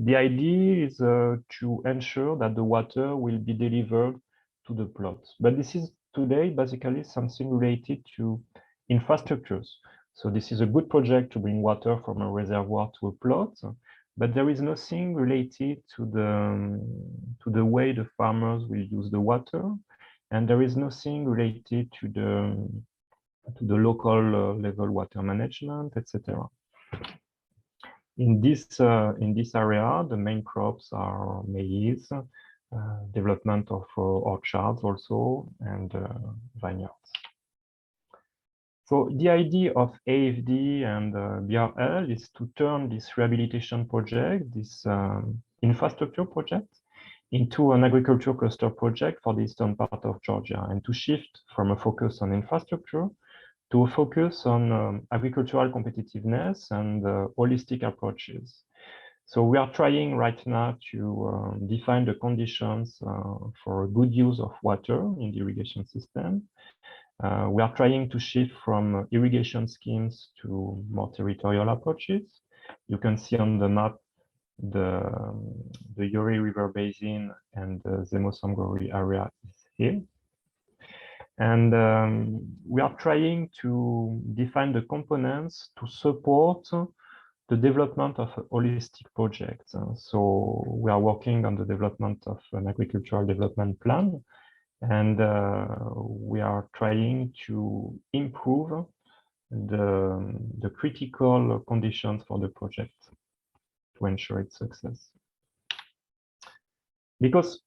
the idea is to ensure that the water will be delivered to the plots. But this is today basically something related to infrastructures. So this is a good project to bring water from a reservoir to a plot, but there is nothing related to the way the farmers will use the water, and there is nothing related to the local level water management, etc. In this area, the main crops are maize, development of orchards also, and vineyards. So the idea of AFD and BRL is to turn this rehabilitation project, this infrastructure project, into an agriculture cluster project for the eastern part of Georgia, and to shift from a focus on infrastructure to a focus on agricultural competitiveness and holistic approaches. So we are trying right now to define the conditions for a good use of water in the irrigation system. We are trying to shift from irrigation schemes to more territorial approaches. You can see on the map the Yori River Basin and the Zemosomgori area is here. And we are trying to define the components to support the development of a holistic project. So we are working on the development of an agricultural development plan, and we are trying to improve the critical conditions for the project to ensure its success. Because,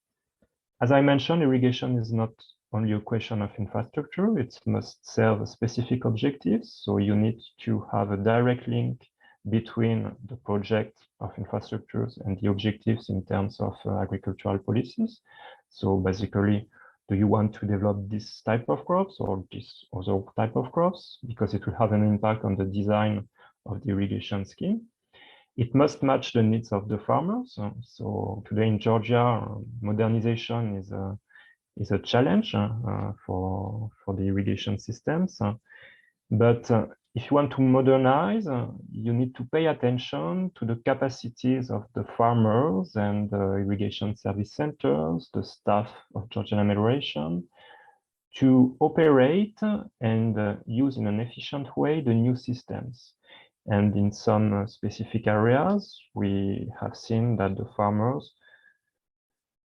as I mentioned, irrigation is not only a question of infrastructure, it must serve specific objectives. So you need to have a direct link between the project of infrastructures and the objectives in terms of agricultural policies. So basically, do you want to develop this type of crops or this other type of crops? Because it will have an impact on the design of the irrigation scheme. It must match the needs of the farmers. So today in Georgia, modernization is a challenge for the irrigation systems. But if you want to modernize, you need to pay attention to the capacities of the farmers and the irrigation service centers, the staff of Georgian Amelioration, to operate and use in an efficient way the new systems. And in some specific areas, we have seen that the farmers,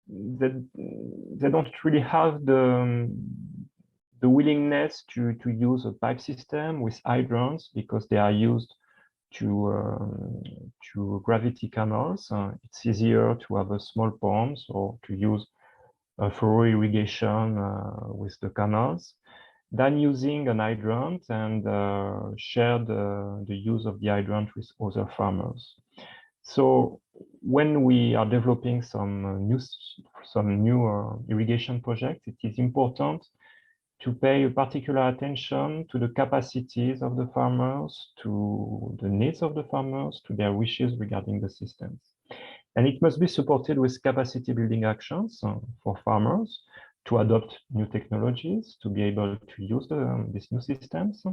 they don't really have the willingness to use a pipe system with hydrants because they are used to gravity canals. It's easier to have a small ponds or to use a furrow irrigation with the canals than using an hydrant and share the use of the hydrant with other farmers. So when we are developing some new irrigation projects, it is important to pay a particular attention to the capacities of the farmers, to the needs of the farmers, to their wishes regarding the systems. And it must be supported with capacity building actions for farmers to adopt new technologies, to be able to use these new systems,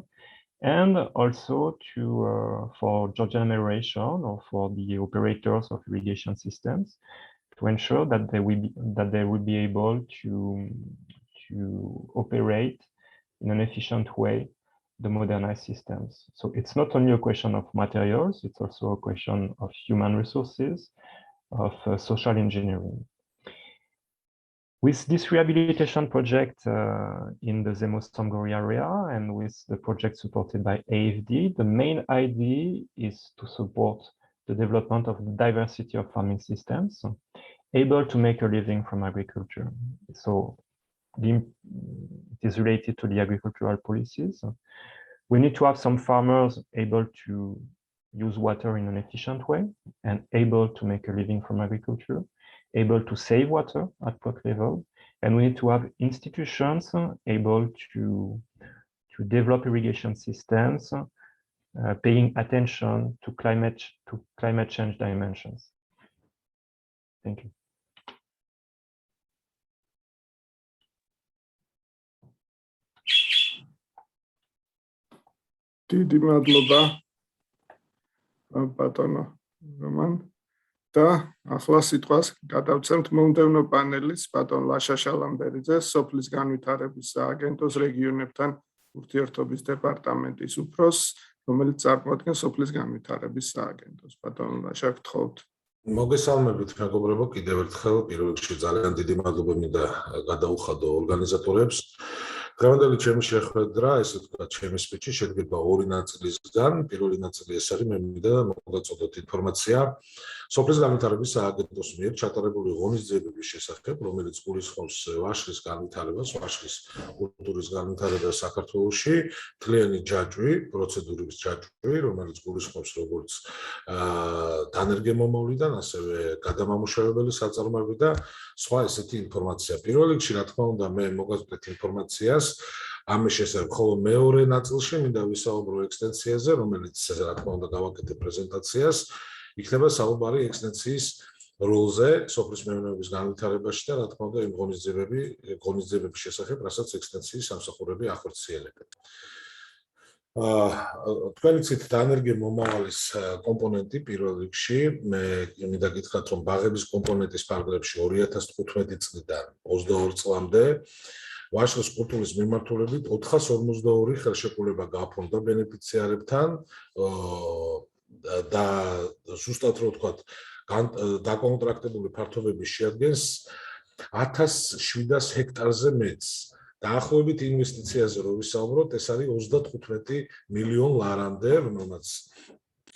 and also to for Georgian Amelioration or for the operators of irrigation systems to ensure that they will be able to operate in an efficient way the modernized systems. So it's not only a question of materials, it's also a question of human resources, of social engineering. With this rehabilitation project in the Zemo-Samgori area and with the project supported by AFD, the main idea is to support the development of the diversity of farming systems able to make a living from agriculture. So it is related to the agricultural policies. We need to have some farmers able to use water in an efficient way and able to make a living from agriculture, able to save water at pot level, and we need to have institutions able to develop irrigation systems, paying attention to climate change dimensions. Thank you. დიდი მადლობა ბატონო რომან და ახლა სიტყვას გადავცემთ მომდევნო პანელის ბატონ ლაშა შალამბერიძეს, სოფლის განვითარების სააგენტოს რეგიონებთან ურთიერთობის დეპარტამენტის უფროსს, რომელიც წარმოადგენს სოფლის განვითარების სააგენტოს. ბატონ ლაშა, გთხოვთ. მოგესალმებით მეგობრებო, კიდევ ერთხელ პირველ რიგში ძალიან დიდი მადლობა მინდა გადაუხადო ორგანიზატორებს. დღევანდელი ჩემი შეხვედრა, ესე ვთქვათ, ჩემი სპიჩი შედგება ორი ნაწილისგან. პირველი ნაწილი ეს არის, მე მინდა მოგაწოდოთ ინფორმაცია სოფლის განვითარების სააგენტოს მიერ ჩატარებული ღონისძიებების შესახებ, რომელიც გულისხმობს ვაშლის განვითარებას, ვაშლის კულტურის განვითარებას საქართველოში, მთლიანი ჯაჭვი, პროცედურების ჯაჭვი, რომელიც გულისხმობს როგორც დანერგემომავლიდან, ასევე გადამამუშავებელი საწარმოები და სხვა ესეთი ინფორმაცია. პირველ რიგში, რა თქმა უნდა, მე მოგაწოდეთ ინფორმაციას ამის შესახებ, ხოლო მეორე ნაწილში მინდა ვისაუბრო ექსტენციაზე, რომელიც რა თქმა უნდა გავაკეთე პრეზენტაციას, იქნება საუბარი ექსტენციის როლზე სოფლის მეურნეობის განვითარებაში და რა თქმა უნდა იმ ღონისძიებების შესახებ, რასაც ექსტენციის სამსახურები ახორციელებენ. თქვენი ცით დანერგემომავალის კომპონენტი პირველ რიგში, მე მინდა გითხრათ, რომ ბაღების კომპონენტის ფარგლებში 2015 წლიდან 22 წლამდე ვაშლის კულტურის მიმართულებით 452 ხელშეკრულება გააფორმდა ბენეფიციარებთან და ზუსტად რო ვთქვათ, დაკონტრაქტებული ფართობები შეადგენს 1700 ჰექტარზე მეტს. დაახლოებით ინვესტიციაზე რო ვისაუბროთ, ეს არის 35 მილიონ ლარამდე,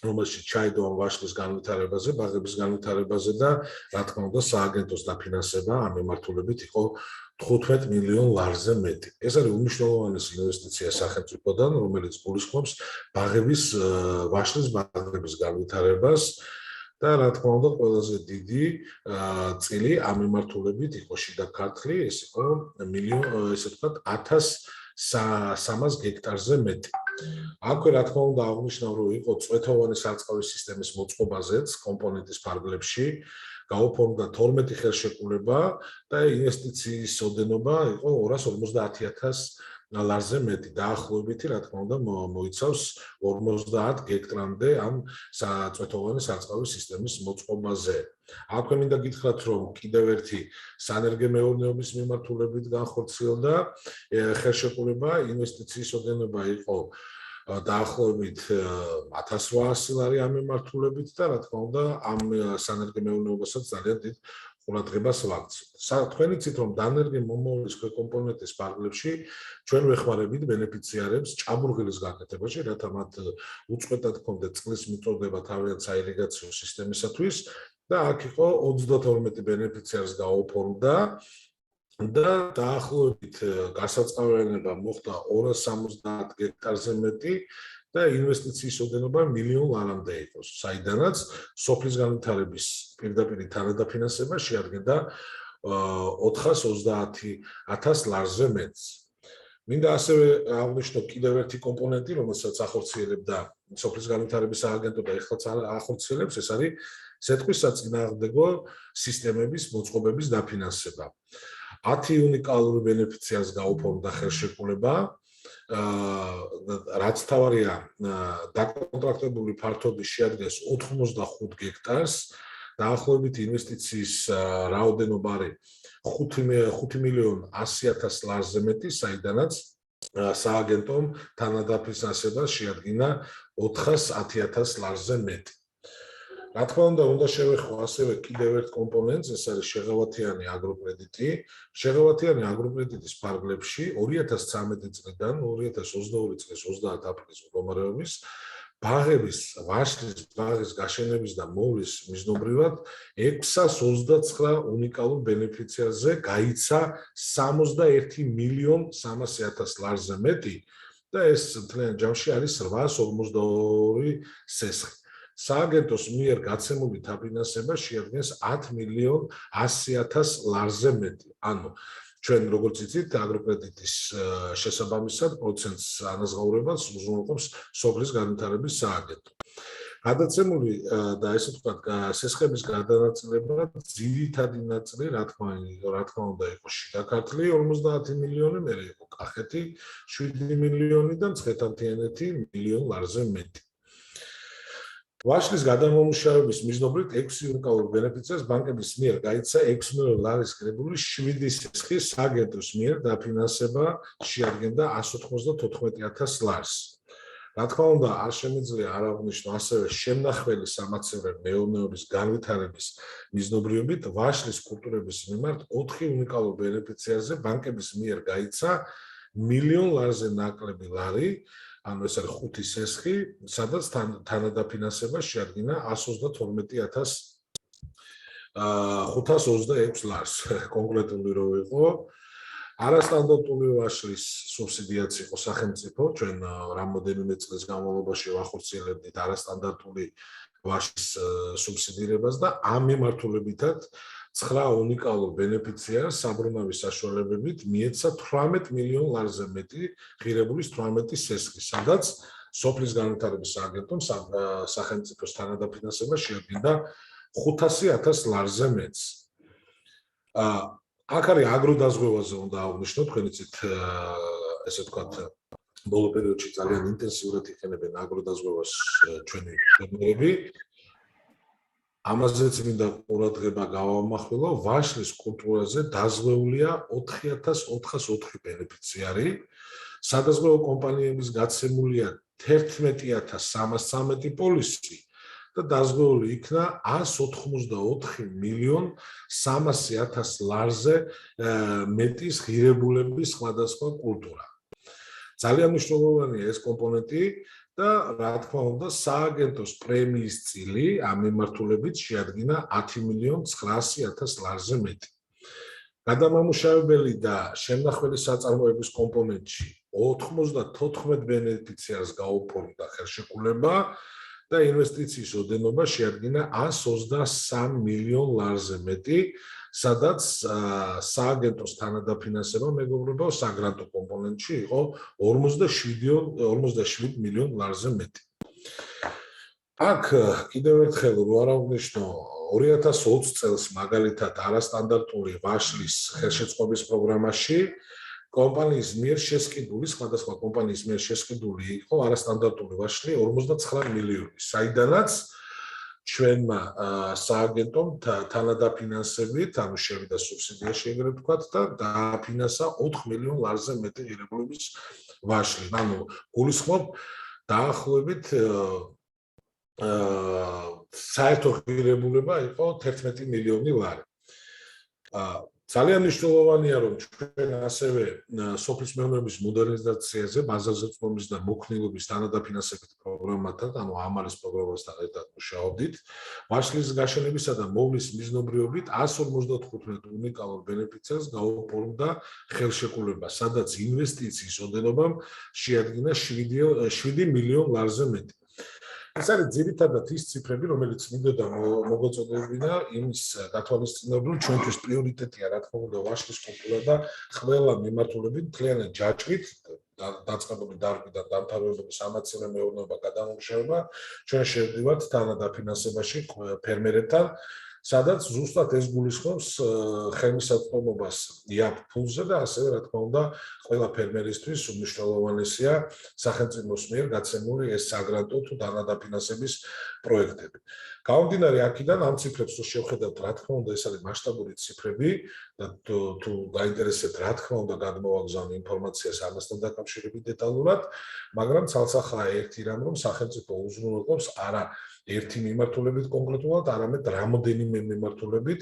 რომელშიც ჩაიდო ვაშლის განვითარებაზე, ბაღების განვითარებაზე და რა თქმა უნდა სააგენტოს დაფინანსება ამ მიმართულებით იყო 15 მილიონ ლარზე მეტი. ეს არის უმნიშვნელოვანესი ინვესტიცია სახელმწიფოდან, რომელიც გულისხმობს ვაშლის ბაღების განვითარებას და რა თქმა უნდა ყველაზე დიდი წილი ამ მიმართულებით იყო შიდა ქართლი, ეს იყო ესე ვთქვათ 1300 ჰექტარზე მეტი. აქვე რა თქმა უნდა აღნიშნავ, რომ იყო წვეთოვანი სარწყავი სისტემის მოწყობაზეც კომპონენტის ფარგლებში გაუფორმდა 12 ხელშეკრულება და ინვესტიციის ოდენობა იყო 250,000 ლარზე მეტი. დაახლოებითი რა თქმა უნდა მოიცავს 50 ჰექტრამდე ამ წვეთოვანი სარწყავი სისტემის მოწყობაზე. აქვე მინდა გითხრათ, რომ კიდევ ერთი სანერგემეურნეობის მიმართულებით განხორციელდა ხელშეკრულება, ინვესტიციის ოდენობა იყო დაახლოებით 1800 ლარი ამ მიმართულებით და რა თქმა უნდა ამ სანერგემეურნეობასაც ძალიან დიდ ყურადღებას ვაქცევთ. თქვენი ცით, რომ დანერგემომავლის კომპონენტის ფარგლებში ჩვენ ვეხმარებით ბენეფიციარებს ჭაბურღილის გაკეთებაში, რათა მათ უწყვეტად ჰქონდეთ წყლის მიწოდება თავიანთ საირიგაციო სისტემისათვის და აქ იყო 32 ბენეფიციარს გაუფორმდა და დაახლოებით გასაწყავიანება მოხდა 270 ჰექტარზე მეტი და ინვესტიციის ოდენობა მილიონ ლარამდე იყოს, საიდანაც სოფლის განვითარების პირდაპირ თანადაფინანსება შეადგენდა 430,000 ლარზე მეტს. მინდა ასევე აღნიშნო კიდევ ერთი კომპონენტი, რომელსაც ახორციელებდა სოფლის განვითარების სააგენტო და ეხლაც ახორციელებს, ეს არის სეტყვის საწინააღმდეგო სისტემების მოწყობების დაფინანსება. 10 უნიკალური ბენეფიციარს გაუფორმდა ხელშეკრულება, რაც თავარია დაკონტრაქტებული ფართობი შეადგენს 85 ჰექტარს, დაახლოებით ინვესტიციის რაოდენობა არის 5,100,000 ლარზე მეტი, საიდანაც სააგენტომ თანადაფინანსება შეადგინა 410,000 ლარზე მეტი. რა თქმა უნდა შევეხო ასევე კიდევ ერთ კომპონენტს, ეს არის შეღავათიანი აგროკრედიტი. შეღავათიანი აგროკრედიტის ფარგლებში 2013 წლიდან 2022 წლის 30 აპრილის მდგომარეობის ბაღების ვაშლის ბაღის გაშენების და მოვლის მიზნობრივად 629 უნიკალურ ბენეფიციარზე გაიცა 61.300.000 ლარზე მეტი და ეს მთლიან ჯამში არის 852 სესხი. სააგენტოს მიერ გაცემული დაფინანსება შეადგენს 10.100.000 ლარზე მეტი. ანუ ჩვენ როგორც იცით, აგროკრედიტის შესაბამისად პროცენტს ანაზღაურებას უზრუნველყოფს სოფლის განვითარების სააგენტო. გადაცემული და ესე ვთქვათ, სესხების გადანაწილება ძირითადი ნაწილი, რა თქმა უნდა, იყო შიდა ქართლი 50 მილიონი, მერე იყო კახეთი 7 მილიონი და მცხეთა-მთიანეთი 1 მილიონ ლარზე მეტი. ვაშლის გადამამუშავების მიზნობრივ 6 უნიკალურ ბენეფიციარს ბანკების მიერ გაიცა 6 მილიონ ლარის კრებული 7 სესხის სააგენტოს მიერ დაფინანსება შეადგენდა 194,000 ლარს. რა თქმა უნდა, არ შემიძლია არ აღნიშნო ასევე შემნახველი სამაცევრე მეურნეობის განვითარების მიზნობრიობით ვაშლის კულტურების მიმართ 4 უნიკალურ ბენეფიციარზე ბანკების მიერ გაიცა 1 მილიონ ლარზე ნაკლები ლარი, ანუ ეს არის 5 სესხი, სადაც თანადაფინანსება შეადგინა 132,526 ლარს. კონკრეტული რო იყო, არასტანდარტული ვაშლის სუბსიდიაც იყო სახელმწიფო, ჩვენ რამოდენიმე წლის განმავლობაში ვახორციელებდით არასტანდარტული ვაშლის სუბსიდირებას და ამ მიმართულებითაც 9 უნიკალურ ბენეფიციარს საბრუნავის საშუალებებით მიეცა 18 მილიონ ლარზე მეტი ღირებულის 18 სესხი, სადაც სოფლის განვითარების სააგენტომ სახელმწიფოს თანადაფინანსება შეადგენდა 500,000 ლარზე მეტს. აქ არის აგროდაზღვევაზე უნდა აღვნიშნო, თქვენ იცით, ესე ვთქვათ, ბოლო პერიოდში ძალიან ინტენსიურად იყენებენ აგროდაზღვევას ჩვენი ფერმერები. ამაზეც მინდა ყურადღება გავამახვილო, ვაშლის კულტურაზე დაზღვეულია 4,404 ბენეფიციარი, სადაზღვევო კომპანიების გაცემულია 11,313 პოლისი და დაზღვეული იქნა 184,300,000 ლარზე მეტის ღირებულების სხვადასხვა კულტურა. ძალიან მნიშვნელოვანია ეს კომპონენტი და რა თქმა უნდა, სააგენტოს პრემიის წილი ამ მიმართულებით შეადგინა 10,900,000 ლარზე მეტი. გადამამუშავებელი და შემნახველი საწარმოების კომპონენტში 94 ბენეფიციარს გაუფორდა ხელშეკრულება და ინვესტიციის ოდენობა შეადგინა 123 მილიონ ლარზე მეტი, სადაც სააგენტოს თანადაფინანსება მეგობრებო საგრანტო კომპონენტში იყო 47 მილიონ ლარზე მეტი. აქ კიდევ ერთხელ რო არ აღნიშნო 2020 წელს მაგალითად არასტანდარტული ვაშლის ხელშეწყობის პროგრამაში კომპანიის მიერ შესყიდული, სხვადასხვა კომპანიის მიერ შესყიდული იყო არასტანდარტული ვაშლი 59 მილიონი, საიდანაც ჩვენმა სააგენტომ თანადაფინანსებით, ანუ შევიდა სუბსიდია შეგვიძლია ვთქვათ და დააფინანსა 4 მილიონ ლარზე მეტი ღირებულების ვაშლი. ანუ გულისხმობ დაახლოებით საერთო ღირებულება იყო 11 მილიონი ლარი. ძალიან მნიშვნელოვანია, რომ ჩვენ ასევე სოფლის მეურნეობის მოდერნიზაციაზე, ბაზარზე წვდომის და მოქნილობის თანადაფინანსებით პროგრამათან, ანუ ამალის პროგრამასთან ერთად მუშაობდით. ვაშლის გაშენებისა და მოვლის მიზნობრიობით 155 უნიკალურ ბენეფიციარს გაუფორდა ხელშეკრულება, სადაც ინვესტიციის ოდენობამ შეადგინა 7 მილიონ ლარზე მეტი. ეს არის ძირითადად ის ციფრები, რომელიც მინდოდა მოგოწოდებინა იმის გათვალისწინებულ, რომ ჩვენთვის პრიორიტეტია, რა თქმა უნდა, ვაშლის კულტურა და ყველა მიმართულებით მთლიანად ჯაჭვით დაწყებული დარგი და დამთავრებული სამაცევრე მეურნეობა გადამამუშავება, ჩვენ შევდივართ თანადაფინანსებაში ფერმერებთან, სადაც ზუსტად ეს გულისხმობს ხელმისაწვდომობას იაფ ფულზე და ასევე, რა თქმა უნდა, ყველა ფერმერისთვის უმნიშვნელოვანესია სახელმწიფოს მიერ გაცემული ეს საგრანტო თუ თანადაფინანსების პროექტები. გამომდინარე აქედან ამ ციფრებს თუ შევხედავთ, რა თქმა უნდა, ეს არის მასშტაბური ციფრები და თუ გაინტერესებთ, რა თქმა უნდა, გადმოვაგზავნე ინფორმაციას ამასთან დაკავშირებით დეტალურად, მაგრამ ცალსახაა ერთი რამ, რომ სახელმწიფო უზრუნველყოფს არა ერთი მიმართულებით კონკრეტულად, არამედ რამოდენიმე მიმართულებით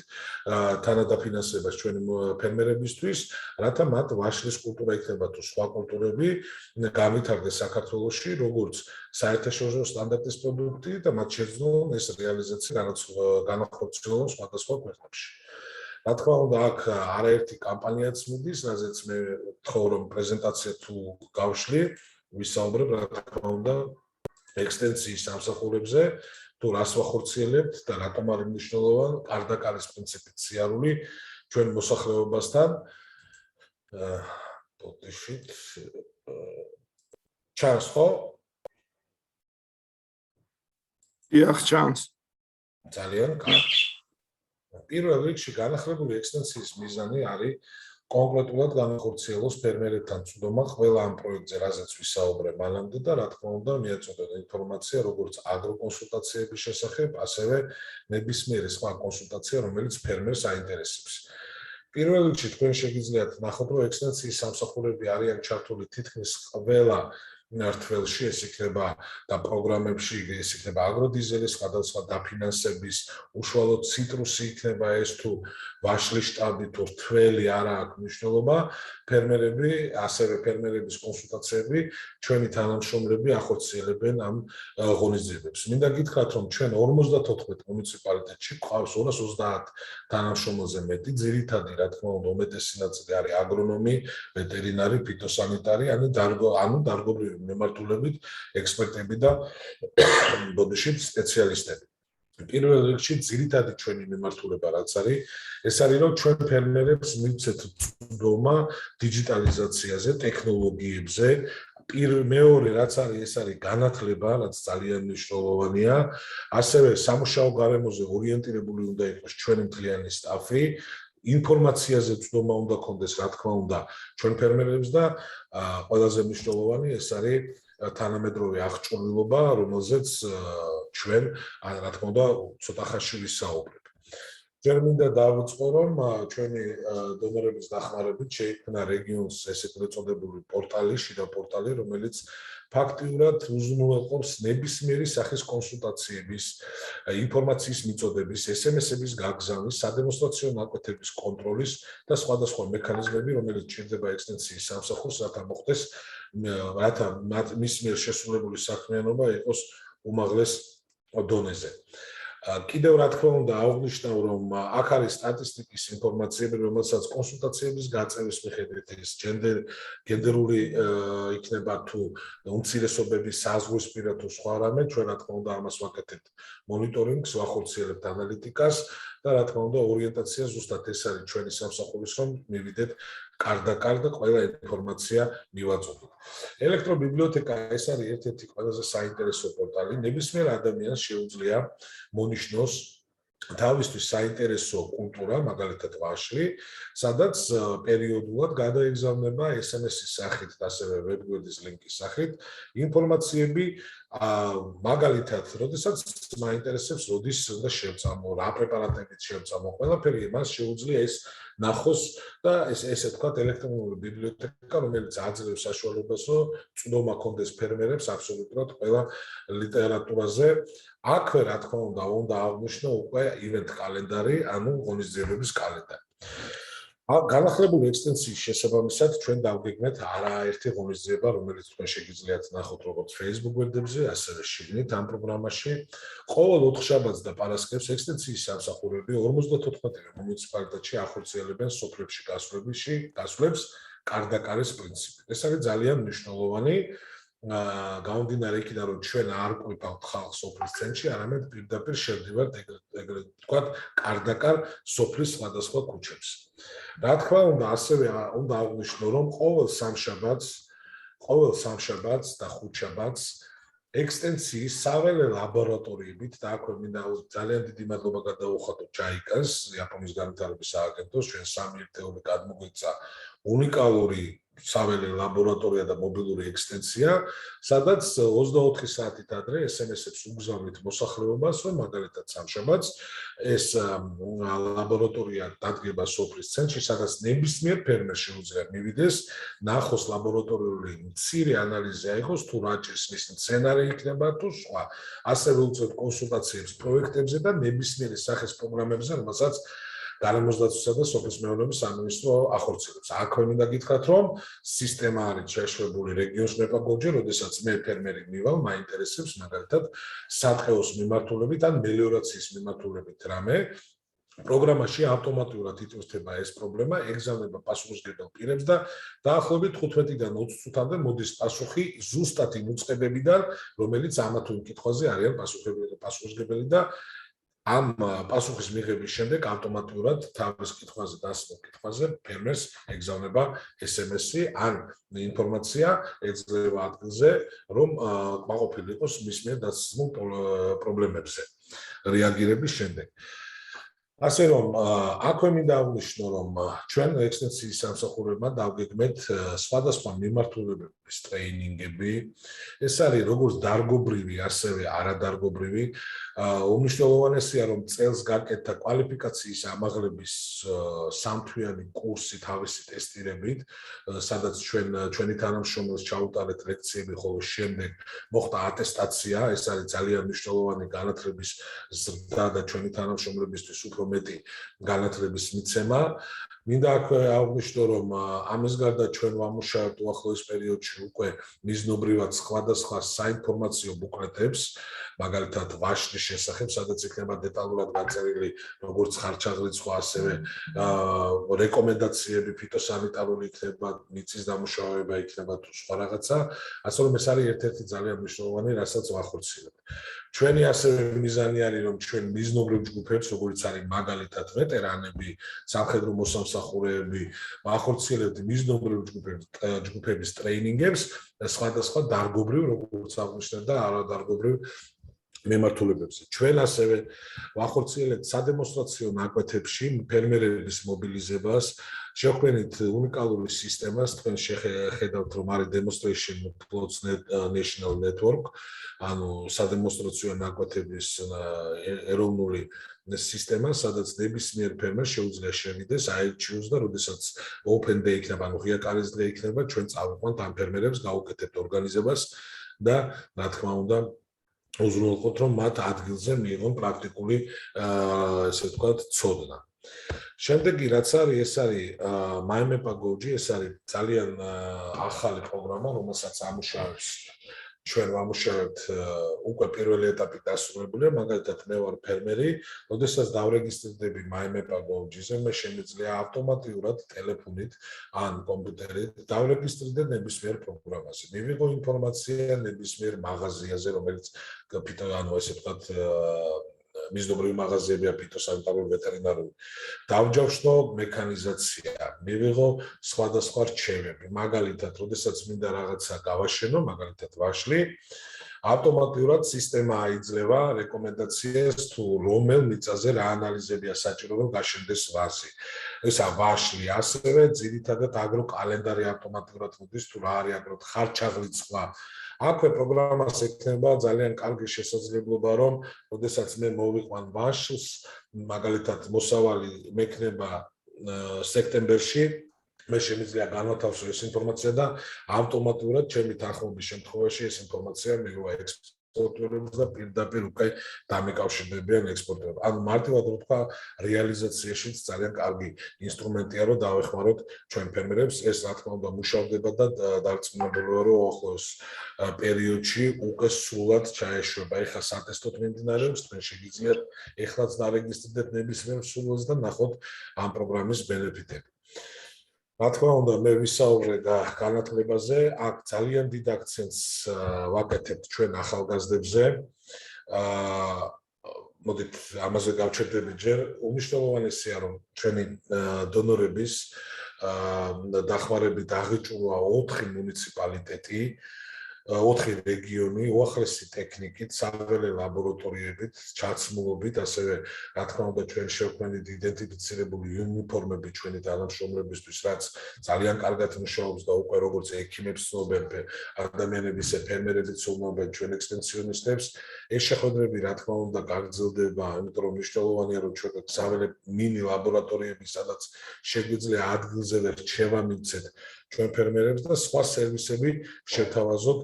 თანადაფინანსებას ჩვენი ფერმერებისთვის, რათა მათ ვაშლის კულტურა იქნება თუ სხვა კულტურები განვითარდეს საქართველოში, როგორც საერთაშორისო სტანდარტის პროდუქტი და მათ შეძლონ ეს რეალიზაცია განახორციელონ სხვადასხვა ქვეყნებში. რა თქმა უნდა, აქ არაერთი კამპანიაც მიდის, რაზეც მე ვთხოვ, რომ პრეზენტაცია თუ გავშლი, ვისაუბრებ, რა თქმა უნდა, ექსტენსიის სამსახურებზე, თუ რას ვახორციელებთ და რატომ არის მნიშვნელოვანი კარდაკარის პრინციპით სიარული ჩვენ მოსახლეობასთან. ბოდიშით ჩანს ხო? დიახ, ჩანს. ძალიან კარგი. პირველ რიგში განახლებული ექსტენსიის მიზანი არის კონკრეტულად განახორციელოს ფერმერებთან წვდომა ყველა ამ პროექტზე, რაზეც ვისაუბრე მანამდე და რა თქმა უნდა, მიეწოდოთ ინფორმაცია როგორც აგროკონსულტაციების შესახებ, ასევე ნებისმიერი სხვა კონსულტაცია, რომელიც ფერმერს აინტერესებს. პირველ რიგში თქვენ შეგიძლიათ ნახოთ, რომ ექსტენსიის სამსახურები არიან ჩართული თითქმის ყველა მართლში, ეს იქნება და პროგრამებში, ეს იქნება აგროდიზელის სხვადასხვა დაფინანსების, უშუალოდ ციტრუსი იქნება ეს თუ ვაშლის შტაბი თუ რთველი არა აქვს მნიშვნელობა, ფერმერები, ასევე ფერმერების კონსულტაციები, ჩვენი თანამშრომლები ახორციელებენ ამ ღონისძიებებს. მინდა გითხრათ, რომ ჩვენ 54 მუნიციპალიტეტში გვყავს 230 თანამშრომელზე მეტი, ძირითადი, რა თქმა უნდა, უმეტესი ნაწილი არის აგრონომი, ვეტერინარი, ფიტოსანიტარი, ანუ დარგობრივი მიმართულებით ექსპერტები და ბოდიშით სპეციალისტები. პირველ რიგში ძირითადი ჩვენი მიმართულება რაც არის, ეს არის რომ ჩვენ ფერმერებს მივცეთ წვდომა დიჯიტალიზაციაზე, ტექნოლოგიებზე. მეორე რაც არის, ეს არის განათლება, რაც ძალიან მნიშვნელოვანია. ასევე სამუშაო გარემოზე ორიენტირებული უნდა იყოს ჩვენი მთლიანი სტაფი. ინფორმაციაზე წვდომა უნდა ქონდეს, რა თქმა უნდა, ჩვენ ფერმერებს და ყველაზე მნიშვნელოვანი ეს არის თანამედროვე აღჭურვილობა, რომელზეც ჩვენ, რა თქმა უნდა, ცოტა ხანში ვისაუბრებ. ჯერ მინდა დავიწყო, რომ ჩვენი დონორების დახმარებით შეიქმნა რეგიონს ესეთი მოწოდებული პორტალი, შიდა პორტალი, რომელიც ფაქტიურად უზრუნველყოფს ნებისმიერი სახის კონსულტაციების, ინფორმაციის მიწოდების, SMS-ების გაგზავნის, სადემონსტრაციო ნაკვეთების კონტროლის და სხვადასხვა მექანიზმები, რომელიც ჭირდება ექსტენსიის სამსახურს, რათა მოხდეს, რათა მის მიერ შესრულებული საქმიანობა იყოს უმაღლეს დონეზე. კიდევ რა თქმა უნდა აღნიშნავ, რომ აქ არის სტატისტიკის ინფორმაციები, რომელსაც კონსულტაციების გაწევის მიხედვით ის გენდერული იქნება თუ უმცირესობების საზღვრისპირა თუ სხვა რამე, ჩვენ რა თქმა უნდა ამას ვაკეთებთ მონიტორინგს, ვახორციელებთ ანალიტიკას და რა თქმა უნდა ორიენტაცია ზუსტად ეს არის ჩვენი სამსახურის, რომ მივიდეთ კარდაკარ და ყველა ინფორმაცია მივაწოდოთ. ელექტრობიბლიოთეკა ეს არის ერთ-ერთი ყველაზე საინტერესო პორტალი. ნებისმიერ ადამიანს შეუძლია მონიშნოს თავისთვის საინტერესო კულტურა, მაგალითად ვაშლი, სადაც პერიოდულად გადაეგზავნება SMS-ის სახით და ასევე ვებგვერდის ლინკის სახით ინფორმაციები, მაგალითად, როდესაც მაინტერესებს, როდის უნდა შევწამო, რა პრეპარატებით შევწამო, ყველაფერი მას შეუძლია ეს ნახოს და ესე ვთქვათ ელექტრონული ბიბლიოთეკა, რომელიც აძლევს საშუალებას, რომ წვდომა ქონდეს ფერმერებს აბსოლუტურად ყველა ლიტერატურაზე. აქვე, რა თქმა უნდა აღნიშნო უკვე ივენთ კალენდარი, ანუ ღონისძიებების კალენდარი. განახლებული ექსტენსიის შესაბამისად ჩვენ დავგეგმეთ არაერთი ღონისძიება, რომელიც თქვენ შეგიძლიათ ნახოთ როგორც Facebook გვერდებზე, ასევე შიგნით ამ პროგრამაში. ყოველ ოთხშაბათს და პარასკევს ექსტენსიის სამსახურები 54 მუნიციპალიტეტში ახორციელებენ სოფლებში გასვლებს კარდაკარის პრინციპით. ეს არის ძალიან მნიშვნელოვანი. გამომდინარე იქიდან, რომ ჩვენ არ გვყავთ ხალხს სოფლის ცენტრში, არამედ პირდაპირ შევდივართ ეგრეთ ვთქვათ, კარდაკარ სოფლის სხვადასხვა ქუჩებს. რა თქმა უნდა, ასევე უნდა აღვნიშნო, რომ ყოველ სამშაბათს და ხუთშაბათს ექსტენსიის საველე ლაბორატორიებით და აქვე მინდა ძალიან დიდი მადლობა გადაუხადოთ ჯაიკას, იაპონიის განვითარების სააგენტოს, ჩვენ სამი ერთეული გადმოგვეცა უნიკალური საველე ლაბორატორია და მობილური ექსტენსია, სადაც 24 საათით ადრე SMS-ებს უგზავნით მოსახლეობას, რომ მაგალითად სამშაბათს ეს ლაბორატორია დადგება სოფლის ცენტრში, სადაც ნებისმიერ ფერმერს შეუძლია მივიდეს, ნახოს ლაბორატორიული მცირე ანალიზი აიღოს, თუ რა ჭირს მის მცენარე იქნება თუ სხვა. ასევე უწევთ კონსულტაციებს პროექტებზე და ნებისმიერი სახის პროგრამებზე, რომელსაც გარემოსდაცვისა და სოფლის მეურნეობის სამინისტრო ახორციელებს. აქვე მინდა გითხრათ, რომ სისტემა არის შეშვებული რეგიონს მეპაგოლჯე, როდესაც მე ფერმერი მივალ, მაინტერესებს მაგალითად სატყეოს მიმართულებით ან მელიორაციის მიმართულებით რამე. პროგრამაში ავტომატურად იტვირთება ეს პრობლემა, ეგზავნება პასუხისმგებელ პირებს და დაახლოებით 15-დან 20 წუთამდე მოდის პასუხი ზუსტად იმ უწყებებიდან, რომელიც ამა თუ იმ კითხვაზე არიან პასუხისმგებელი და ამ პასუხის მიღების შემდეგ ავტომატურად თავის კითხვაზე დასმულ კითხვაზე ფერმერს ეგზავნება SMS-ი ან ინფორმაცია ეძლევა ადგილზე, რომ კმაყოფილი იყოს მის მიერ დასმულ პრობლემებზე რეაგირების შემდეგ. ასე რომ აქვე მინდა აღნიშნო, რომ ჩვენ ექსტენსიის სამსახურებმა დავგეგმეთ სხვადასხვა მიმართულებების ტრეინინგები. ეს არის როგორც დარგობრივი, ასევე არადარგობრივი. უმნიშვნელოვანესია, რომ წელს გაკეთდა კვალიფიკაციის ამაღლების სამთვიანი კურსი თავისი ტესტირებით, სადაც ჩვენი თანამშრომელს ჩაუტარეთ ლექციები, ხოლო შემდეგ მოხდა ატესტაცია. ეს არის ძალიან მნიშვნელოვანი განათლების ზრდა და ჩვენი თანამშრომლებისთვის უფრო მეტი განათლების მიცემა. მინდა აქვე აღვნიშნო, რომ ამის გარდა ჩვენ ვამუშავებთ უახლოეს პერიოდში უკვე მიზნობრივად სხვადასხვა საინფორმაციო ბუკლეტებს, მაგალითად ვაშლის შესახებ, სადაც იქნება დეტალურად გაწერილი როგორც ხარჩაღრიცხვა, ასევე რეკომენდაციები ფიტოსანიტარული იქნება, მიწის დამუშავება იქნება თუ სხვა რაღაცა. ასე რომ ეს არის ერთ-ერთი ძალიან მნიშვნელოვანი, რასაც ვახორციელებთ. ჩვენი ასევე მიზანი არის, რომ ჩვენ მიზნობრივ ჯგუფებს, როგორც არის მაგალითად ვეტერანები, სამხედრო მოსამსახურეები, ვახორციელებთ მიზნობრივ ჯგუფების ტრეინინგებს, სხვადასხვა დარგობრივ, როგორც აღნიშნეთ და არადარგობრივ მიმართულებებზე. ჩვენ ასევე ვახორციელებთ სადემონსტრაციო ნაკვეთებში ფერმერების მობილიზებას, შევქმნით უნიკალური სისტემას, თქვენ შეხედავთ, რომ არის Demonstration Plots National Network, ანუ სადემონსტრაციო ნაკვეთების ეროვნული სისტემა, სადაც ნებისმიერ ფერმერს შეუძლია შევიდეს, აირჩიოს და როდესაც Open Day იქნება, ანუ ღია კარის დღე იქნება, ჩვენ წავიყვანთ ამ ფერმერებს, გავუკეთებთ ორგანიზებას და რა თქმა უნდა უზრუნველყოთ, რომ მათ ადგილზე მიიღონ პრაქტიკული, ესე ვთქვათ, ცოდნა. შემდეგი რაც არის, ეს არის MyMapAGOG, ეს არის ძალიან ახალი პროგრამა, რომელსაც ამუშავებს ჩვენ ვამუშავებთ უკვე პირველი ეტაპი დასრულებულია, მაგალითად მე ვარ ფერმერი, როდესაც დავრეგისტრირდები MyMapAGOG-ზე, მე შემიძლია ავტომატურად ტელეფონით ან კომპიუტერით დავრეგისტრირდე ნებისმიერ პროგრამაზე. მივიღო ინფორმაცია ნებისმიერ მაღაზიაზე, რომელიც ანუ ესე ვთქვათ მიზნობრივი მაღაზიებია ფიტოსანიტარული ვეტერინარული. დავჯავშნო მექანიზაცია, მივიღო სხვადასხვა რჩევები. მაგალითად, როდესაც მინდა რაღაცა გავაშენო, მაგალითად ვაშლი, ავტომატურად სისტემა აიძლევა რეკომენდაციას თუ რომელ მიწაზე რა ანალიზებია საჭირო, რომ გაშენდეს ვაზი. ესა ვაშლი, ასევე ძირითადად აგროკალენდარი ავტომატურად მოდის თუ რა არის ხარჩაღრიცხვა. აქვე პროგრამას ექნება ძალიან კარგი შესაძლებლობა, რომ როდესაც მე მოვიყვან ვაშლს, მაგალითად მოსავალი მექნება სექტემბერში, მე შემიძლია განვათავსო ეს ინფორმაცია და ავტომატურად ჩემი თანხმობის შემთხვევაში ეს ინფორმაცია მიიღო ექსპორტერებს და პირდაპირ უკვე დამეკავშირდებიან ექსპორტერებს. ანუ მარტივად ვთქვა, რეალიზაციაშიც ძალიან კარგი ინსტრუმენტია, რომ დავეხმაროთ ჩვენ ფერმერებს. ეს რა თქმა უნდა მუშავდება და დარწმუნებულია, რომ ახლოს პერიოდში უკვე სრულად ჩაეშვება. ეხლა სატესტოდ მიმდინარეობს, თქვენ შეგიძლიათ ეხლაც დარეგისტრირდეთ ნებისმიერ სურვილს და ნახოთ ამ პროგრამის ბენეფიტები. რა თქმა უნდა, მე ვისაუბრე განათლებაზე, აქ ძალიან დიდ აქცენტს ვაკეთებთ ჩვენ ახალგაზრდებზე. მოდით ამაზე გავჩერდები ჯერ. უმნიშვნელოვანესია, რომ ჩვენი დონორების დახმარებით აღიჭურვა 4 მუნიციპალიტეტი. 4 რეგიონი უახლესი ტექნიკით, საველე ლაბორატორიებით, ჩაცმულობით, ასევე რა თქმა უნდა ჩვენ შევქმნით იდენტიფიცირებული უნიფორმები ჩვენი თანამშრომლებისთვის, რაც ძალიან კარგად მუშაობს და უკვე როგორც ექიმებს ცნობენ, ადამიანების ფერმერებიც ცნობენ ჩვენ ექსტენსიონისტებს. ეს შეხვედრები რა თქმა უნდა გაგრძელდება, იმიტომ რომ მნიშვნელოვანია რომ ჩვენ საველე მინი ლაბორატორიები, სადაც შეგვიძლია ადგილზე რჩევა მიცეთ ჩვენ ფერმერებს და სხვა სერვისები შევთავაზოთ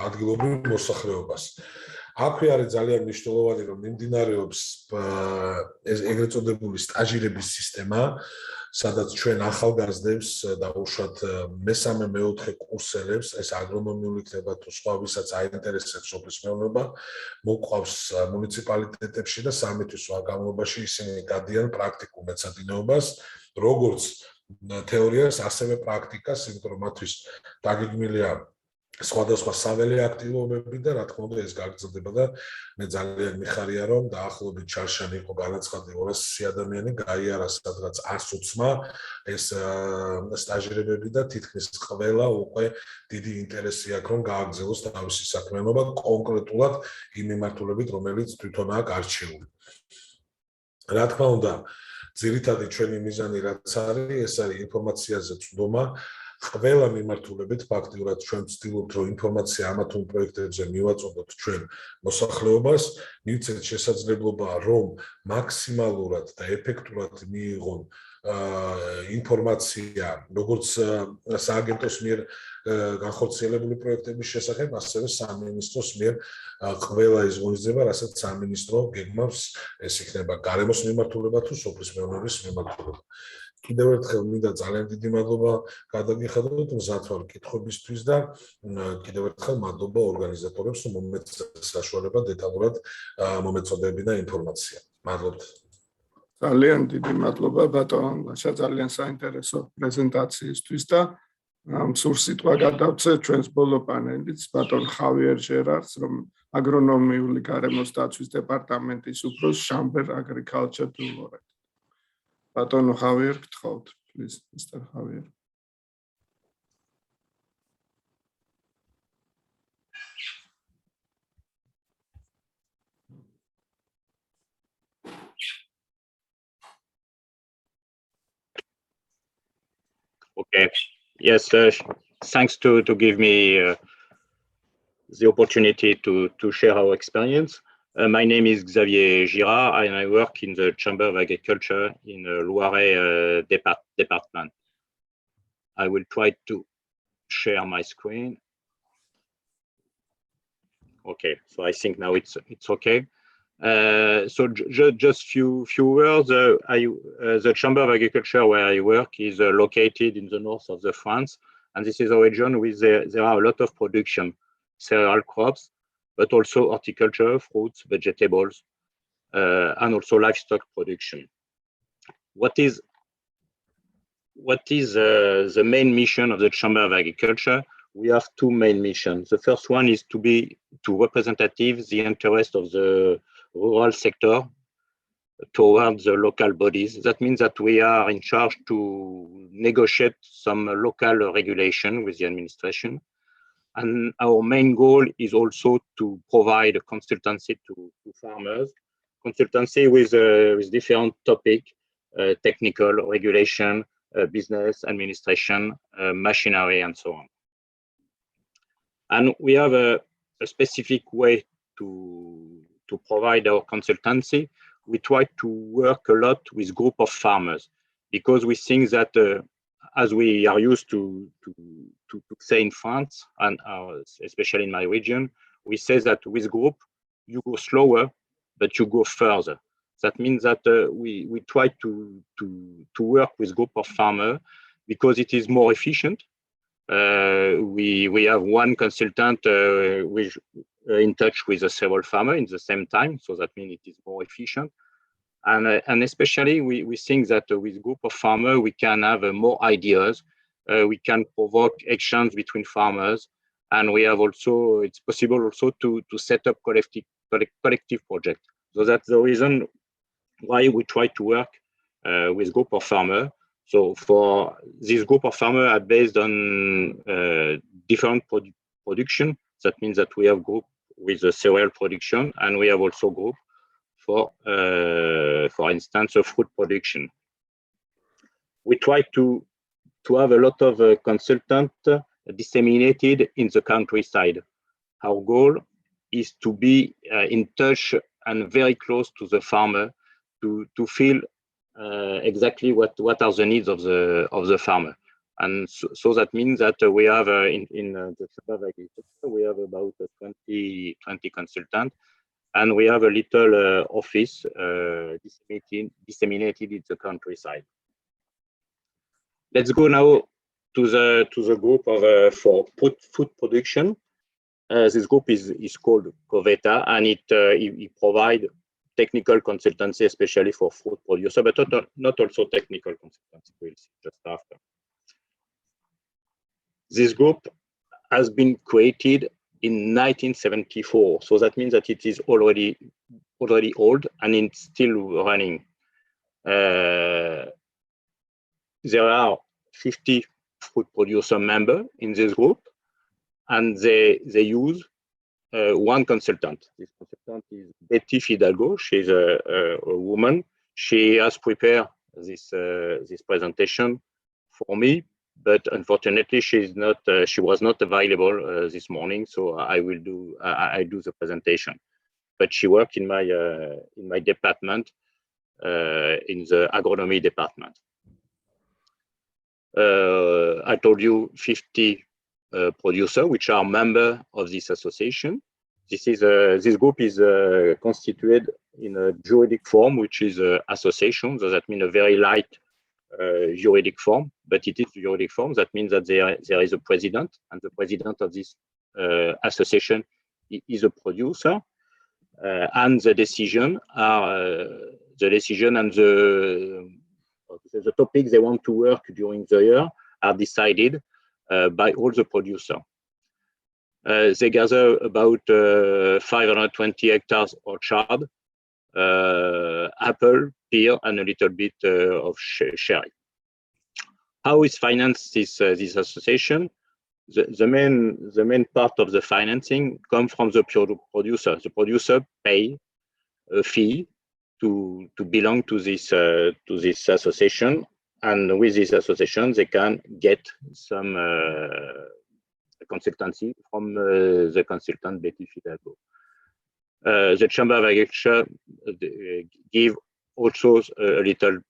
ადგილობრივ მოსახლეობას. აქვე არის ძალიან მნიშვნელოვანი რომ მიმდინარეობს ეს ეგრეთ წოდებული სტაჟირების სისტემა, სადაც ჩვენ ახალგაზრდებს და უშუალოდ მესამე მეოთხე კურსელებს, ეს აგრონომიული იქნება თუ სხვა ვისაც აინტერესებს სოფლის მეურნეობა, მოყვავს მუნიციპალიტეტებში და 3 თვის განმავლობაში ისინი გადიან პრაქტიკულ მეცადინეობას, როგორც თეორიას, ასევე პრაქტიკას, იმიტომ რომ მათთვის დაგეგმილია სხვადასხვა საველე აქტივობები და რა თქმა უნდა ეს გაგრძელდება და მე ძალიან მიხარია რომ დაახლოებით ჩარშანი იყო განაცხადი 200 ადამიანი გაიარა სადღაც 100-მა ეს სტაჟირებები და თითქმის ყველა უკვე დიდი ინტერესი აქვს რომ გააგრძელოს თავისი საქმიანობა კონკრეტულად იმ მიმართულებით რომელიც თვითონ აქვს არჩეული. რა თქმა უნდა ძირითადი ჩვენი მიზანი რაც არის ეს არის ინფორმაციაზე წვდომა ყველა მიმართულებით ფაქტიურად ჩვენ ვცდილობთ რომ ინფორმაცია ამა თუ იმ პროექტებზე მივაწოდოთ ჩვენ მოსახლეობას, მივცეთ შესაძლებლობა რომ მაქსიმალურად და ეფექტურად მიიღონ ინფორმაცია როგორც სააგენტოს მიერ განხორციელებული პროექტების შესახებ, ასევე სამინისტროს მიერ ყველა ის ღონისძიება, რასაც სამინისტრო გეგმავს, ეს იქნება გარემოს მიმართულება თუ სოფლის მეურნეობის მიმართულება. კიდევ ერთხელ მინდა ძალიან დიდი მადლობა გადაგიხადოთ მზად ვარ კითხვებისთვის და კიდევ ერთხელ მადლობა ორგანიზატორებს რომ მომეწონათ საშუალება დეტალურად მომეწოდებინა ინფორმაცია. მადლობთ. ძალიან დიდი მადლობა ბატონ ლაშა ძალიან საინტერესო პრეზენტაციისთვის და სურს სიტყვა გადავცე ჩვენს ბოლო პანელից ბატონ ხავიერ ჟერარს რომ აგრონომიული გარემოს დაცვის დეპარტამენტის უფროს Chamber Agriculture to Lorette. Button Javier, please, Mr. Javier. Okay. Yes. Thanks to give me the opportunity to share our experience. My name is Xavier Girard and I work in the Chamber of Agriculture in Loiret department. I will try to share my screen. Okay, so I think now it's okay. So just few words. The Chamber of Agriculture where I work is located in the north of France, and this is a region with there are a lot of production, cereal crops, but also horticulture, fruits, vegetables, and also livestock production. What is the main mission of the Chamber of Agriculture? We have two main missions. The first one is to representative the interest of the rural sector towards the local bodies. That means that we are in charge to negotiate some local regulation with the administration. And our main goal is also to provide a consultancy to farmers, consultancy with different topics, technical, regulation, business, administration, machinery, and so on. And we have a specific way to provide our consultancy. We try to work a lot with group of farmers because we think that as we are used to say in France, and especially in my region, we say that with group, you go slower, but you go further. That means that we try to work with group of farmers because it is more efficient. We have one consultant in touch with several farmers in the same time, so that means it is more efficient. And especially we think that with group of farmers, we can have more ideas. We can provoke exchange between farmers, and we have also, it's possible also to set up collective projects. So that's the reason why we try to work with group of farmers. So for this group of farmers are based on different production. That means that we have group with the cereal production, and we have also group for instance, fruit production. We try to have a lot of consultants disseminated in the countryside. Our goal is to be in touch and very close to the farmer to feel exactly what are the needs of the farmer. And so that means that we have in the Chamber of Agriculture, we have about 20 consultants, and we have a little office disseminated in the countryside. Let's go now to the group of for food production. This group is called Coveta, and it provides technical consultancy, especially for food producer, but not also technical consultancy. We'll see just after. This group has been created in 1974, so that means that it is already old and it's still running. There are 50 food producer members in this group, and they use one consultant. This consultant is Betty Fidalgo. She's a woman. She has prepared this presentation for me, but unfortunately she was not available this morning. So I do the presentation. But she worked in my department, in the agronomy department. I told you 50 producers which are members of this association. This group is constituted in a juridic form, which is association. So that means a very light juridic form, but it is juridic form. That means that there is a president, and the president of this association is a producer, and the decision and the topics they want to work during the year are decided by all the producers. They gather about 520 hectares orchard, apple, pear, and a little bit of cherry. How is financed this association? The main part of the financing comes from the producer. The producer pay a fee to belong to this association, and with this association they can get some consultancy from the consultant Betty Fidalgo. The Chamber of Agriculture give also a little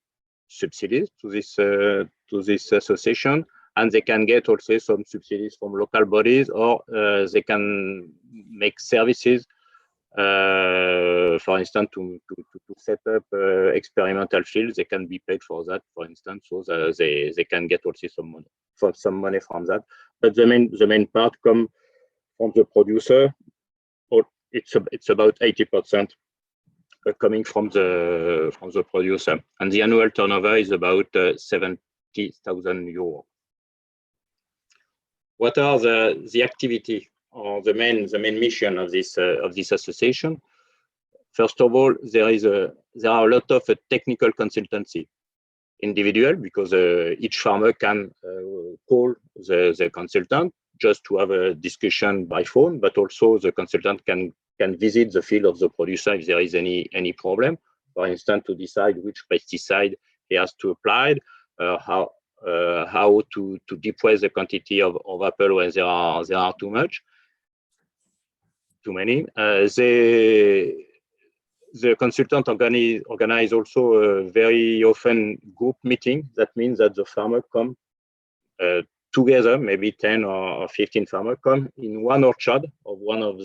subsidies to this association, and they can get also some subsidies from local bodies, or they can make services, for instance, to set up experimental fields. They can be paid for that, for instance, so they can get also some money from that. But the main part comes from the producer, or it's about 80% coming from the producer, and the annual turnover is about 70,000 euros. What are the activity or the main mission of this association? First of all, there are a lot of technical consultancy, individual, because each farmer can call the consultant just to have a discussion by phone, but also the consultant can visit the field of the producer if there is any problem. For instance, to decide which pesticide he has to apply, how to decrease the quantity of apple when there are too many. The consultant organize also a very often group meeting. That means that the farmer come together, maybe 10 or 15 farmers come in one orchard of one of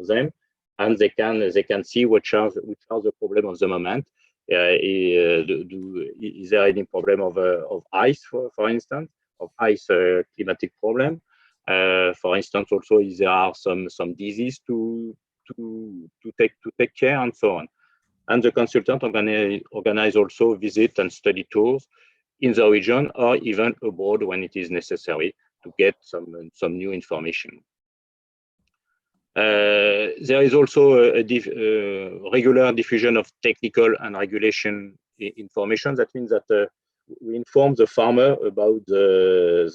them, and they can see which are the problem of the moment. Is there any problem of ice, for instance, of ice climatic problem? For instance, also if there are some disease to take care, and so on. And the consultant organize also visit and study tours in the region, or even abroad when it is necessary to get some new information. There is also a regular diffusion of technical and regulation information. That means that we inform the farmer about the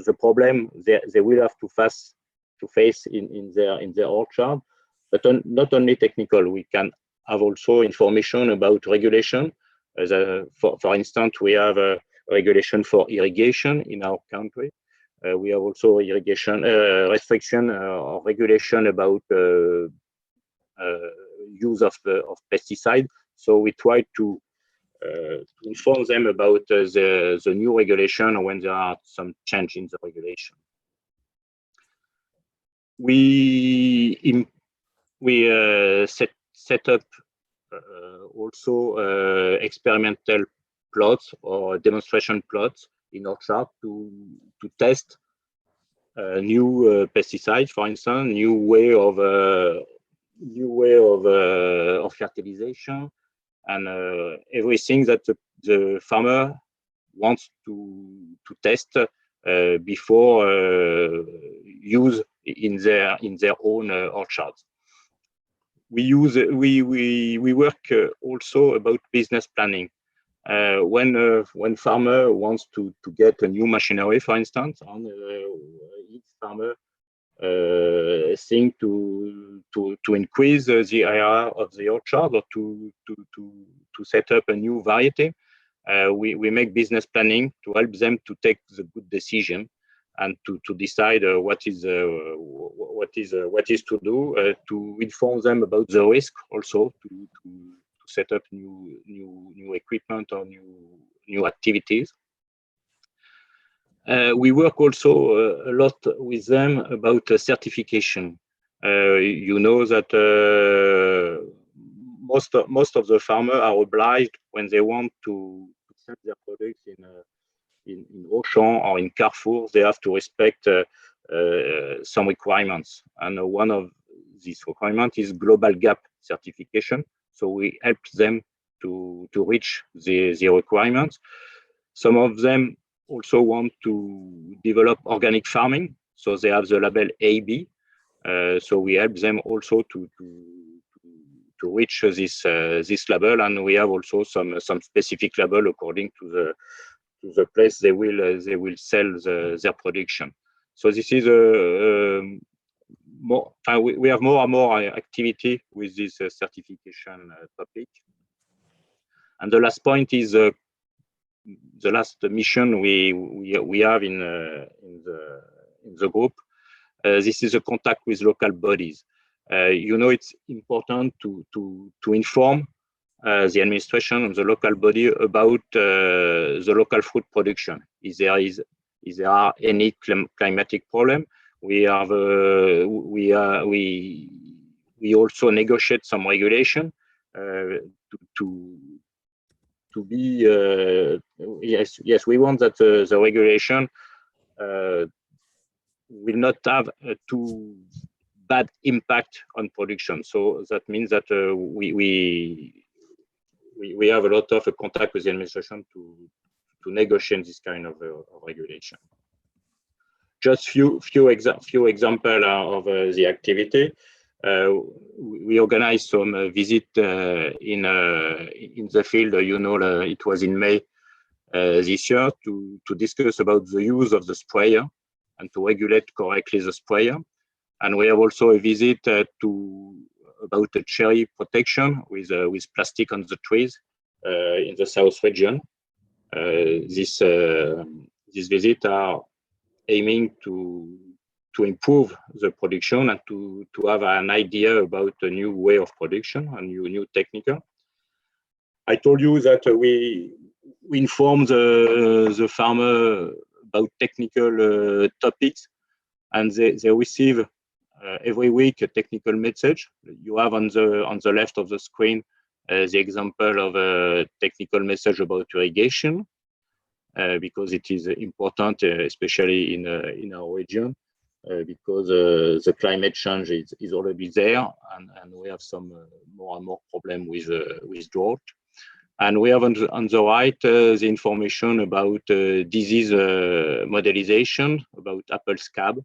the problem they will have to face in their orchard, but not only technical. We can have also information about regulation. For instance, we have a regulation for irrigation in our country. We have also irrigation restriction or regulation about use of pesticide. So we try to inform them about the new regulation when there are some change in the regulation. We set up also experimental plots or demonstration plots in orchard to test new pesticides, for instance, new way of fertilization, and everything that the farmer wants to test before use in their own orchards. We work also about business planning. When farmer wants to get a new machinery, for instance, and each farmer think to increase the area of the orchard or to set up a new variety, we make business planning to help them to take the good decision and to decide what is to do, to inform them about the risk, also to set up new equipment or new activities. We work also a lot with them about certification. You know that most of the farmers are obliged, when they want to sell their products in Auchan or in Carrefour, they have to respect some requirements. And one of these requirements is global gap certification. So we help them to reach the requirements. Some of them also want to develop organic farming, so they have the label AB. So we help them also to reach this label, and we have also some specific label according to the place they will sell their production. So this is we have more and more activity with this certification topic. And the last point is the last mission we have in the group. This is a contact with local bodies. You know, it's important to inform the administration and the local body about the local food production. If there are any climatic problem, we also negotiate some regulation to be yes, we want that the regulation will not have a too bad impact on production. So that means that we have a lot of contact with the administration to negotiate this kind of regulation. Just few examples of the activity. We organized some visit in the field. You know, it was in May this year to discuss about the use of the sprayer and to regulate correctly the sprayer. And we have also a visit about the cherry protection with plastic on the trees in the south region. This visit are aiming to improve the production and to have an idea about a new way of production and new technical. I told you that we inform the farmer about technical topics, and they receive every week a technical message. You have on the left of the screen the example of a technical message about irrigation, because it is important, especially in our region, because the climate change is already there, and we have some more and more problem with drought. And we have on the right the information about disease modelization, about apple scab.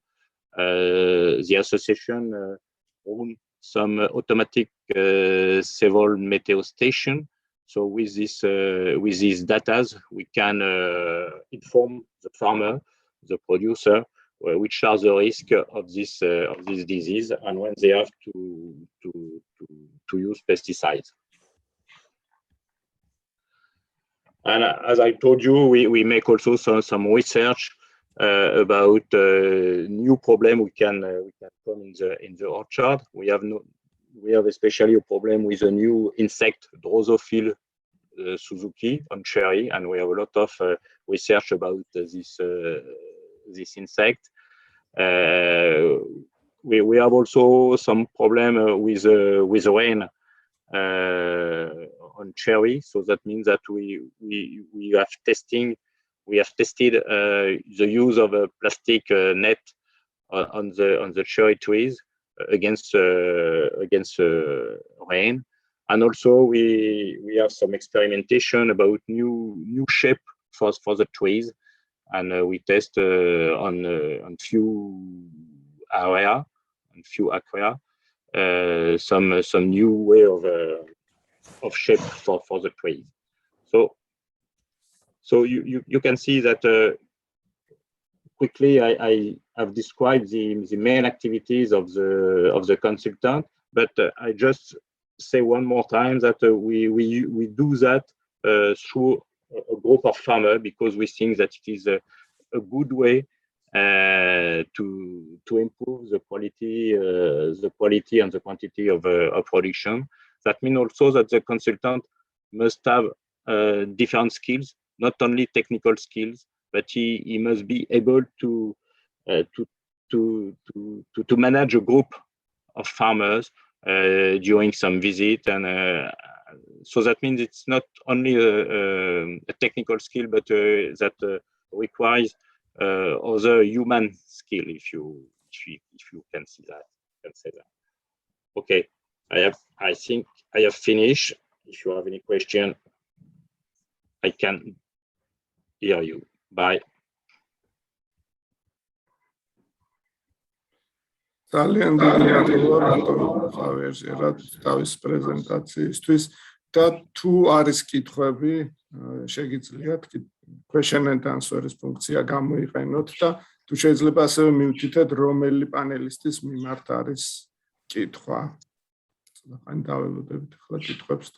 The association owns some automatic several meteo station. So with this data, we can inform the farmer the producer, which are the risk of this disease, and when they have to use pesticides. And as I told you, we make also some research about new problem we can come in the orchard. We have especially a problem with a new insect, Drosophila Suzuki on cherry, and we have a lot of research about this insect. We have also some problem with rain on cherry, so that means that we have tested the use of a plastic net on the cherry trees against rain, and also we have some experimentation about new shape for the trees, and we test on few area, on few aqua, some new way of shape for the trees. So you can see that quickly I have described the main activities of the consultant, but I just say one more time that we do that through a group of farmers, because we think that it is a good way to improve the quality and the quantity of production. That means also that the consultant must have different skills, not only technical skills, but he must be able to manage a group of farmers during some visit, and so that means it's not only a technical skill, but that requires other human skill, if you can see that. Okay, I think I have finished. If you have any question, I can hear you. Bye. ძალიან დიდი მადლობა ბატონ ხავიერზე თავის პრეზენტაციისთვის და თუ არის კითხვები შეგიძლიათ question and answer-ის ფუნქცია გამოიყენოთ და თუ შეიძლება ასევე მივთითეთ რომელი პანელისტის მიმართ არის კითხვა. ახლა დაველოდებით ახლა კითხვებს.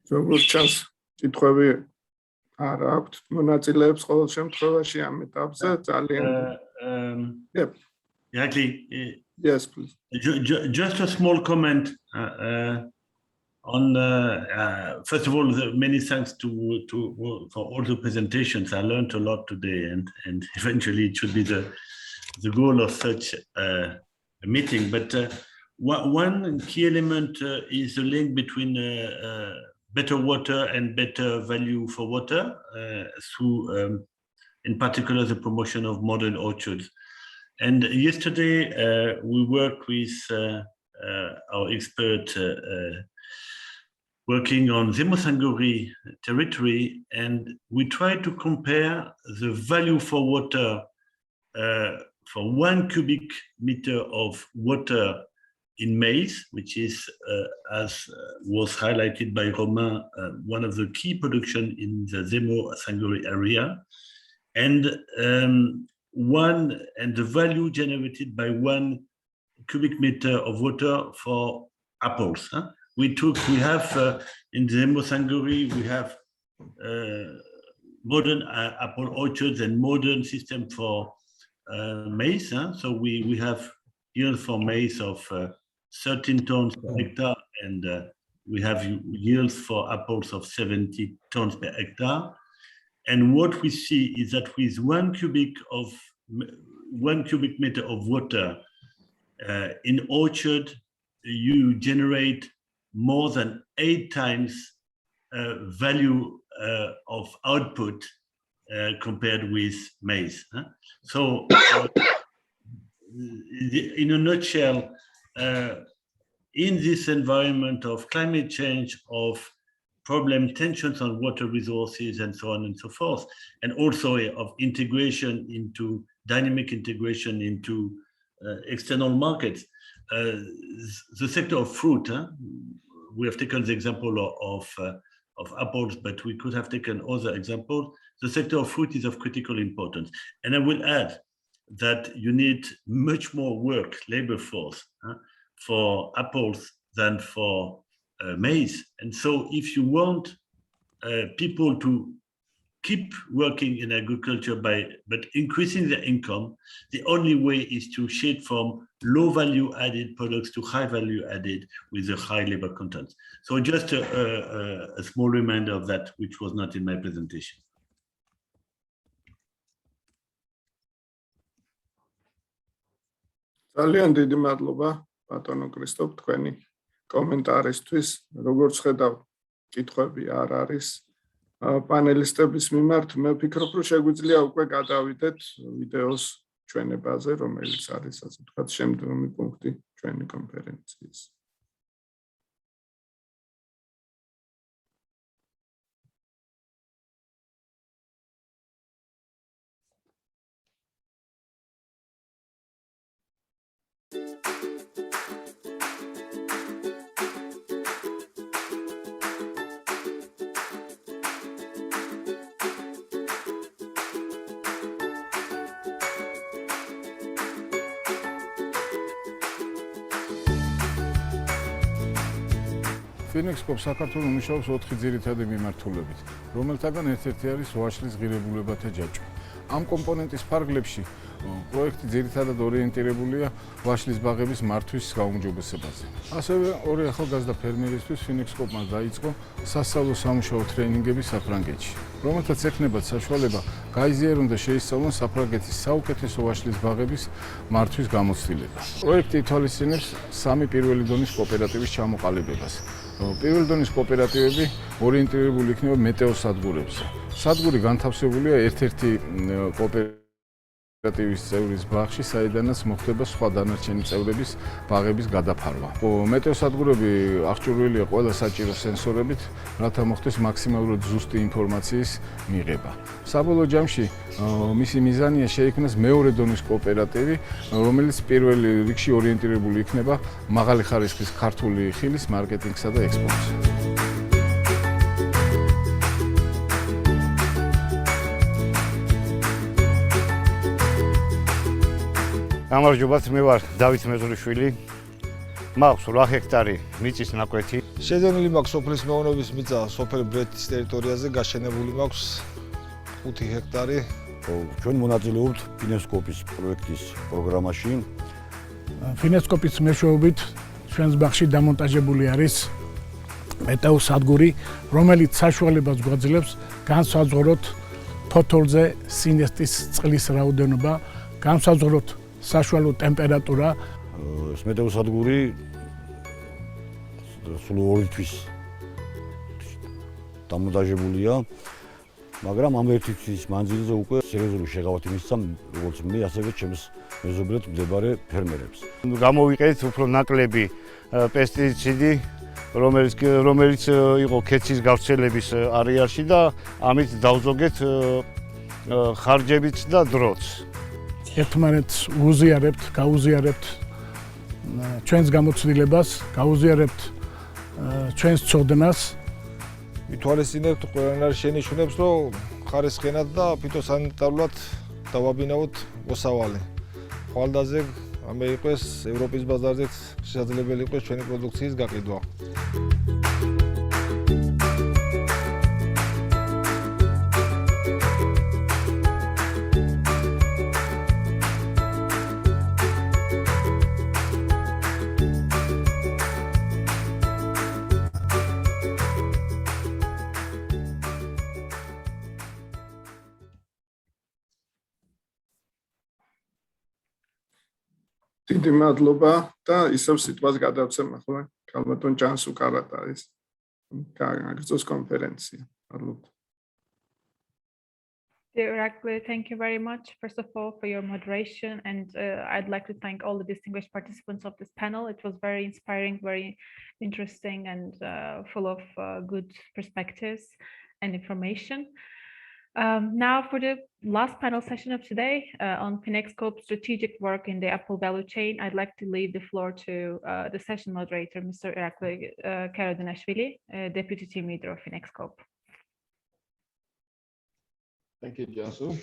როგორც ჩანს, კითხვები არ აქვთ მონაწილეებს ყოველ შემთხვევაში ამ ეტაპზე ძალიან. Exactly. Yes, please. Just a small comment on. First of all, many thanks for all the presentations. I learned a lot today, and eventually it should be the goal of such a meeting. But one key element is the link between better water and better value for water through, in particular, the promotion of modern orchards. And yesterday we worked with our expert working on Zemosangori territory, and we tried to compare the value for water for 1 cubic meter of water in maize, which is, as was highlighted by Romain, one of the key production in the Zemo-Sangori area, and the value generated by 1 cubic meter of water for apples. We have in the Zemo-Sangori, we have modern apple orchards and modern system for maize. So we have yield for maize of 13 tons per hectare, and we have yields for apples of 70 tons per hectare. And what we see is that with 1 cubic meter of water in orchard, you generate more than 8 times value of output compared with maize. So in a nutshell, in this environment of climate change, of problem, tensions on water resources and so on and so forth, and also of integration into dynamic integration into external markets. The sector of fruit, we have taken the example of apples, but we could have taken other examples. The sector of fruit is of critical importance. And I will add that you need much more labor force for apples than for maize. And so if you want people to keep working in agriculture but increasing their income, the only way is to shift from low value added products to high value added with a high labor content. So just a small reminder of that, which was not in my presentation. ძალიან დიდი მადლობა ბატონო კრისტოფ თქვენი კომენტარისთვის. როგორც ხედავ, კითხვები არ არის პანელისტების მიმართ. მე ვფიქრობ, რომ შეგვიძლია უკვე გადავიდეთ ვიდეოს ჩვენებაზე, რომელიც არის ასე ვთქვათ შემდგომი პუნქტი ჩვენი კონფერენციის. FinExCoop საქართველოს მუშაობს 4 ძირითადი მიმართულებით, რომელთაგან ერთ-ერთი არის ვაშლის ღირებულებათა ჯაჭვი. ამ კომპონენტის ფარგლებში პროექტი ძირითადად ორიენტირებულია ვაშლის ბაღების მართვის გაუმჯობესებაზე. ასევე ორი ახალგაზრდა ფერმერისთვის FinExCoop-მა დაიწყო სასწავლო სამუშაო ტრეინინგები საფრანგეთში, რომელთაც ექნებათ საშუალება გაიზიარონ და შეისწავლონ საფრანგეთის საუკეთესო ვაშლის ბაღების მართვის გამოცდილება. პროექტი ითვალისწინებს 3 პირველი დონის კოოპერატივის ჩამოყალიბებას. პირველი დონის კოოპერატივები ორიენტირებული იქნება მეტეოსადგურებზე. სადგური განთავსებულია ერთ-ერთი კოოპერატივის წევრის ბაღში, საიდანაც მოხდება სხვა დანარჩენი წევრების ბაღების გადაფარვა. მეტეოსადგურები აღჭურვილია ყველა საჭირო სენსორებით, რათა მოხდეს მაქსიმალურად ზუსტი ინფორმაციის მიღება. საბოლოო ჯამში მისი მიზანია შეიქმნას მეორე დონის კოოპერატივი, რომელიც პირველი რიგში ორიენტირებული იქნება მაღალი ხარისხის ქართული ხილის მარკეტინგსა და ექსპორტს. გამარჯობათ, მე ვარ დავით მეზრიშვილი. მაქვს 8 ჰექტარი მიწის ნაკვეთი. შეძენილი მაქვს სოფლის მეურნეობის მიწა სოფელ ბრეთის ტერიტორიაზე, გაშენებული მაქვს 5 ჰექტარი. ჩვენ მონაწილეობთ FinExCoop-ის პროექტის პროგრამაში. FinExCoop-ის მეშვეობით ჩვენს ბაღში დამონტაჟებული არის მეტეოსადგური, რომელიც საშუალებას გვაძლევს განსაზღვროთ ფოთოლზე სინესტის წყლის რაოდენობა, განსაზღვროთ საშუალო ტემპერატურა. ეს მეტეოსადგური სულ 2 თვის დამონტაჟებულია, მაგრამ ამ 1 თვის მანძილზე უკვე სერიოზული შეღავათი მისცა როგორც მე, ასევე ჩემს მეზობლად მდებარე ფერმერებს. გამოვიყენეთ უფრო ნაკლები პესტიციდი, რომელიც იყო ქეცის გავრცელების არეალში და ამით დავზოგეთ ხარჯებიც და დროც. ერთმანეთს უზიარებთ, გაუზიარებთ ჩვენს გამოცდილებას, გაუზიარებთ ჩვენს ცოდნას. ვითვალისწინებთ ყველანაირ შენიშვნებს, რომ ხარისხენად და ფიტოსანიტარულად დავაბინავოთ მოსავალი. ხვალდაზე ამე იყოს ევროპის ბაზარზეც შესაძლებელი იყოს ჩვენი პროდუქციის გაყიდვა. დიდი მადლობა და ისევ სიტყვას გადავცემ ახლა კალბატონ ჯანსუ კარატაის გაგრძოს კონფერენცია. მადლობა. Dear Irakli, thank you very much, first of all, for your moderation. And I'd like to thank all the distinguished participants of this panel. It was very inspiring, very interesting, and full of good perspectives and information. Now for the last panel session of today on FinExCoop strategic work in the Apple value chain, I'd like to leave the floor to the session moderator, Mr. Irakli Karadinashvili, Deputy Team Leader of FinExCoop. Thank you, Jansu.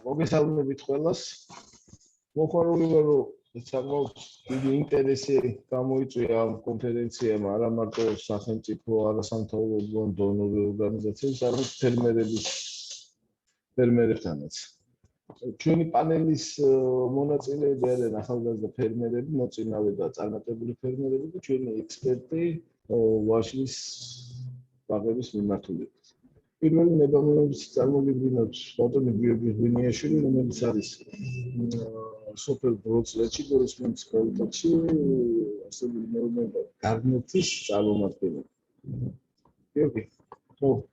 მოგესალმებით ყველას. მოხარული ვარ, რომ საკმაოდ დიდი ინტერესი გამოიწვია ამ კონფერენციამ არა მარტო სახელმწიფო, არასამთავრობო დონორი ორგანიზაციებს, არამედ ფერმერებთანაც. ჩვენი პანელის მონაწილეები არიან ახალგაზრდა ფერმერები, მოწინავე და წარმატებული ფერმერები და ჩვენი ექსპერტი ვაშლის ბაღების მიმართულებით. პირველი ნებამონების წარმოგიდგენთ ბატონი გიორგი, რომელიც არის სოფელ ბროცლეთში, გორის მუნიციპალიტეტში არსებული მეურნეობა გარნეთის წარმომადგენელი. გიორგი, ხო.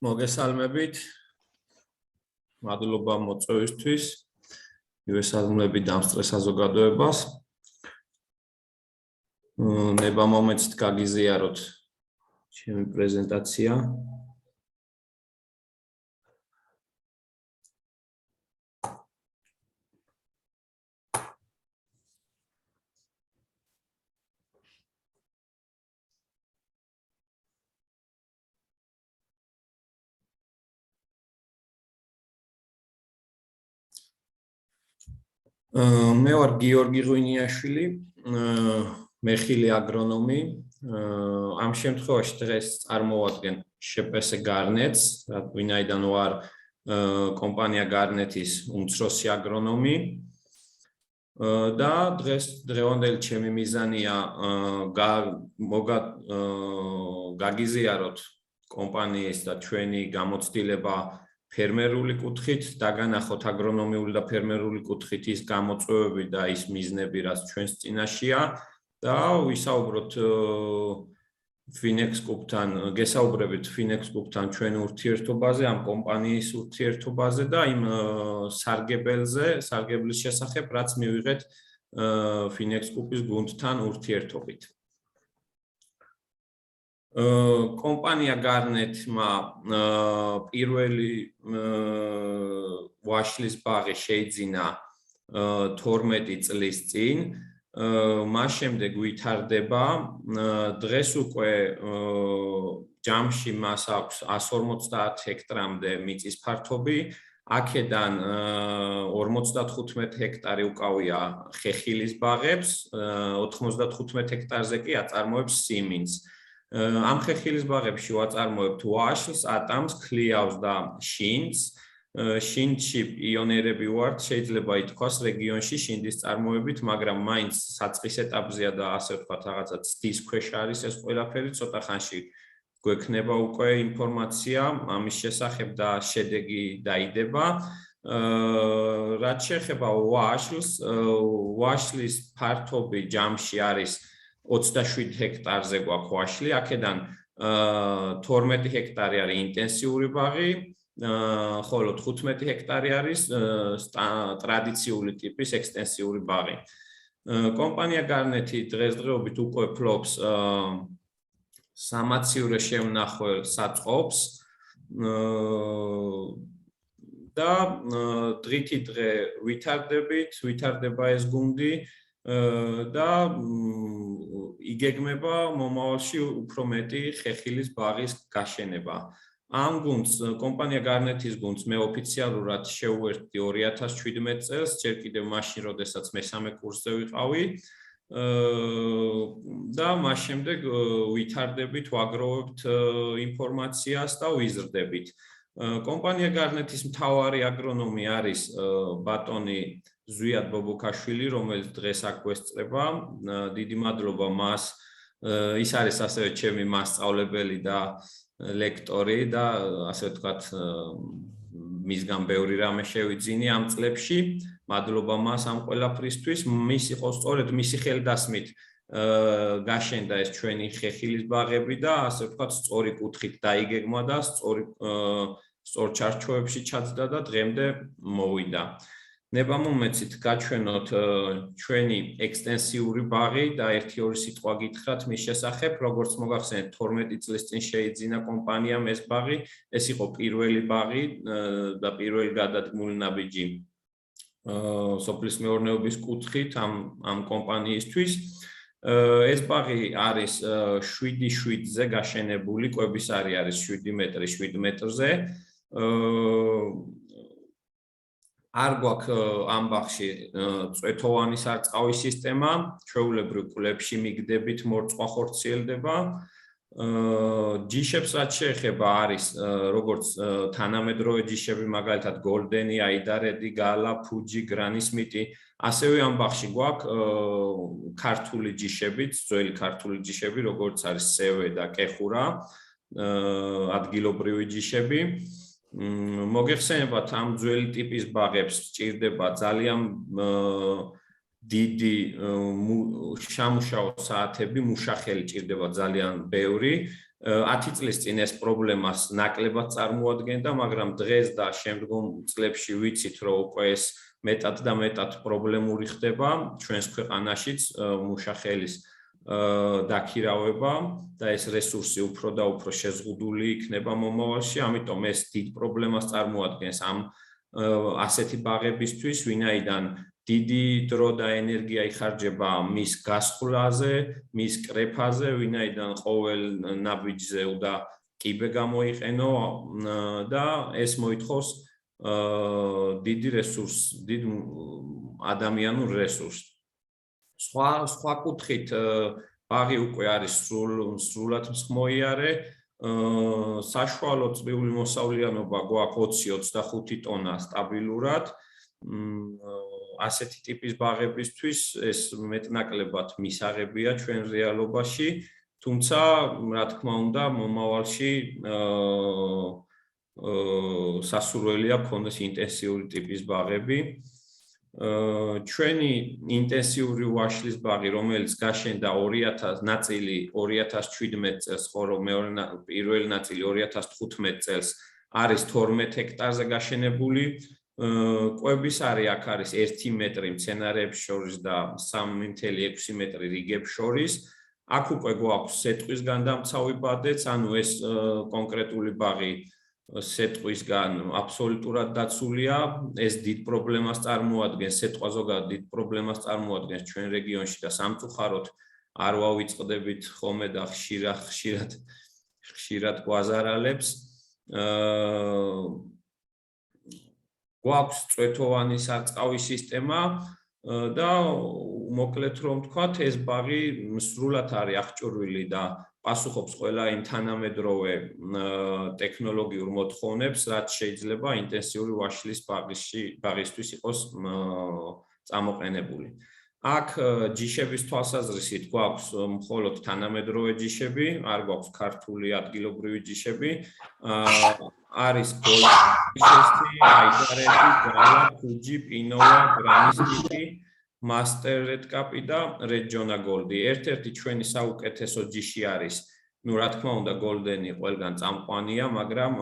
მოგესალმებით. მადლობა მოწვევისთვის. მივესალმებით დამსწრე საზოგადოებას. ნება მომენტით გაგიზიაროთ ჩემი პრეზენტაცია. მე ვარ გიორგი ღვინიაშვილი, მეხილი აგრონომი. ამ შემთხვევაში დღეს წარმოვადგენ შპს გარნეტს, ვინაიდან ვარ კომპანია გარნეთის უმცროსი აგრონომი. და დღევანდელი ჩემი მიზანია გაგიზიაროთ კომპანიის და ჩვენი გამოცდილება ფერმერული კუთხით, დაგანახოთ აგრონომიული და ფერმერული კუთხით ის გამოწვევები და ის მიზნები, რაც ჩვენს წინაშია და ვისაუბროთ FinExCoop-თან, გესაუბრებით FinExCoop-თან ჩვენი ურთიერთობაზე, ამ კომპანიის ურთიერთობაზე და იმ სარგებლის შესახებ, რაც მივიღეთ FinExCoop-ის გუნდთან ურთიერთობით. კომპანია გარნეთმა პირველი ვაშლის ბაღი შეიძინა 12 წლის წინ. მას შემდეგ ვითარდება, დღეს უკვე ჯამში მას აქვს 150 ჰექტრამდე მიწის ფართობი, აქედან 55 ჰექტარი უკავია ხეხილის ბაღებს, 95 ჰექტარზე კი აწარმოებს სიმინდს. ამ ხეხილის ბაღებში ვაწარმოებთ ვაშლს, ატამს, ქლიავს და შინდს. შინდში პიონერები ვართ, შეიძლება ითქვას რეგიონში შინდის წარმოებით, მაგრამ მაინც საწყის ეტაპზეა და ასე ვთქვათ, რაღაცა ცდის ქვეშ არის ეს ყველაფერი, ცოტა ხანში გვექნება უკვე ინფორმაცია ამის შესახებ და შედეგი დაიდება. რაც შეეხება ვაშლს, ვაშლის ფართობი ჯამში არის 27 ჰექტარზე გვაქვს ვაშლი, აქედან 12 ჰექტარი არის ინტენსიური ბაღი, ხოლო 15 ჰექტარი არის ტრადიციული ტიპის ექსტენსიური ბაღი. კომპანია გარნეთი დღესდღეობით უკვე ფლობს სამაცივრე შემნახველ საწყობს და დღითი დღე ვითარდება ეს გუნდი და იგეგმება მომავალში უფრო მეტი ხეხილის ბაღის გაშენება. ამ გუნდს, კომპანია გარნეთის გუნდს მე ოფიციალურად შევუერთდი 2017 წელს, ჯერ კიდევ მაშინ, როდესაც მესამე კურსზე ვიყავი და მას შემდეგ ვითარდებით, ვაგროვებთ ინფორმაციას და ვიზრდებით. კომპანია გარნეთის მთავარი აგრონომი არის ბატონი ზვიად ბობოქაშვილი, რომელიც დღეს აქ გვესწრება. დიდი მადლობა მას. ის არის ასევე ჩემი მასწავლებელი და ლექტორი და ასე ვთქვათ, მისგან ბევრი რამე შევიძინე ამ წლებში. მადლობა მას ამ ყველაფრისთვის. მისი ხო სწორედ მისი ხელდასმით გაშენდა ეს ჩვენი ხეხილის ბაღები და ასე ვთქვათ, სწორი კუთხით დაიგეგმა და სწორ ჩარჩოებში ჩაძდა და დღემდე მოვიდა. ნებამომეცით გაჩვენოთ ჩვენი ექსტენსიური ბაღი და 1-2 სიტყვა გითხრათ მის შესახებ, როგორც მოგახსენეთ 12 წლის წინ შეიძინა კომპანიამ ეს ბაღი, ეს იყო პირველი ბაღი და პირველი გადადგმული ნაბიჯი სოფლის მეურნეობის კუთხით ამ კომპანიისთვის. ეს ბაღი არის 7-7-ზე გაშენებული, კვებისარი არის 7 მეტრი 7 მეტრზე. არ გვაქვს ამ ბაღში წვეთოვანი სარწყავი სისტემა, ჩვეულებრივ კვლებში მიგდებით მორწვა ხორციელდება. ჯიშებს რაც შეეხება არის როგორც თანამედროვე ჯიშები, მაგალითად გოლდენი, აიდარედი, გალა, ფუჯი, გრანისმიტი, ასევე ამ ბაღში გვაქვს ქართული ჯიშებიც, ძველი ქართული ჯიშები, როგორც არის სევე და კეხურა, ადგილობრივი ჯიშები. მოგეხსენებათ ამ ძველი ტიპის ბაღებს სჭირდება ძალიან დიდი სამუშაო საათები, მუშახელი ჭირდება ძალიან ბევრი. 10 წლის წინ ეს პრობლემას ნაკლებად წარმოადგენდა, მაგრამ დღეს და შემდგომ წლებში ვიცით, რომ უკვე ეს მეტად და მეტად პრობლემური ხდება ჩვენს ქვეყანაშიც მუშახელის დაქირავება და ეს რესურსი უფრო და უფრო შეზღუდული იქნება მომავალში, ამიტომ ეს დიდ პრობლემას წარმოადგენს ამ ასეთი ბაღებისთვის, ვინაიდან დიდი დრო და ენერგია იხარჯება მის გასხვლაზე, მის კრეფაზე, ვინაიდან ყოველ ნაბიჯზე უნდა კიბე გამოიყენო და ეს მოითხოვს დიდი რესურსს, დიდ ადამიანურ რესურსს. სხვა კუთხით ბაღი უკვე არის სრულად მსხმოიარე, საშუალო წვიული მოსავლიანობა გვაქვს 20-25 ტონა სტაბილურად. ასეთი ტიპის ბაღებისთვის ეს მეტნაკლებად მისაღებია ჩვენ რეალობაში, თუმცა რა თქმა უნდა მომავალში სასურველია გქონდეს ინტენსიური ტიპის ბაღები. ჩვენი ინტენსიური ვაშლის ბაღი, რომელიც გაშენდა 2000 ნაწილი 2017 წელს, ხოლო პირველი ნაწილი 2015 წელს არის 12 ჰექტარზე გაშენებული. კვებისარი აქ არის 1 მეტრი მცენარეებს შორის და 3.6 მეტრი რიგებს შორის. აქ უკვე გვაქვს სეტყვისგან დამცავი ბადეც, ანუ ეს კონკრეტული ბაღი სეტყვისგან აბსოლუტურად დაცულია, ეს დიდ პრობლემას წარმოადგენს, სეტყვა ზოგადად დიდ პრობლემას წარმოადგენს ჩვენ რეგიონში და სამწუხაროდ არ ვავიწყდებით ხოლმე და ხშირად გვაზარალებს. გვაქვს წვეთოვანი სარწყავი სისტემა და მოკლედ რომ ვთქვათ, ეს ბაღი სრულად არის აღჭურვილი და პასუხობს ყველა იმ თანამედროვე ტექნოლოგიურ მოთხოვნებს, რაც შეიძლება ინტენსიური ვაშლის ბაღისთვის იყოს წამოყენებული. აქ ჯიშების თვალსაზრისით გვაქვს მხოლოდ თანამედროვე ჯიშები, არ გვაქვს ქართული ადგილობრივი ჯიშები. არის გოლდენი, აიდარეთი, გალა, ფუჯი, პინოვა, გრანისმიტი, მასტერ რედკაპი და რედჯონა გოლდი. ერთ-ერთი ჩვენი საუკეთესო ჯიში არის, ну, რა თქმა უნდა, გოლდენი ყველგან წამყვანია, მაგრამ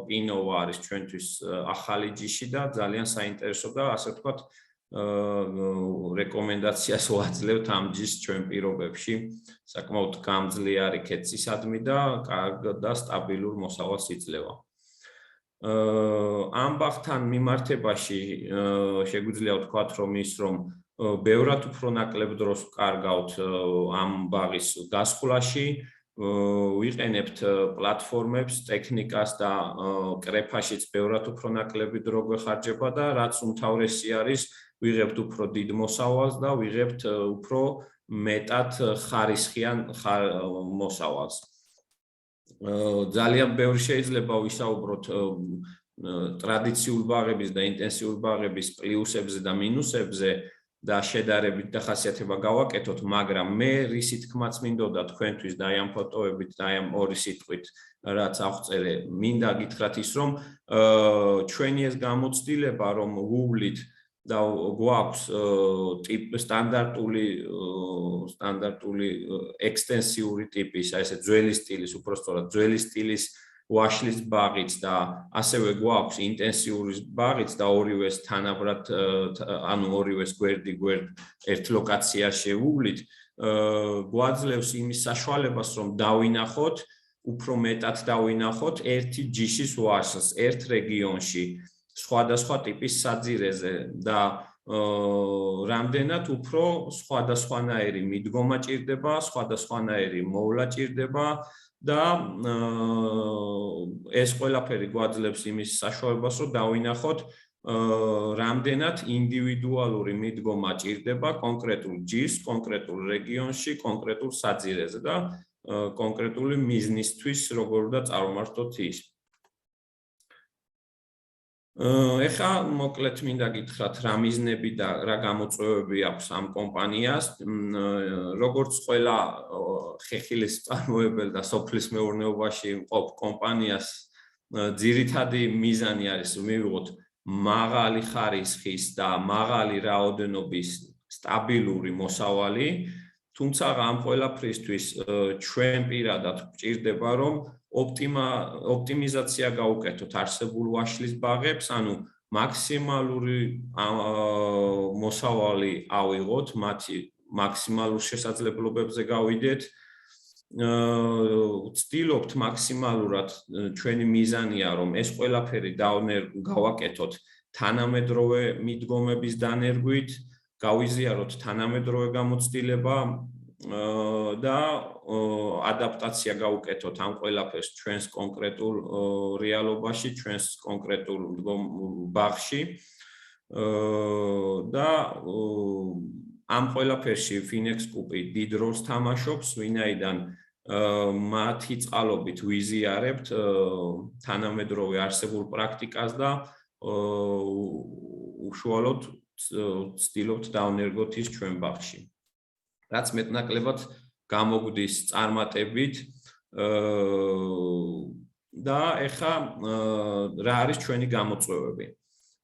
პინოვა არის ჩვენთვის ახალი ჯიში და ძალიან საინტერესო და ასე ვთქვათ, რეკომენდაციას ვაძლევთ ამ ჯიშს ჩვენ პირობებში. საკმაოდ გამძლეარი ქეცისადმი და კარგ და სტაბილურ მოსავალს იძლევა. ამ ბაღთან მიმართებაში შეგვიძლია ვთქვათ, რომ ბევრად უფრო ნაკლებ დროს ვკარგავთ ამ ბაღის გასხვლაში, ვიყენებთ პლატფორმებს, ტექნიკას და კრეფაშიც ბევრად უფრო ნაკლები დრო გვეხარჯება და რაც უმთავრესი არის, ვიღებთ უფრო დიდ მოსავალს და ვიღებთ უფრო მეტად ხარისხიან მოსავალს. ძალიან ბევრი შეიძლება ვისაუბროთ ტრადიციული ბაღების და ინტენსიური ბაღების პლუსებზე და მინუსებზე და შედარებით დახასიათება გავაკეთოთ, მაგრამ მე რისი თქმაც მინდოდა თქვენთვის და აი ამ ფოტოებით და აი ამ ორი სიტყვით რაც აღწერე, მინდა გითხრათ ის რომ ჩვენი ეს გამოცდილება რომ ვუვლით და გვაქვს სტანდარტული ექსტენსიური ტიპის, აი ესე ძველი სტილის, უпростоრად ძველი სტილის ვაშლის ბაღიც და ასევე გვაქვს ინტენსიური ბაღიც და ორივეს თანაბრად ანუ ორივეს გვერდ ერთ ლოკაციაში ვუვლით, გვაძლევს იმის საშუალებას რომ დავინახოთ, უფრო მეტად დავინახოთ ერთი ჯიშის ვაშლს ერთ რეგიონში სხვადასხვა ტიპის საძირეზე და რამდენად უფრო სხვადასხვანაირი მიდგომა ჭირდება, სხვადასხვანაირი მოვლა ჭირდება და ეს ყველაფერი გვაძლევს იმის საშუალებას, რომ დავინახოთ რამდენად ინდივიდუალური მიდგომა ჭირდება კონკრეტულ ჯიშს, კონკრეტულ რეგიონში, კონკრეტულ საძირეზე და კონკრეტული მიზნისთვის, როგორ უნდა წარმართოთ ის. ეხლა მოკლედ მინდა გითხრათ რა მიზნები და რა გამოწვევები აქვს ამ კომპანიას, როგორც ყველა ხეხილის მწარმოებელ და სოფლის მეურნეობაში მყოფ კომპანიას ძირითადი მიზანი არის მივიღოთ მაღალი ხარისხის და მაღალი რაოდენობის სტაბილური მოსავალი, თუმცა ამ ყველაფრისთვის ჩვენ პირადად გვჭირდება რომ ოპტიმიზაცია გავუკეთოთ არსებულ ვაშლის ბაღებს, ანუ მაქსიმალური მოსავალი ავიღოთ, მათი მაქსიმალურ შესაძლებლობებზე გავიდეთ. ვცდილობთ მაქსიმალურად ჩვენი მიზანია რომ ეს ყველაფერი გავაკეთოთ თანამედროვე მიდგომების დანერგვით, გავიზიაროთ თანამედროვე გამოცდილება და ადაპტაცია გავუკეთოთ ამ ყველაფერს ჩვენს კონკრეტულ რეალობაში, ჩვენს კონკრეტულ ბაღში და ამ ყველაფერში FinExCoop-ი დიდ როლს თამაშობს, ვინაიდან მათი წყალობით ვიზიარებთ თანამედროვე არსებულ პრაქტიკას და უშუალოდ ვცდილობთ დავნერგოთ ის ჩვენ ბაღში. რაც მეტნაკლებად გამოგვდის წარმატებით და ეხა რა არის ჩვენი გამოწვევები.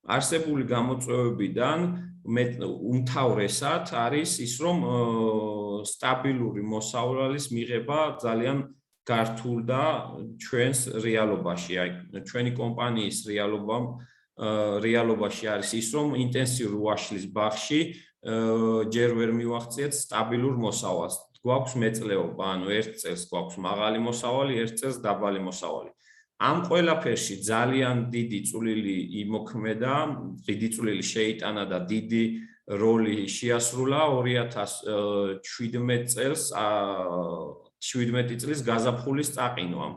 არსებული გამოწვევებიდან უმთავრესად არის ის, რომ სტაბილური მოსავლის მიღება ძალიან გართულ და ჩვენს რეალობაში, აი ჩვენი კომპანიის რეალობაში არის ის, რომ ინტენსიური ვაშლის ბაღში ჯერ ვერ მივახციეთ სტაბილურ მოსავალს. გვაქვს მეწლეობა, ანუ ერთ წელს გვაქვს მაღალი მოსავალი, ერთ წელს დაბალი მოსავალი. ამ ყველაფერში ძალიან დიდი წვლილი იმოქმედა, დიდი წვლილი შეიტანა და დიდი როლი შეასრულა 2017 წელს 17 წლის გაზაფხულის წაყინვამ.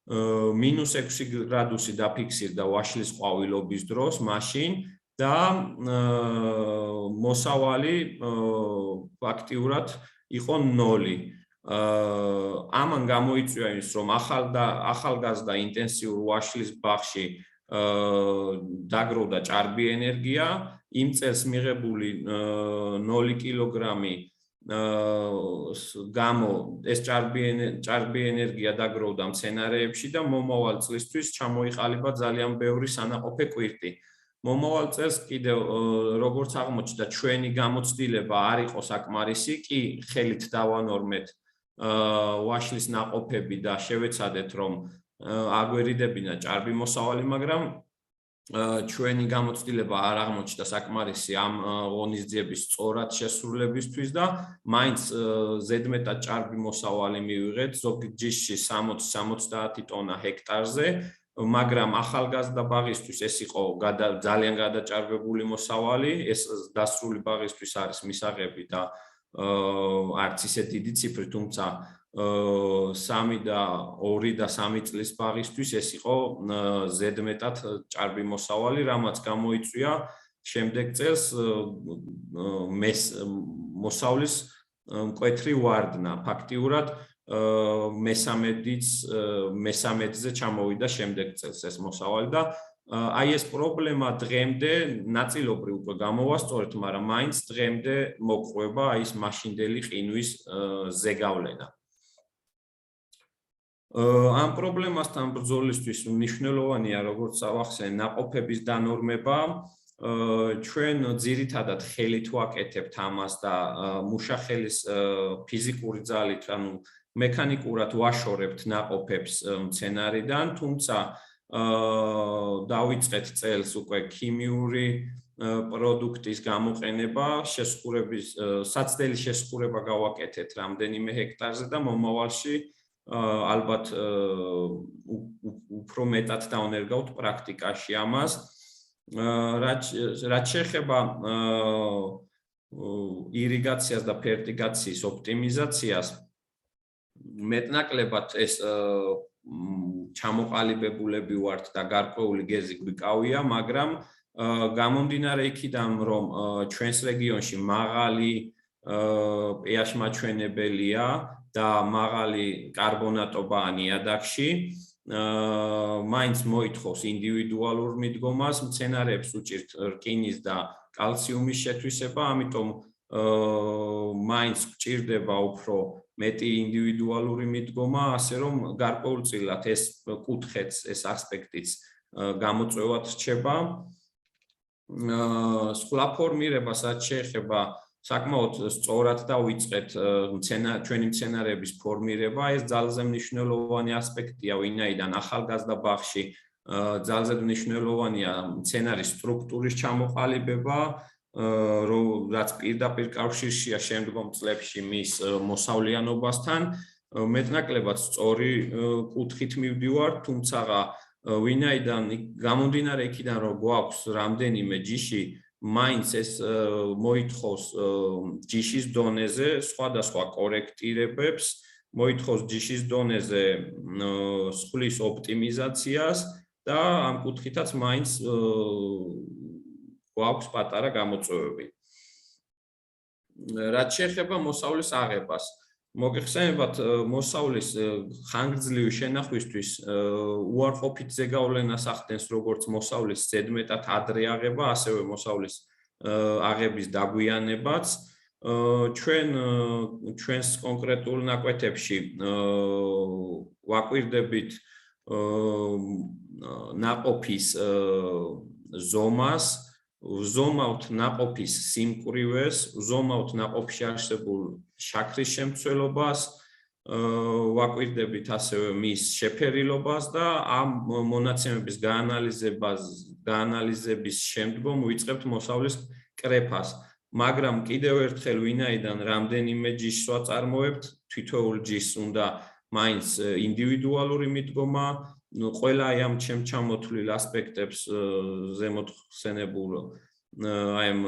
-6 გრადუსი დაფიქსირდა ვაშლის ყვავილობის დროს მაშინ და მოსავალი ფაქტიურად იყო 0. ამან გამოიწვია ის, რომ ახალგაზრდა ინტენსიურ ვაშლის ბაღში დაგროვდა ჭარბი ენერგია, იმ წელს მიღებული 0 კილოგრამი გამო ეს ჭარბი ენერგია დაგროვდა მცენარეებში და მომავალ წლისთვის ჩამოიყალიბა ძალიან ბევრი სანაყოფე კვირტი. მომავალ წელს კიდევ როგორც აღმოჩნდა ჩვენი გამოცდილება არ იყო საკმარისი, კი ხელით დავანორმეთ ვაშლის ნაყოფები და შევეცადეთ რომ აგვერიდებინა ჭარბი მოსავალი, მაგრამ ჩვენი გამოცდილება არ აღმოჩნდა საკმარისი ამ ღონისძიების სწორად შესრულებისთვის და მაინც ზედმეტად ჭარბი მოსავალი მივიღეთ ზოგ ჯიშში 60-70 ტონა ჰექტარზე, მაგრამ ახალგაზრდა ბაღისთვის ეს იყო ძალიან გადაჭარბებული მოსავალი, ეს დასრული ბაღისთვის არის მისაღები და არც ისე დიდი ციფრი, თუმცა 3 და 2 და 3 წლის ბაღისთვის ეს იყო ზედმეტად ჭარბი მოსავალი, რამაც გამოიწვია შემდეგ წელს მოსავლის მკვეთრი ვარდნა. ფაქტიურად მესამედზე ჩამოვიდა შემდეგ წელს ეს მოსავალი და აი ეს პრობლემა დღემდე ნაწილობრივ უკვე გამოვასწორეთ, მაგრამ მაინც დღემდე მოყვება აი ეს მაშინდელი ყინვის ზეგავლენა. ამ პრობლემასთან ბრძოლისთვის მნიშვნელოვანია, როგორც წავახსენე, ნაყოფების დანორმება. ჩვენ ძირითადად ხელით ვაკეთებთ ამას და მუშახელის ფიზიკური ძალით, ანუ მექანიკურად ვაშორებთ ნაყოფებს მცენარიდან, თუმცა დავიწყეთ წელს უკვე ქიმიური პროდუქტის გამოყენება, საცდელი შესხურება გავაკეთეთ რამდენიმე ჰექტარზე და მომავალში ალბათ უფრო მეტად დავნერგავთ პრაქტიკაში ამას. რაც შეეხება ირიგაციას და ფერტიგაციის ოპტიმიზაციას, მეტნაკლებად ეს ჩამოყალიბებულები ვართ და გარკვეული გეზი გვიკავია, მაგრამ გამომდინარე იქიდან, რომ ჩვენს რეგიონში მაღალი pH მაჩვენებელია და მაღალი კარბონატობა ნიადაგში, მაინც მოითხოვს ინდივიდუალურ მიდგომას, მცენარეებს უჭირთ რკინის და კალციუმის შეთვისება, ამიტომ მაინც გჭირდება უფრო მეტი ინდივიდუალური მიდგომა, ასე რომ გარკვეულწილად ეს კუთხეც, ეს ასპექტიც გამოწვევად რჩება. სხვა ფორმირებასაც შეეხება საკმაოდ სწორად დავიწყეთ ჩვენი მცენარეების ფორმირება, ეს ძალზე მნიშვნელოვანი ასპექტია, ვინაიდან ახალგაზრდა ბაღში ძალზე მნიშვნელოვანია მცენარის სტრუქტურის ჩამოყალიბება, რაც პირდაპირ კავშირშია შემდგომ წლებში მის მოსავლიანობასთან. მეტნაკლებად სწორი კუთხით მივდივართ, თუმცა ვინაიდან გამომდინარე იქიდან, რომ გვაქვს რამდენიმე ჯიში, მაინც ეს მოითხოვს ჯიშის დონეზე სხვადასხვა კორექტირებებს, მოითხოვს ჯიშის დონეზე სხვლის ოპტიმიზაციას და ამ კუთხითაც მაინც გვაქვს პატარა გამოწვევები. რაც შეეხება მოსავლის აღებას, მოგეხსენებათ, მოსავლის ხანგრძლივი შენახვისთვის უარყოფით ზეგავლენას ახდენს როგორც მოსავლის ზედმეტად ადრე აღება, ასევე მოსავლის აღების დაგვიანებაც. ჩვენს კონკრეტულ ნაკვეთებში ვაკვირდებით ნაყოფის ზომას, ვზომავთ ნაყოფის სიმკვრივეს, ვზომავთ ნაყოფში არსებულ შაქრის შემცველობას, ვაკვირდებით ასევე მის შეფერილობას და ამ მონაცემების გაანალიზების შემდგომ ვიწყებთ მოსავლის კრეფას. მაგრამ კიდევ ერთხელ, ვინაიდან რამდენიმე ჯიშს ვაწარმოებთ, თითოეულ ჯიშს უნდა მაინც ინდივიდუალური მიდგომა, ყველა აი ამ ჩამოთვლილ ასპექტებს ზემოთ ხსენებულ აი ამ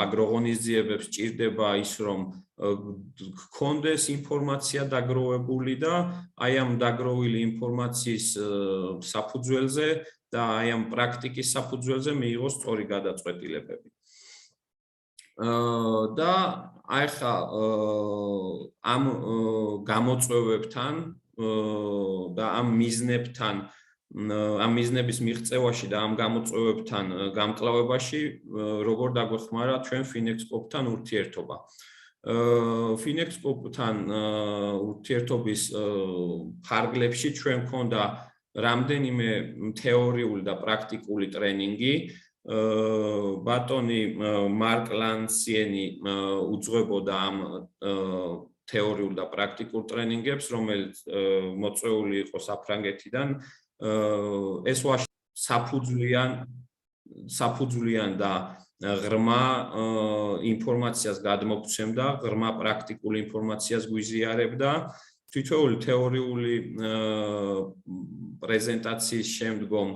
აგროღონიზიებებს ჭირდება ის, რომ გქონდეს ინფორმაცია დაგროვებული და აი ამ დაგროვილი ინფორმაციის საფუძველზე და აი ამ პრაქტიკის საფუძველზე მიიღოს სწორი გადაწყვეტილებები. და აი ხა ამ გამოწვევებთან და ამ მიზნებთან, ამ მიზნების მიღწევაში და ამ გამოწვევებთან გამკლავებაში როგორ დაგვეხმარა ჩვენ FinExCoop-თან ურთიერთობა. FinExCoop-თან ურთიერთობის ფარგლებში ჩვენ გვქონდა რამდენიმე თეორიული და პრაქტიკული ტრენინგი. ბატონი მარკ ლანციენი უძღვებოდა ამ თეორიულ და პრაქტიკულ ტრენინგებს, რომელიც მოწვეული იყო საფრანგეთიდან. ეს საფუძვლიან და ღრმა ინფორმაციას გადმოგცემდა, ღრმა პრაქტიკულ ინფორმაციას გვიზიარებდა. თითოეული თეორიული პრეზენტაციის შემდგომ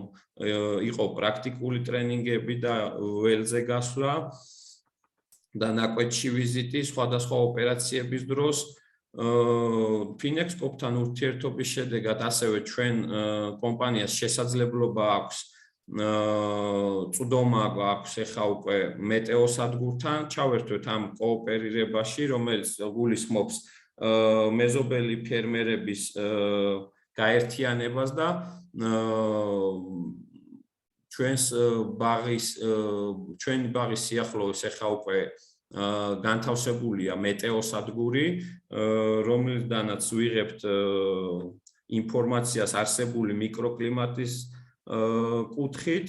იყო პრაქტიკული ტრენინგები და ველზე გასვლა და ნაკვეთში ვიზიტი სხვადასხვა ოპერაციების დროს. FinExCoop-თან ურთიერთობის შედეგად ასევე ჩვენ კომპანიას შესაძლებლობა აქვს წვდომა აქვს ახლა უკვე მეტეოსადგურთან, ჩავერთვეთ ამ კოოპერირებაში, რომელიც გულისხმობს მეზობელი ფერმერების გაერთიანებას და ჩვენი ბაღის სიახლოვეს ახლა უკვე განთავსებულია მეტეოსადგური, რომლიდანაც ვიღებთ ინფორმაციას არსებული მიკროკლიმატის კუთხით,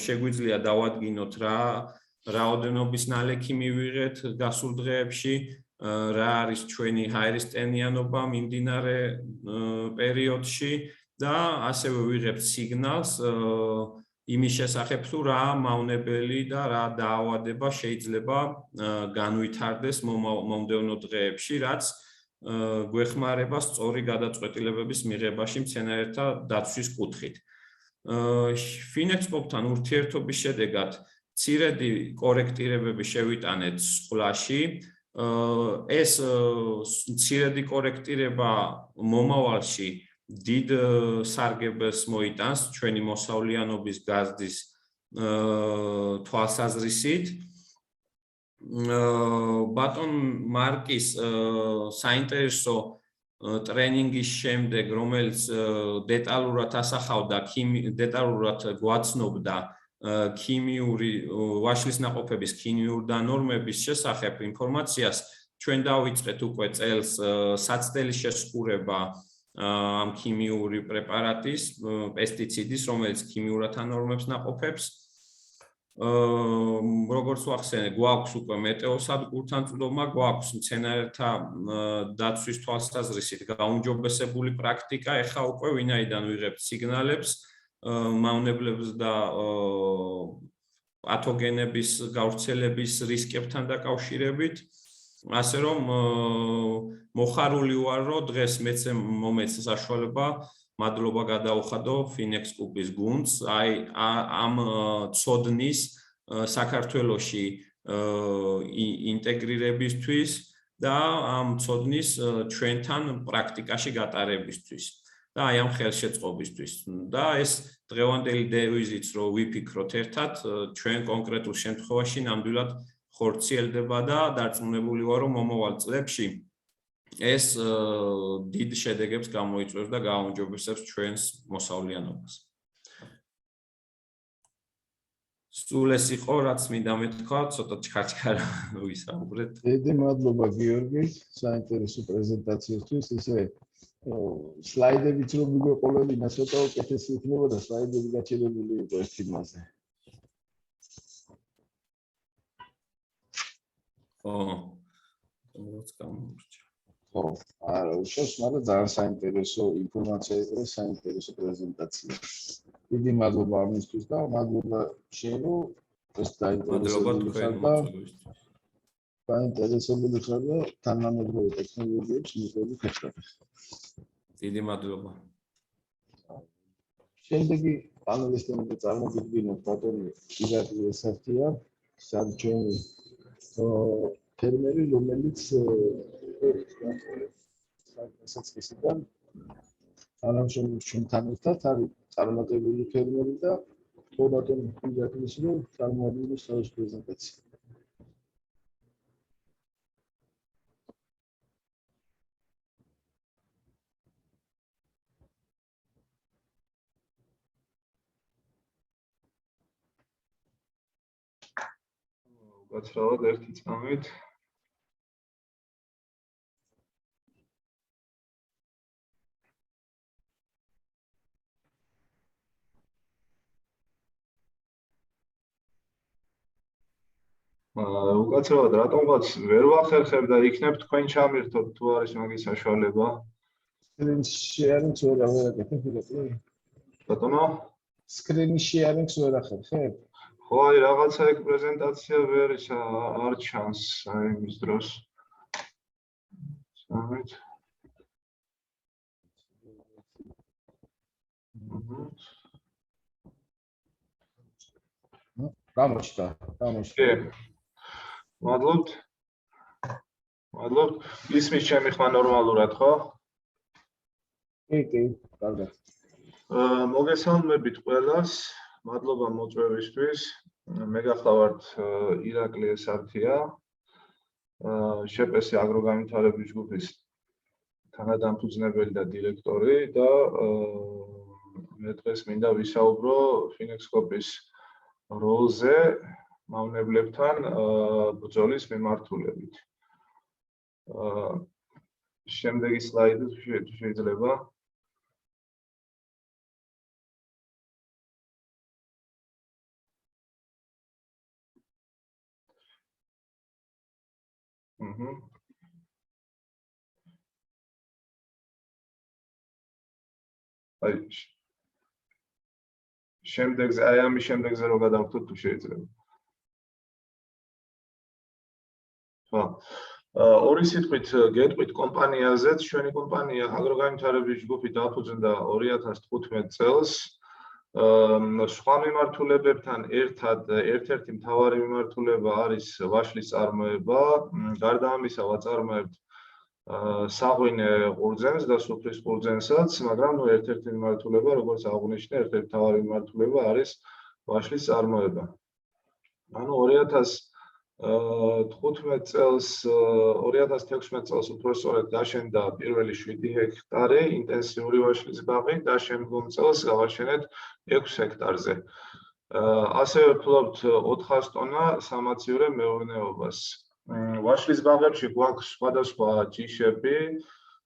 შეგვიძლია დავადგინოთ რა რაოდენობის ნალექი მივიღეთ გასულ დღეებში, რა არის ჩვენი ჰაერისტენიანობა მიმდინარე პერიოდში და ასევე ვიღებთ სიგნალს იმის შესახებ თუ რა მავნებელი და რა დაავადება შეიძლება განვითარდეს მომდევნო დღეებში, რაც გვეხმარება სწორი გადაწყვეტილებების მიღებაში მცენარეთა დაცვის კუთხით. FinExCoop-თან ურთიერთობის შედეგად მცირედი კორექტირებები შევიტანეთ სხვლაში. ეს მცირედი კორექტირება მომავალში დიდ სარგებელს მოიტანს ჩვენი მოსავლიანობის გაზრდის თვალსაზრისით. ბატონ მარკის საინტერესო ტრენინგის შემდეგ, რომელიც დეტალურად ასახავდა, დეტალურად გვაცნობდა ქიმიური ვაშლის ნაყოფების ქიმიური დანორმების შესახებ ინფორმაციას, ჩვენ დავიწყეთ უკვე წელს საცდელის შესყურება ამ ქიმიური პრეპარატის, პესტიციდის, რომელიც ქიმიურად ანორმებს ნაყოფებს. როგორც ვახსენე, გვაქვს უკვე მეტეოსადგურთან წვდომა, გვაქვს მცენარეთა დაცვის თვალსაზრისით გაუმჯობესებული პრაქტიკა, ეხლა უკვე ვინაიდან ვიღებთ სიგნალებს მავნებლებს და პათოგენების გავრცელების რისკებთან დაკავშირებით. ასე რომ მოხარული ვარ, რომ დღეს მეც მომეც საშუალება მადლობა გადაუხადო FinExCoop-ის გუნდს, აი ამ ცოდნის საქართველოში ინტეგრირებისთვის და ამ ცოდნის ჩვენთან პრაქტიკაში გატარებისთვის და აი ამ ხელშეწყობისთვის. და ეს დღევანდელი დევიზიც რომ ვიფიქროთ ერთად, ჩვენ კონკრეტულ შემთხვევაში ნამდვილად ხორციელდება და დარწმუნებული ვარ, რომ მომავალ წლებში ეს დიდ შედეგებს გამოიწვევს და გააუმჯობესებს ჩვენს მოსავლიანობას. სულ ეს იყო, რაც მინდა მეთქვა, ცოტა ჩქარჩქარა ვისაუბრეთ. დიდი მადლობა გიორგი, საინტერესო პრეზენტაციისთვის. ისე სლაიდებიც რომ მიგვეყოლებინა, ცოტა უკეთესი იქნებოდა სლაიდები გაჩერებული იყო ეს თემაზე. ხო, არა, უშავს, მაგრამ ძალიან საინტერესო ინფორმაცია იყო და საინტერესო პრეზენტაცია. დიდი მადლობა ამისთვის და მადლობა შენ, რომ ეს დაინტერესებული ხარ და დაინტერესებული ხარ და თანამედროვე ტექნოლოგიებს მიღები ხარ. დიდი მადლობა. შემდეგი პანელისტები წარმოგიდგენთ ბატონი ირაკლი ესართია, საერთოდ ფერმერი, რომელიც საწყისიდან თანამშრომლობს ჩვენთან ერთად, არის წარმატებული ფერმერი და ბატონი ირაკლის რომ წარმოადგენს თავის პრეზენტაცია. გაცრავად ერთი წამით. უკაცრავად რატომღაც ვერ ვახერხებ და იქნებ თქვენ ჩამირთოთ თუ არის მაგის საშუალება. Screen sharing-ს ვერ აღარ ბატონო? Screen sharing-ს ვერ ახერხებ? ხო, აი რაღაცა ეგ პრეზენტაცია ვერ არ ჩანს აი იმის დროს. სამეთ. გამოჩნდა. მადლობთ. ისმის ჩემი ხმა ნორმალურად, ხო? კი, კარგად. მოგესალმებით ყველას. მადლობა მოწვევისთვის. მე გახლავართ ირაკლი ესართია, შპს აგროგანვითარების ჯგუფის თანადამფუძნებელი და დირექტორი და მე დღეს მინდა ვისაუბრო FinExCoop-ის როლზე მავნებლებთან ბრძოლის მიმართულებით. შემდეგი სლაიდი შეიძლება. შემდეგზე, აი ამის შემდეგზე რო გადავხდოთ თუ შეიძლება. ხო. ორი სიტყვით გეტყვით კომპანიაზეც, ჩვენი კომპანია აგროგანვითარების ჯგუფი დაფუძნდა 2015 წელს. სხვა მიმართულებებთან ერთად ერთ-ერთი მთავარი მიმართულება არის ვაშლის წარმოება. გარდა ამისა ვაწარმოებთ საღვინე ყურძენს და სუფრის ყურძენსაც, მაგრამ ერთ-ერთი მიმართულება, როგორც აღვნიშნე, ერთ-ერთი მთავარი მიმართულება არის ვაშლის წარმოება. ანუ 2015 წელს 2016 წელს უпростоრად გაშენდა პირველი 7 ჰექტარი ინტენსიური ვაშლის ბაღი და შემდგომ წელს გავაშენეთ 6 ჰექტარზე. ასევე ვფლობთ 400 ტონა სამაციურე მეურნეობას. ვაშლის ბაღებში გვაქვს სხვადასხვა ჯიშები,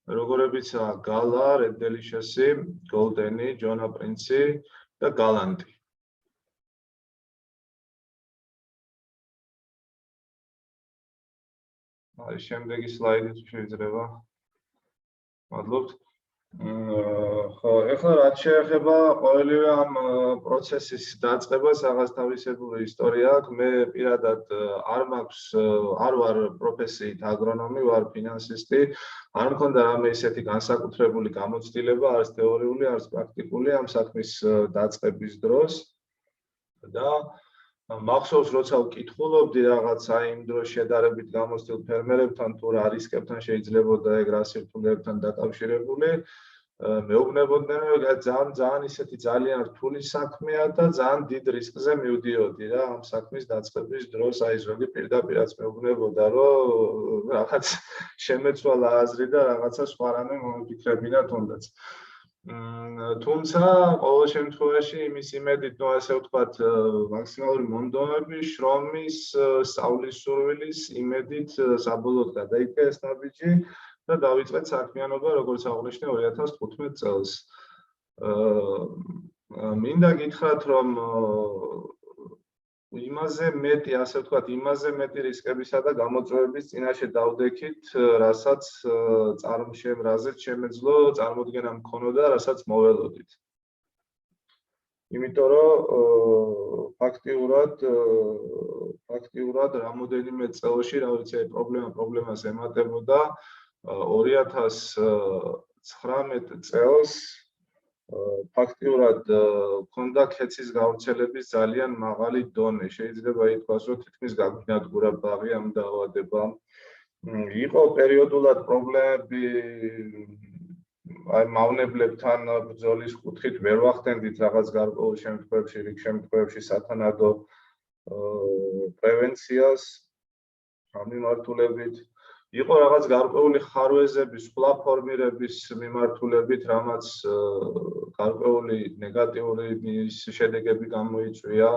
როგორებიცაა გალა, Red Delicious-ი, Golden-ი, Jona Prince-ი და Galant-ი. აი შემდეგი სლაიდი თუ შეიძლება. მადლობთ. ხო, ეხლა რაც შეეხება ყოველივე ამ პროცესის დაწყებას, რაღაც თავისებური ისტორია აქვს. მე პირადად არ ვარ პროფესიით აგრონომი, ვარ ფინანსისტი. არ მქონდა რამე ისეთი განსაკუთრებული გამოცდილება, არც თეორიული, არც პრაქტიკული ამ საქმის დაწყების დროს. და მახსოვს, როცა ვკითხულობდი რაღაცა იმ დროს შედარებით გამოცდილ ფერმერებთან თუ რა რისკებთან შეიძლებოდა ეგ რა სირთულეებთან დაკავშირებული, მეუბნებოდნენ, რომ ძალიან ისეთი ძალიან რთული საქმეა და ძალიან დიდ რისკზე მივდიოდი რა ამ საქმის დაწყების დროს. აი ზოგი პირდაპირაც მეუბნებოდა, რომ რაღაც შემეცვალა აზრი და რაღაცა სხვა რამე მომიფიქრებინა თუნდაც. თუმცა ყოველ შემთხვევაში იმის იმედით, ну ასე ვთქვათ, მაქსიმალური მონდომების, შრომის, სწავლის სურვილის იმედით საბოლოოდ გადაიქცა ეს ნაბიჯი და დავიწყეთ საქმიანობა, როგორც აღვნიშნე 2015 წელს. მინდა გითხრათ, რომ იმაზე მეტი, ასე ვთქვათ, იმაზე მეტი რისკებისა და გამოწვევების წინაშე დავდექით, რასაც რაზეც შემეძლო წარმოდგენა მქონოდა, რასაც მოველოდით. იმიტომ რომ ფაქტიურად რამოდენიმე წელში, რა ვიცი, პრობლემას ემატებოდა 2019 წელს ფაქტიურად ქონდა ქეცის გავრცელების ძალიან მაღალი დონე. შეიძლება ითქვას, რომ თითქმის გაგვინადგურა ბაღი ამ დაავადებამ. იყო პერიოდულად პრობლემები აი მავნებლებთან ბრძოლის კუთხით ვერ ვახდენდით რაღაც გარკვეულ შემთხვევებში, რიგ შემთხვევებში სათანადო პრევენციას ამ მიმართულებით. იყო რაღაც გარკვეული ხარვეზების, სხვა ფორმირების მიმართულებით, რამაც გარკვეული ნეგატიური შედეგები გამოიწვია.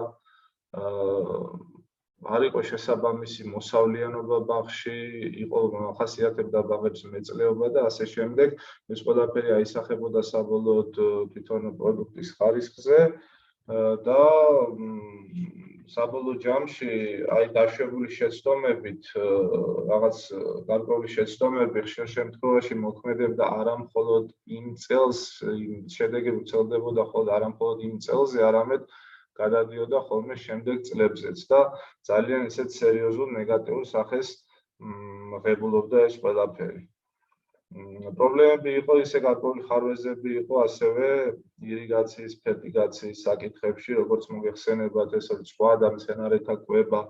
არ იყო შესაბამისი მოსავლიანობა ბაღში, იყო ხასიათებდა ბაღებს მეწლეობა და ასე შემდეგ. ეს ყველაფერი აისახებოდა საბოლოოდ თვითონ პროდუქტის ხარისხზე და საბოლოო ჯამში აი დაშვებული შეცდომებით რაღაც გარკვეული შეცდომები ხშირ შემთხვევაში მოქმედებდა არა მხოლოდ იმ წელს, შედეგები ვრცელდებოდა არა მხოლოდ იმ წელზე, არამედ გადადიოდა ხოლმე შემდეგ წლებზეც და ძალიან ისეთ სერიოზულ ნეგატიურ სახეს ღებულობდა ეს ყველაფერი. პრობლემები იყო ისე გარკვეული ხარვეზები იყო ასევე ირიგაციის, ფერტიგაციის საკითხებში, როგორც მოგეხსენებათ, ეს არის სხვა და მცენარეთა კვება,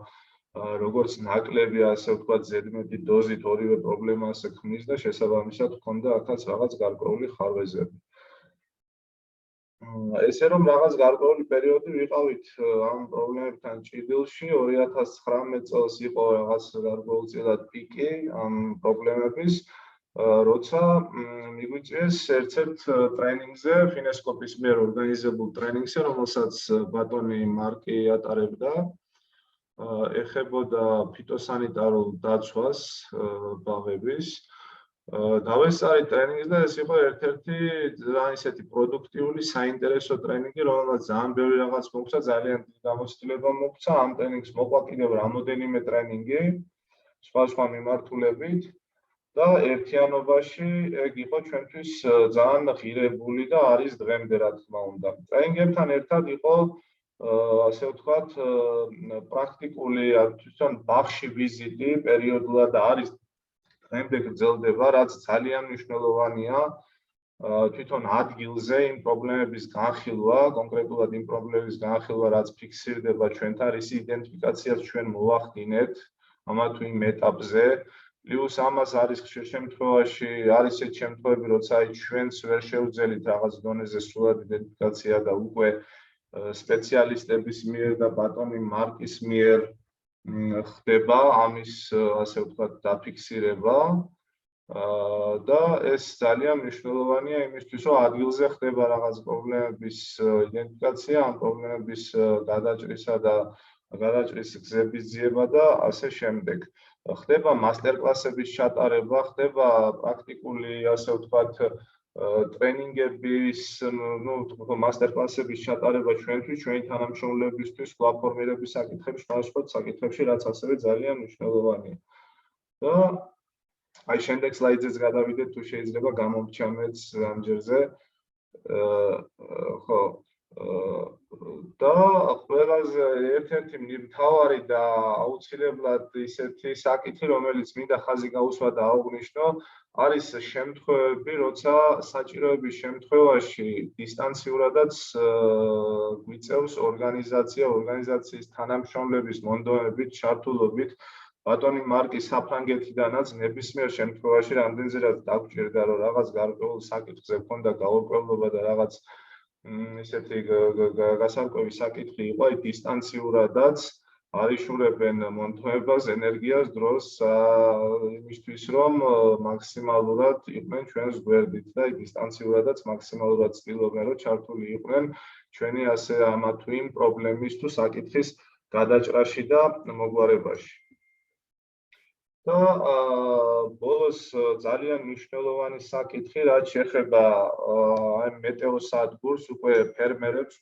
როგორც ნაკლები, ასე ვთქვათ, ზედმეტი დოზით ორივე პრობლემას ქმნის და შესაბამისად ჰქონდა აქაც რაღაც გარკვეული ხარვეზები. ესე რომ რაღაც გარკვეული პერიოდი ვიყავით ამ პრობლემებთან ჭიდილში, 2019 წელს იყო რაღაც გარკვეულწილად პიკი ამ პრობლემების როცა მიგვიწეს ერთ-ერთ ტრენინგზე, FinExCoop-ის მიერ ორგანიზებულ ტრენინგზე, რომელსაც ბატონი მარკი ატარებდა, ეხებოდა ფიტოსანიტარულ დაცვას ბაღების. დავესწარი ტრენინგს და ეს იყო ერთ-ერთი ძალიან ისეთი პროდუქტიული, საინტერესო ტრენინგი, რომელმაც ძალიან ბევრი რაღაც მოგცა, ძალიან დიდი გამოცდილება მოგცა. ამ ტრენინგს მოყვა კიდევ რამოდენიმე ტრენინგი სხვა მიმართულებით და ერთიანობაში ეგ იყო ჩვენთვის ძალიან ღირებული და არის დღემდე, რა თქმა უნდა. ტრენინგებთან ერთად იყო ასე ვთქვათ, პრაქტიკული თვითონ ბაღში ვიზიტი პერიოდულად არის დღემდე გრძელდება, რაც ძალიან მნიშვნელოვანია თვითონ ადგილზე იმ პრობლემების განხილვა, კონკრეტულად იმ პრობლემების განხილვა, რაც ფიქსირდება ჩვენთან, რის იდენტიფიკაციას ჩვენ მოვახდინეთ ამა თუ იმ ეტაპზე. პლუს ამას არის ხშირ შემთხვევაში არის ეს შემთხვევები, როცა ჩვენც ვერ შევძელით რაღაც დონეზე სრულად იდენტიფიკაცია და უკვე სპეციალისტების მიერ და ბატონი მარკის მიერ ხდება ამის ასე ვთქვათ დაფიქსირება და ეს ძალიან მნიშვნელოვანია იმისთვის, რომ ადგილზე ხდება რაღაც პრობლემების იდენტიფიკაცია, ამ პრობლემების გადაჭრისა და გადაჭრის გზების ძიება და ასე შემდეგ. ხდება მასტერკლასების ჩატარება, ხდება პრაქტიკული ასე ვთქვათ ტრენინგების, მასტერკლასების ჩატარება ჩვენთვის, ჩვენი თანამშრომლებისთვის, პლატფორმირების საკითხებში, სხვადასხვა საკითხებში, რაც ასევე ძალიან მნიშვნელოვანია. და აი შემდეგ სლაიდზეც გადავიდეთ, თუ შეიძლება გამომჩამეც ამჯერზე. ხო, და ყველაზე ერთ-ერთი მთავარი და აუცილებლად ისეთი საკითხი, რომელიც მინდა ხაზი გაუსვა და აღვნიშნო, არის შემთხვევები, როცა საჭიროების შემთხვევაში დისტანციურადაც გვიწევს ორგანიზაციის თანამშრომლების მონდომებით, ჩართულობით. ბატონი მარკი საფრანგეთიდანაც ნებისმიერ შემთხვევაში რამდენზეაც დაგჭირდა, რომ რაღაც გარკვეულ საკითხზე ქონდა გაურკვევლობა და რაღაც ისეთი გასარკვევი საკითხი იყო, აი დისტანციურადაც არიშურებენ მონთოებას, ენერგიას, დროს იმისთვის, რომ მაქსიმალურად იყვნენ ჩვენს გვერდით და აი დისტანციურადაც მაქსიმალურად ცდილობენ, რომ ჩართული იყვნენ ჩვენი ასე ამა თუ იმ პრობლემის თუ საკითხის გადაჭრაში და მოგვარებაში. და ბოლოს ძალიან მნიშვნელოვანი საკითხი, რაც შეეხება აი მეტეოსადგურს, უკვე ფერმერებს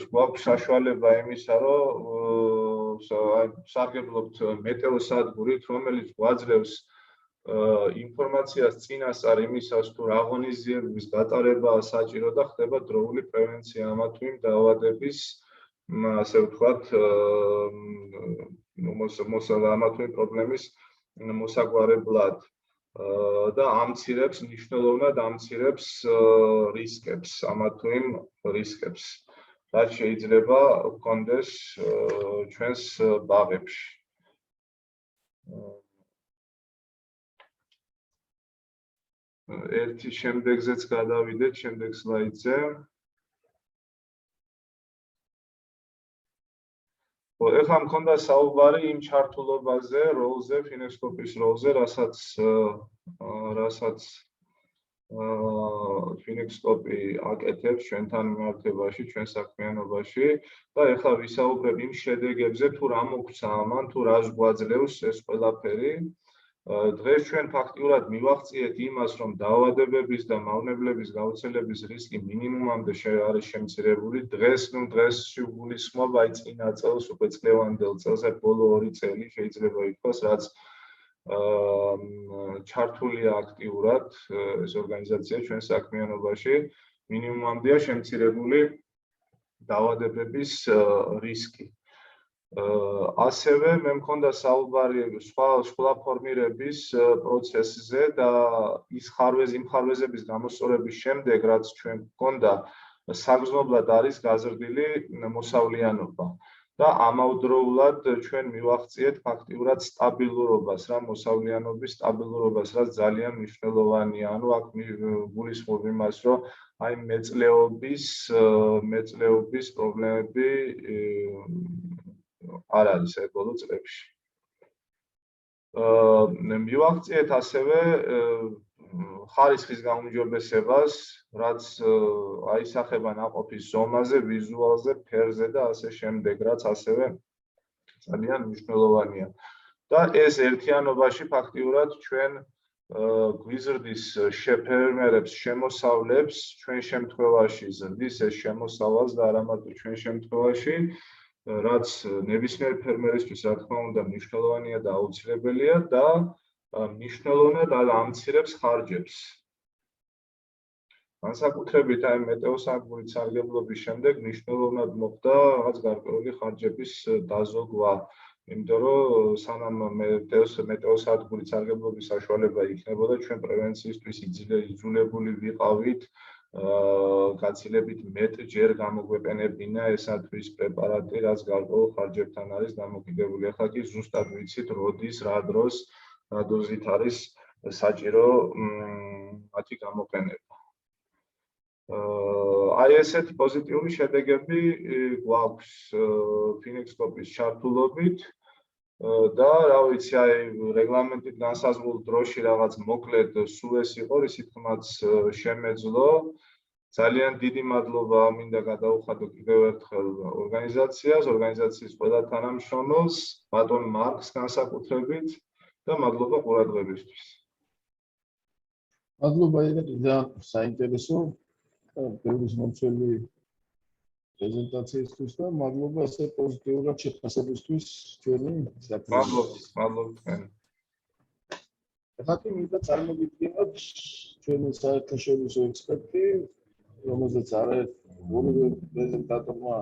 გვაქვს საშუალება იმისა, რომ სარგებლობთ მეტეოსადგურით, რომელიც გვაძლევს ინფორმაციას წინასწარ იმისას, თუ რა ღონისძიებების გატარებაა საჭირო და ხდება დროული პრევენცია ამა თუ იმ დაავადების, ასე ვთქვათ, ამა თუ იმ პრობლემის მოსაგვარებლად და ამცირებს, მნიშვნელოვნად ამცირებს რისკებს, ამა თუ იმ რისკებს, რაც შეიძლება გქონდეს ჩვენს ბაღებში. ერთი შემდეგზეც გადავიდეთ, შემდეგ სლაიდზე. ეხლა მქონდა საუბარი იმ ჩართულობაზე, როლზე, FinExCoop-ის როლზე, რასაც FinExCoop-ი აკეთებს ჩვენთან მიმართებაში, ჩვენ საქმიანობაში და ეხლა ვისაუბრებ იმ შედეგებზე, თუ რა მოგვცა ამან, თუ რას გვაძლევს ეს ყველაფერი. დღეს ჩვენ ფაქტიურად მივახციეთ იმას, რომ დაავადებების და მავნებლების გავრცელების რისკი მინიმუმამდე არის შემცირებული. დღეს გულისხმობა აი წინა წელს, უკვე წლევანდელ წელს, ბოლო 2 წელი შეიძლება ითქვას, რაც ჩართულია აქტიურად ეს ორგანიზაცია ჩვენ საქმიანობაში, მინიმუმამდეა შემცირებული დაავადებების რისკი. ასევე მე მქონდა საუბარი სხვა ფორმირების პროცესზე და იმ ხარვეზების გამოსწორების შემდეგ, რაც ჩვენ მქონდა საგრძნობლად არის გაზრდილი მოსავლიანობა. და ამავდროულად ჩვენ მივახციეთ ფაქტიურად სტაბილურობას, რა მოსავლიანობის სტაბილურობას, რაც ძალიან მნიშვნელოვანია. ანუ აქ გულისხმობ იმას, რომ აი მეწლეობის პრობლემები არ არის აი ბოლო წლებში. მივახციეთ ასევე ხარისხის გაუმჯობესებას, რაც აისახება ნაყოფის ზომაზე, ვიზუალზე, ფერზე და ასე შემდეგ, რაც ასევე ძალიან მნიშვნელოვანია. და ეს ერთიანობაში ფაქტიურად ჩვენ გვიზრდის შეფერმერებს, შემოსავლებს, ჩვენ შემთხვევაში ზრდის ეს შემოსავალს და არა მარტო ჩვენ შემთხვევაში, რაც ნებისმიერ ფერმერისთვის რა თქმა უნდა მნიშვნელოვანია და აუცილებელია და მნიშვნელოვნად ამცირებს ხარჯებს. განსაკუთრებით აი მეტეოსადგურით სარგებლობის შემდეგ მნიშვნელოვნად მოხდა რაღაც გარკვეული ხარჯების დაზოგვა, იმიტომ რომ სანამ მეტეოსადგურით სარგებლობის საშუალება იქნებოდა, ჩვენ პრევენციისთვის იძულებული ვიყავით გაცილებით მეტჯერ გამოგვეყენებინა ესათვის პრეპარატი, რაც გარკვეულ ხარჯებთან არის დამოკიდებული. ახლა კი ზუსტად ვიცით, როდის, რა დროს, რა დოზით არის საჭირო მათი გამოყენება. აი ესეთი პოზიტიური შედეგები გვაქვს FinExCoop-ის ჩართულობით და რა ვიცი, აი რეგლამენტით განსაზღვრულ დროში რაღაც მოკლედ სულ ეს იყო, რისით ხმაც შემეძლო. ძალიან დიდი მადლობა მინდა გადაუხადო კიდევ ერთხელ ორგანიზაციის ყველა თანამშრომელს, ბატონ მარკს განსაკუთრებით და მადლობა ყურადღებისთვის. მადლობა ირაკლი, საინტერესო ბევრი მომწველი პრეზენტაციისთვის და მადლობა ასე პოზიტიურად შეფასებისთვის ჩვენი საფრთხის. მადლობა. ახლა კი მინდა წარმოგიდგენოთ ჩვენი საერთაშორისო ექსპერტი, რომელზეც ორივე პრეზენტატორმა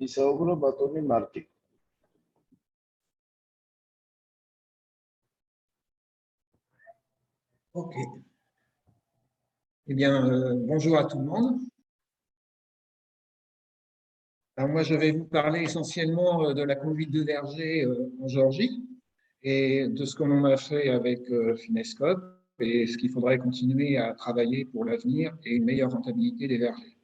ისაუბრა, ბატონი მარკი. Ok. Eh bien, bonjour à tout le monde. Alors moi, je vais vous parler essentiellement de la conduite de verger en Géorgie et de ce que l'on a fait avec FinExCoop et ce qu'il faudrait continuer à travailler pour l'avenir et une meilleure rentabilité des vergers.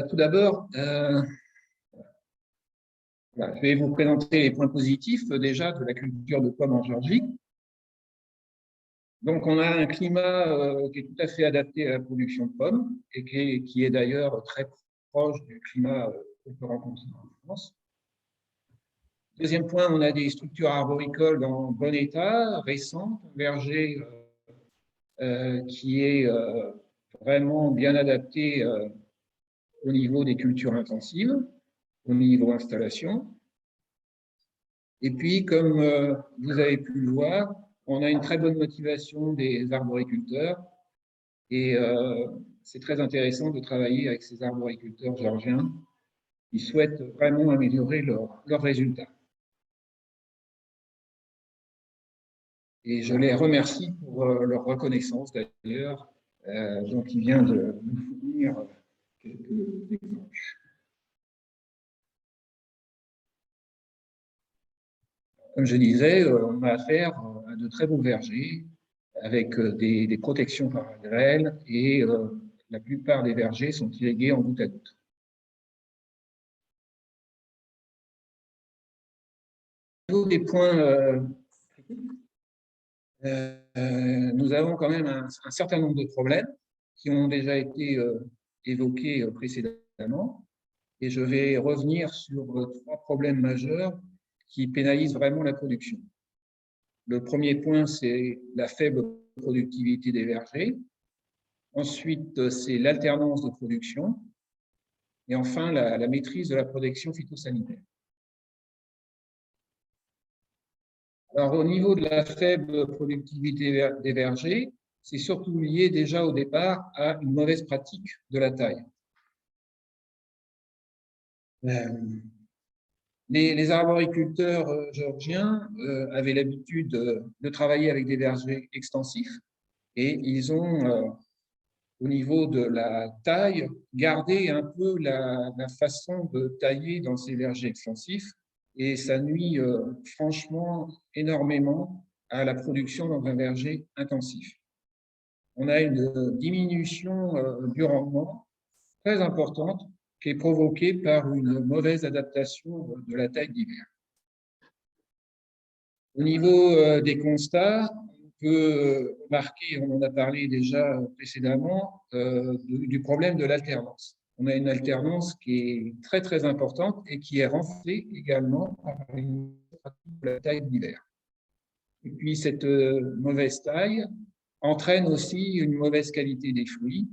Tout d'abord, je vais vous présenter les points positifs déjà de la culture de pommes en Géorgie. Donc, on a un climat qui est tout à fait adapté à la production de pommes et qui est d'ailleurs très proche du climat qu'on peut rencontrer en France. Deuxième point, on a des structures arboricoles en bon état, récentes, un verger qui est vraiment bien adapté au niveau des cultures intensives, au niveau installation. Et puis, comme vous avez pu le voir, on a une très bonne motivation des arboriculteurs et c'est très intéressant de travailler avec ces arboriculteurs géorgiens qui souhaitent vraiment améliorer leurs résultats. Et je les remercie pour leur reconnaissance d'ailleurs, dont il vient de nous fournir quelques exemples. Comme je disais, on a affaire à de très beaux vergers avec des protections par la grêle et la plupart des vergers sont irrigués en goutte à goutte. Au niveau des points critiques, nous avons quand même un certain nombre de problèmes qui ont déjà été évoqués précédemment et je vais revenir sur 3 problèmes majeurs qui pénalisent vraiment la production. Le premier point, c'est la faible productivité des vergers. Ensuite, c'est l'alternance de production. Et enfin, la maîtrise de la protection phytosanitaire. Alors, au niveau de la faible productivité des vergers, c'est surtout lié déjà au départ à une mauvaise pratique de la taille. Les arboriculteurs géorgiens avaient l'habitude de travailler avec des vergers extensifs et ils ont, au niveau de la taille, gardé un peu la façon de tailler dans ces vergers extensifs, et ça nuit franchement énormément à la production dans un verger intensif. On a une diminution du rendement très importante qui est provoquée par une mauvaise adaptation de la taille d'hiver. Au niveau des constats, on peut remarquer, on en a parlé déjà précédemment, du problème de l'alternance. On a une alternance qui est très très importante et qui est renforcée également par une la taille d'hiver. Et puis cette mauvaise taille entraîne aussi une mauvaise qualité des fruits,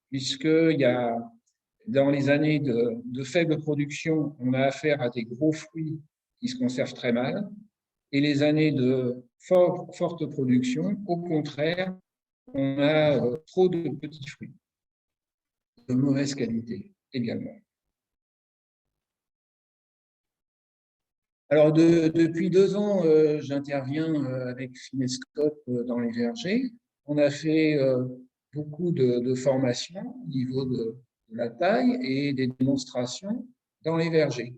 puisqu'il y a, dans les années de faible production, on a affaire à des gros fruits qui se conservent très mal, et les années de forte production, au contraire, on a trop de petits fruits, de mauvaise qualité également. Alors, depuis 2 ans, j'interviens avec FinExCoop dans les vergers. On a fait beaucoup de formations au niveau de la taille et des démonstrations dans les vergers.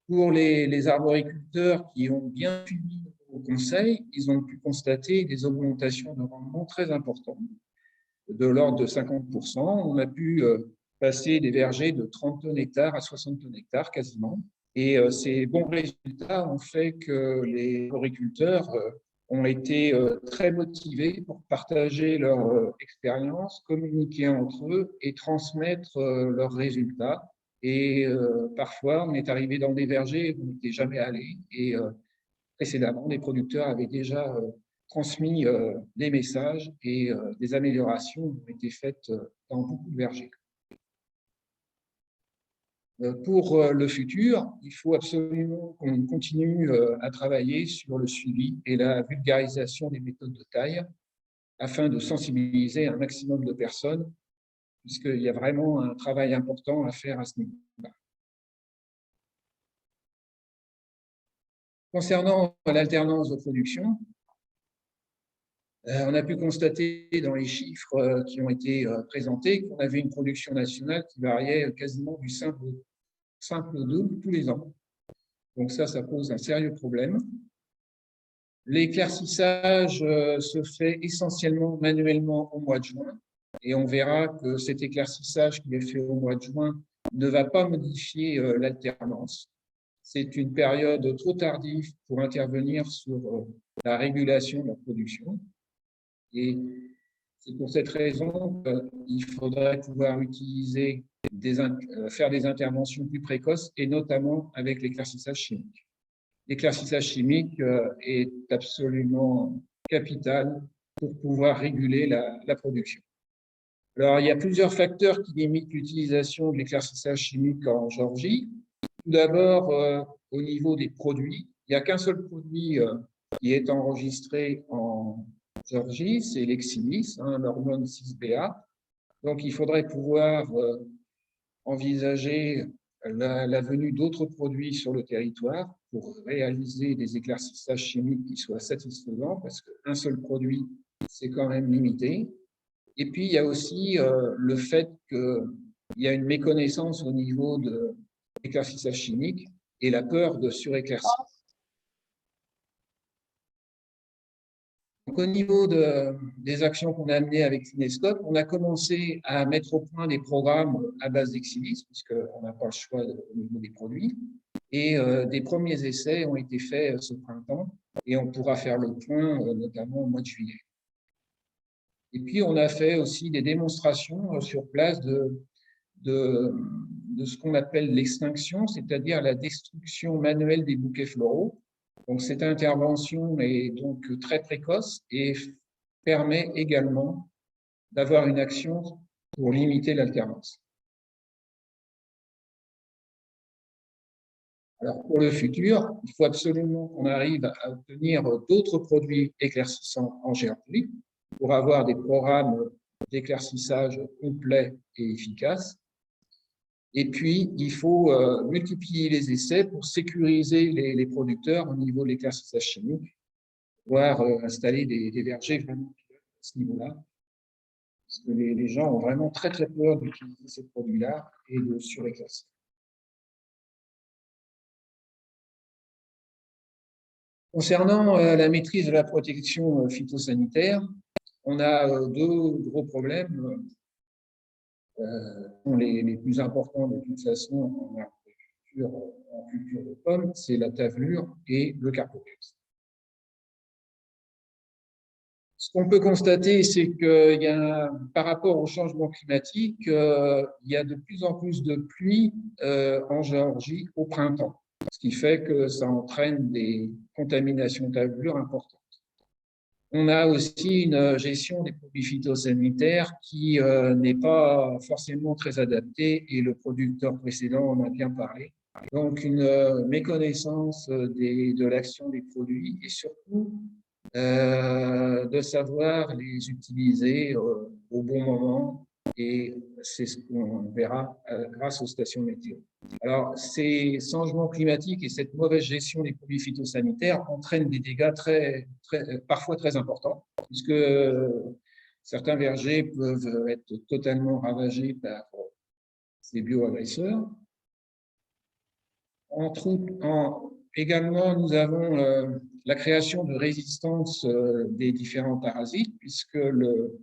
Pour les arboriculteurs qui ont bien suivi au conseil, ils ont pu constater des augmentations de rendement très importantes, de l'ordre de 50%. On a pu passer des vergers de 30 tonnes hectares à 60 tonnes hectares quasiment. Et ces bons résultats ont fait que les arboriculteurs ont été très motivés pour partager leur expérience, communiquer entre eux et transmettre leurs résultats. Et parfois, on est arrivé dans des vergers où on n'était jamais allé. Et précédemment, les producteurs avaient déjà transmis des messages et des améliorations ont été faites dans beaucoup de vergers. Pour le futur, il faut absolument qu'on continue à travailler sur le suivi et la vulgarisation des méthodes de taille afin de sensibiliser un maximum de personnes, puisqu'il y a vraiment un travail important à faire à ce niveau-là. Concernant l'alternance de production, on a pu constater dans les chiffres qui ont été présentés qu'on avait une production nationale qui variait quasiment du simple au double tous les ans. Donc ça pose un sérieux problème. L'éclaircissage se fait essentiellement manuellement au mois de juin et on verra que cet éclaircissage qui est fait au mois de juin ne va pas modifier l'alternance. C'est une période trop tardive pour intervenir sur la régulation de la production. Et c'est pour cette raison qu'il faudrait pouvoir utiliser faire des interventions plus précoces et notamment avec l'éclaircissage chimique. L'éclaircissage chimique est absolument capital pour pouvoir réguler la production. Alors, il y a plusieurs facteurs qui limitent l'utilisation de l'éclaircissage chimique en Géorgie. Tout d'abord, au niveau des produits, il n'y a qu'un seul produit qui est enregistré en Géorgie, c'est l'exilis, l'hormone 6-BA. Donc, il faudrait pouvoir envisager la venue d'autres produits sur le territoire pour réaliser des éclaircissages chimiques qui soient satisfaisants, parce qu'un seul produit, c'est quand même limité. Et puis, il y a aussi le fait qu'il y a une méconnaissance au niveau de l'éclaircissage chimique et la peur de suréclaircir. Donc, au niveau des actions qu'on a amenées avec FinExCoop, on a commencé à mettre au point des programmes à base d'exilis, puisqu'on n'a pas le choix au niveau des produits. Et des premiers essais ont été faits ce printemps et on pourra faire le point notamment au mois de juillet. Et puis, on a fait aussi des démonstrations sur place de ce qu'on appelle l'extinction, c'est-à-dire la destruction manuelle des bouquets floraux. Donc, cette intervention est donc très précoce et permet également d'avoir une action pour limiter l'alternance. Alors, pour le futur, il faut absolument qu'on arrive à obtenir d'autres produits éclaircissants en Géorgie pour avoir des programmes d'éclaircissage complets et efficaces. Et puis, il faut multiplier les essais pour sécuriser les producteurs au niveau de l'éclaircissage chimique, voire installer des vergers vraiment ce niveau-là, parce que les gens ont vraiment très très peur d'utiliser ces produits-là et de suréclasser. Concernant la maîtrise de la protection phytosanitaire, on a deux gros problèmes. Les plus importants de toute façon en culture de pommes, c'est la tavelure et le carpopeps. Ce qu'on peut constater, c'est que par rapport au changement climatique, il y a de plus en plus de pluie en Géorgie au printemps, ce qui fait que ça entraîne des contaminations de tavelure importantes. On a aussi une gestion des produits phytosanitaires qui n'est pas forcément très adaptée, et le producteur précédent en a bien parlé. Donc, une méconnaissance de l'action des produits et surtout de savoir les utiliser au bon moment, et c'est ce qu'on verra grâce aux stations météo. Alors, ces changements climatiques et cette mauvaise gestion des produits phytosanitaires entraînent des dégâts parfois très importants, puisque certains vergers peuvent être totalement ravagés par ces bioagresseurs. Également, nous avons la création de résistance des différents parasites, puisque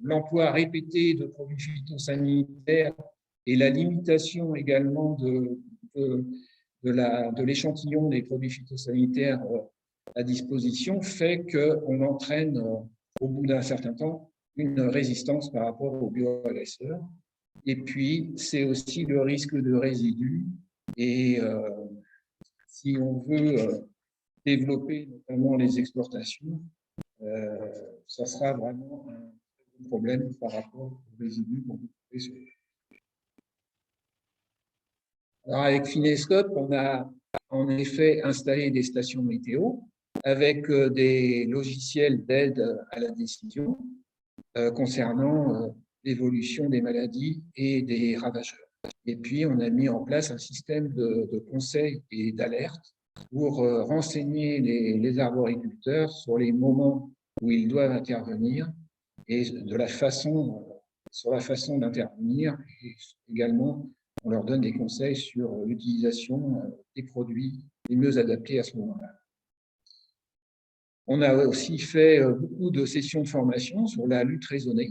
l'emploi répété de produits phytosanitaires et la limitation également de l'échantillon des produits phytosanitaires à disposition fait qu'on entraîne, au bout d'un certain temps, une résistance par rapport aux bioagresseurs. Et puis, c'est aussi le risque de résidus. Et si on veut développer notamment les exportations, ça sera vraiment un problème par rapport aux résidus qu'on peut trouver sur les. Alors avec FinExCoop, on a en effet installé des stations météo avec des logiciels d'aide à la décision concernant l'évolution des maladies et des ravageurs. Et puis, on a mis en place un système de conseils et d'alerte pour renseigner les arboriculteurs sur les moments où ils doivent intervenir et sur la façon d'intervenir. Et également, on leur donne des conseils sur l'utilisation des produits les mieux adaptés à ce moment-là. On a aussi fait beaucoup de sessions de formation sur la lutte raisonnée.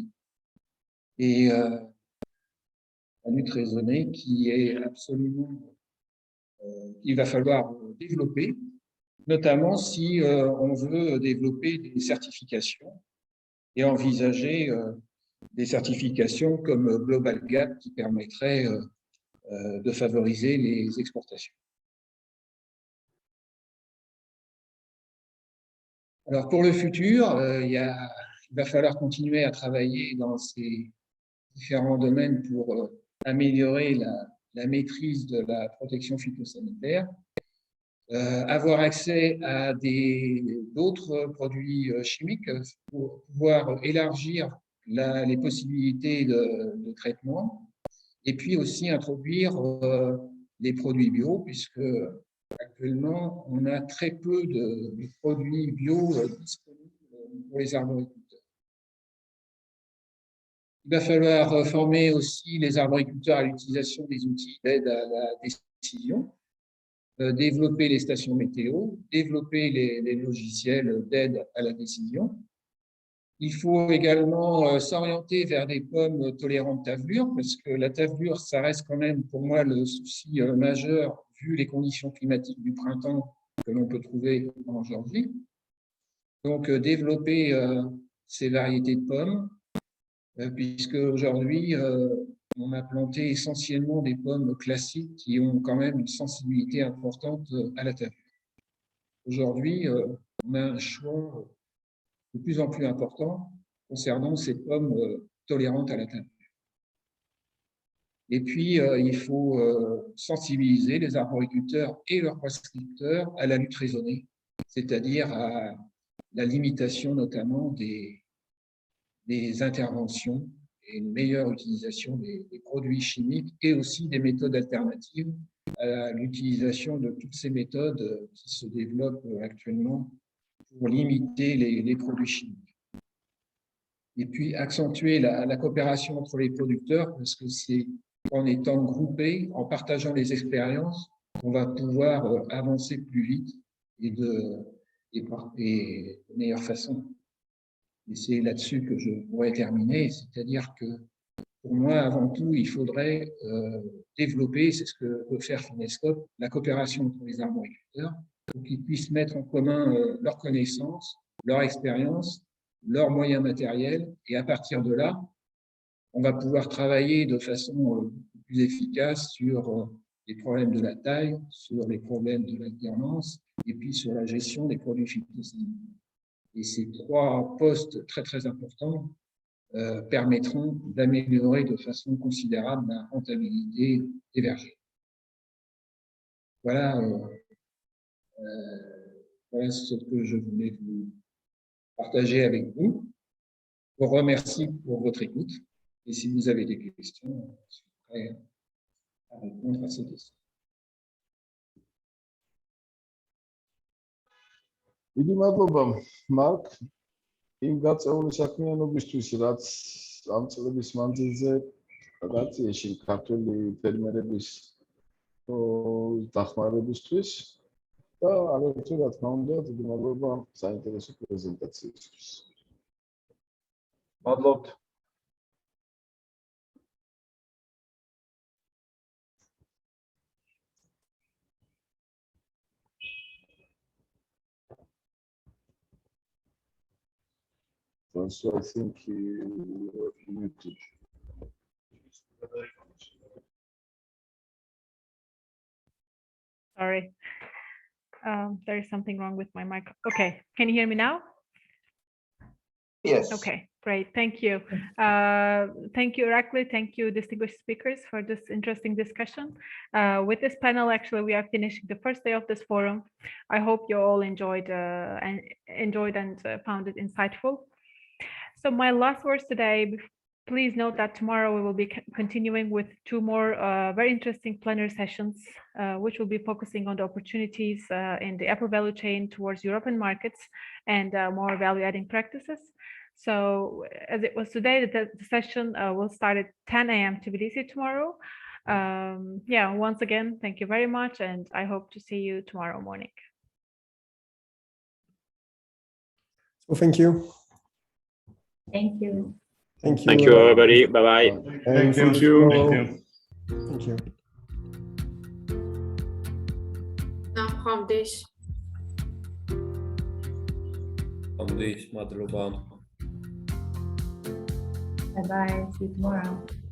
Et la lutte raisonnée qui est absolument, il va falloir développer, notamment si on veut développer des certifications et envisager des certifications comme Global Gap qui permettraient de favoriser les exportations. Alors pour le futur, il va falloir continuer à travailler dans ces différents domaines pour améliorer la maîtrise de la protection phytosanitaire, avoir accès à d'autres produits chimiques pour pouvoir élargir les possibilités de traitement, et puis aussi introduire les produits bio, puisque actuellement on a très peu de produits bio disponibles pour les arboriculteurs. Il va falloir former aussi les arboriculteurs à l'utilisation des outils d'aide à la décision, développer les stations météo, développer les logiciels d'aide à la décision. Il faut également s'orienter vers des pommes tolérantes tavelure, parce que la tavelure, ça reste quand même pour moi le souci majeur vu les conditions climatiques du printemps que l'on peut trouver en Géorgie. Donc, développer ces variétés de pommes, puisque aujourd'hui, on a planté essentiellement des pommes classiques qui ont quand même une sensibilité importante à la tavelure. Aujourd'hui, on a un choix de plus en plus important concernant ces pommes tolérantes à la tavelure. Et puis, il faut sensibiliser les arboriculteurs et leurs prescripteurs à la lutte raisonnée, c'est-à-dire à la limitation notamment des interventions et une meilleure utilisation des produits chimiques et aussi des méthodes alternatives à l'utilisation de toutes ces méthodes qui se développent actuellement pour limiter les produits chimiques. et puis accentuer la coopération entre les producteurs, parce que c'est en étant groupés, en partageant les expériences, qu'on va pouvoir avancer plus vite et de meilleure façon. Et c'est là-dessus que je pourrais terminer, c'est-à-dire que pour moi, avant tout, il faudrait développer, c'est ce que peut faire FinExCoop, la coopération entre les arboriculteurs, pour qu'ils puissent mettre en commun leurs connaissances, leur expérience, leurs moyens matériels, et à partir de là, on va pouvoir travailler de façon plus efficace sur les problèmes de la taille, sur les problèmes de l'alternance, et puis sur la gestion des produits phytosanitaires. Et ces trois postes très très importants permettront d'améliorer de façon considérable la rentabilité des vergers. Voilà, voilà ce que je voulais vous partager avec vous. Je vous remercie pour votre écoute. Et si vous avez des questions, je suis prêt à répondre à ces questions. დიდი მადლობა მარკ იმ გაწეული საქმიანობისთვის, რაც ამ წლების მანძილზე გადაწიაში ქართული ფერმერების დახმარებისთვის და აგრეთვე რა თქმა უნდა დიდი მადლობა საინტერესო პრეზენტაციისთვის. მადლობთ. So I think you are muted. Sorry. There is something wrong with my mic. Okay, can you hear me now? Yes. Okay, great. Thank you. Thank you, Irakli. Thank you, distinguished speakers, for this interesting discussion. With this panel, actually, we are finishing the first day of this forum. I hope you all enjoyed and found it insightful. So my last words today, please note that tomorrow we will be continuing with two more very interesting plenary sessions, which will be focusing on the opportunities in the upper value chain towards European markets and more value-adding practices. So as it was today, the session will start at 10 a.m. TBDC tomorrow. Yeah, once again, thank you very much, and I hope to see you tomorrow morning. So thank you. Thank you. Thank you. Thank you, everybody. Bye-bye. Thank you. Thank you. Thank you. Hamdish. Hamdish, madloba. Bye bye. See you tomorrow.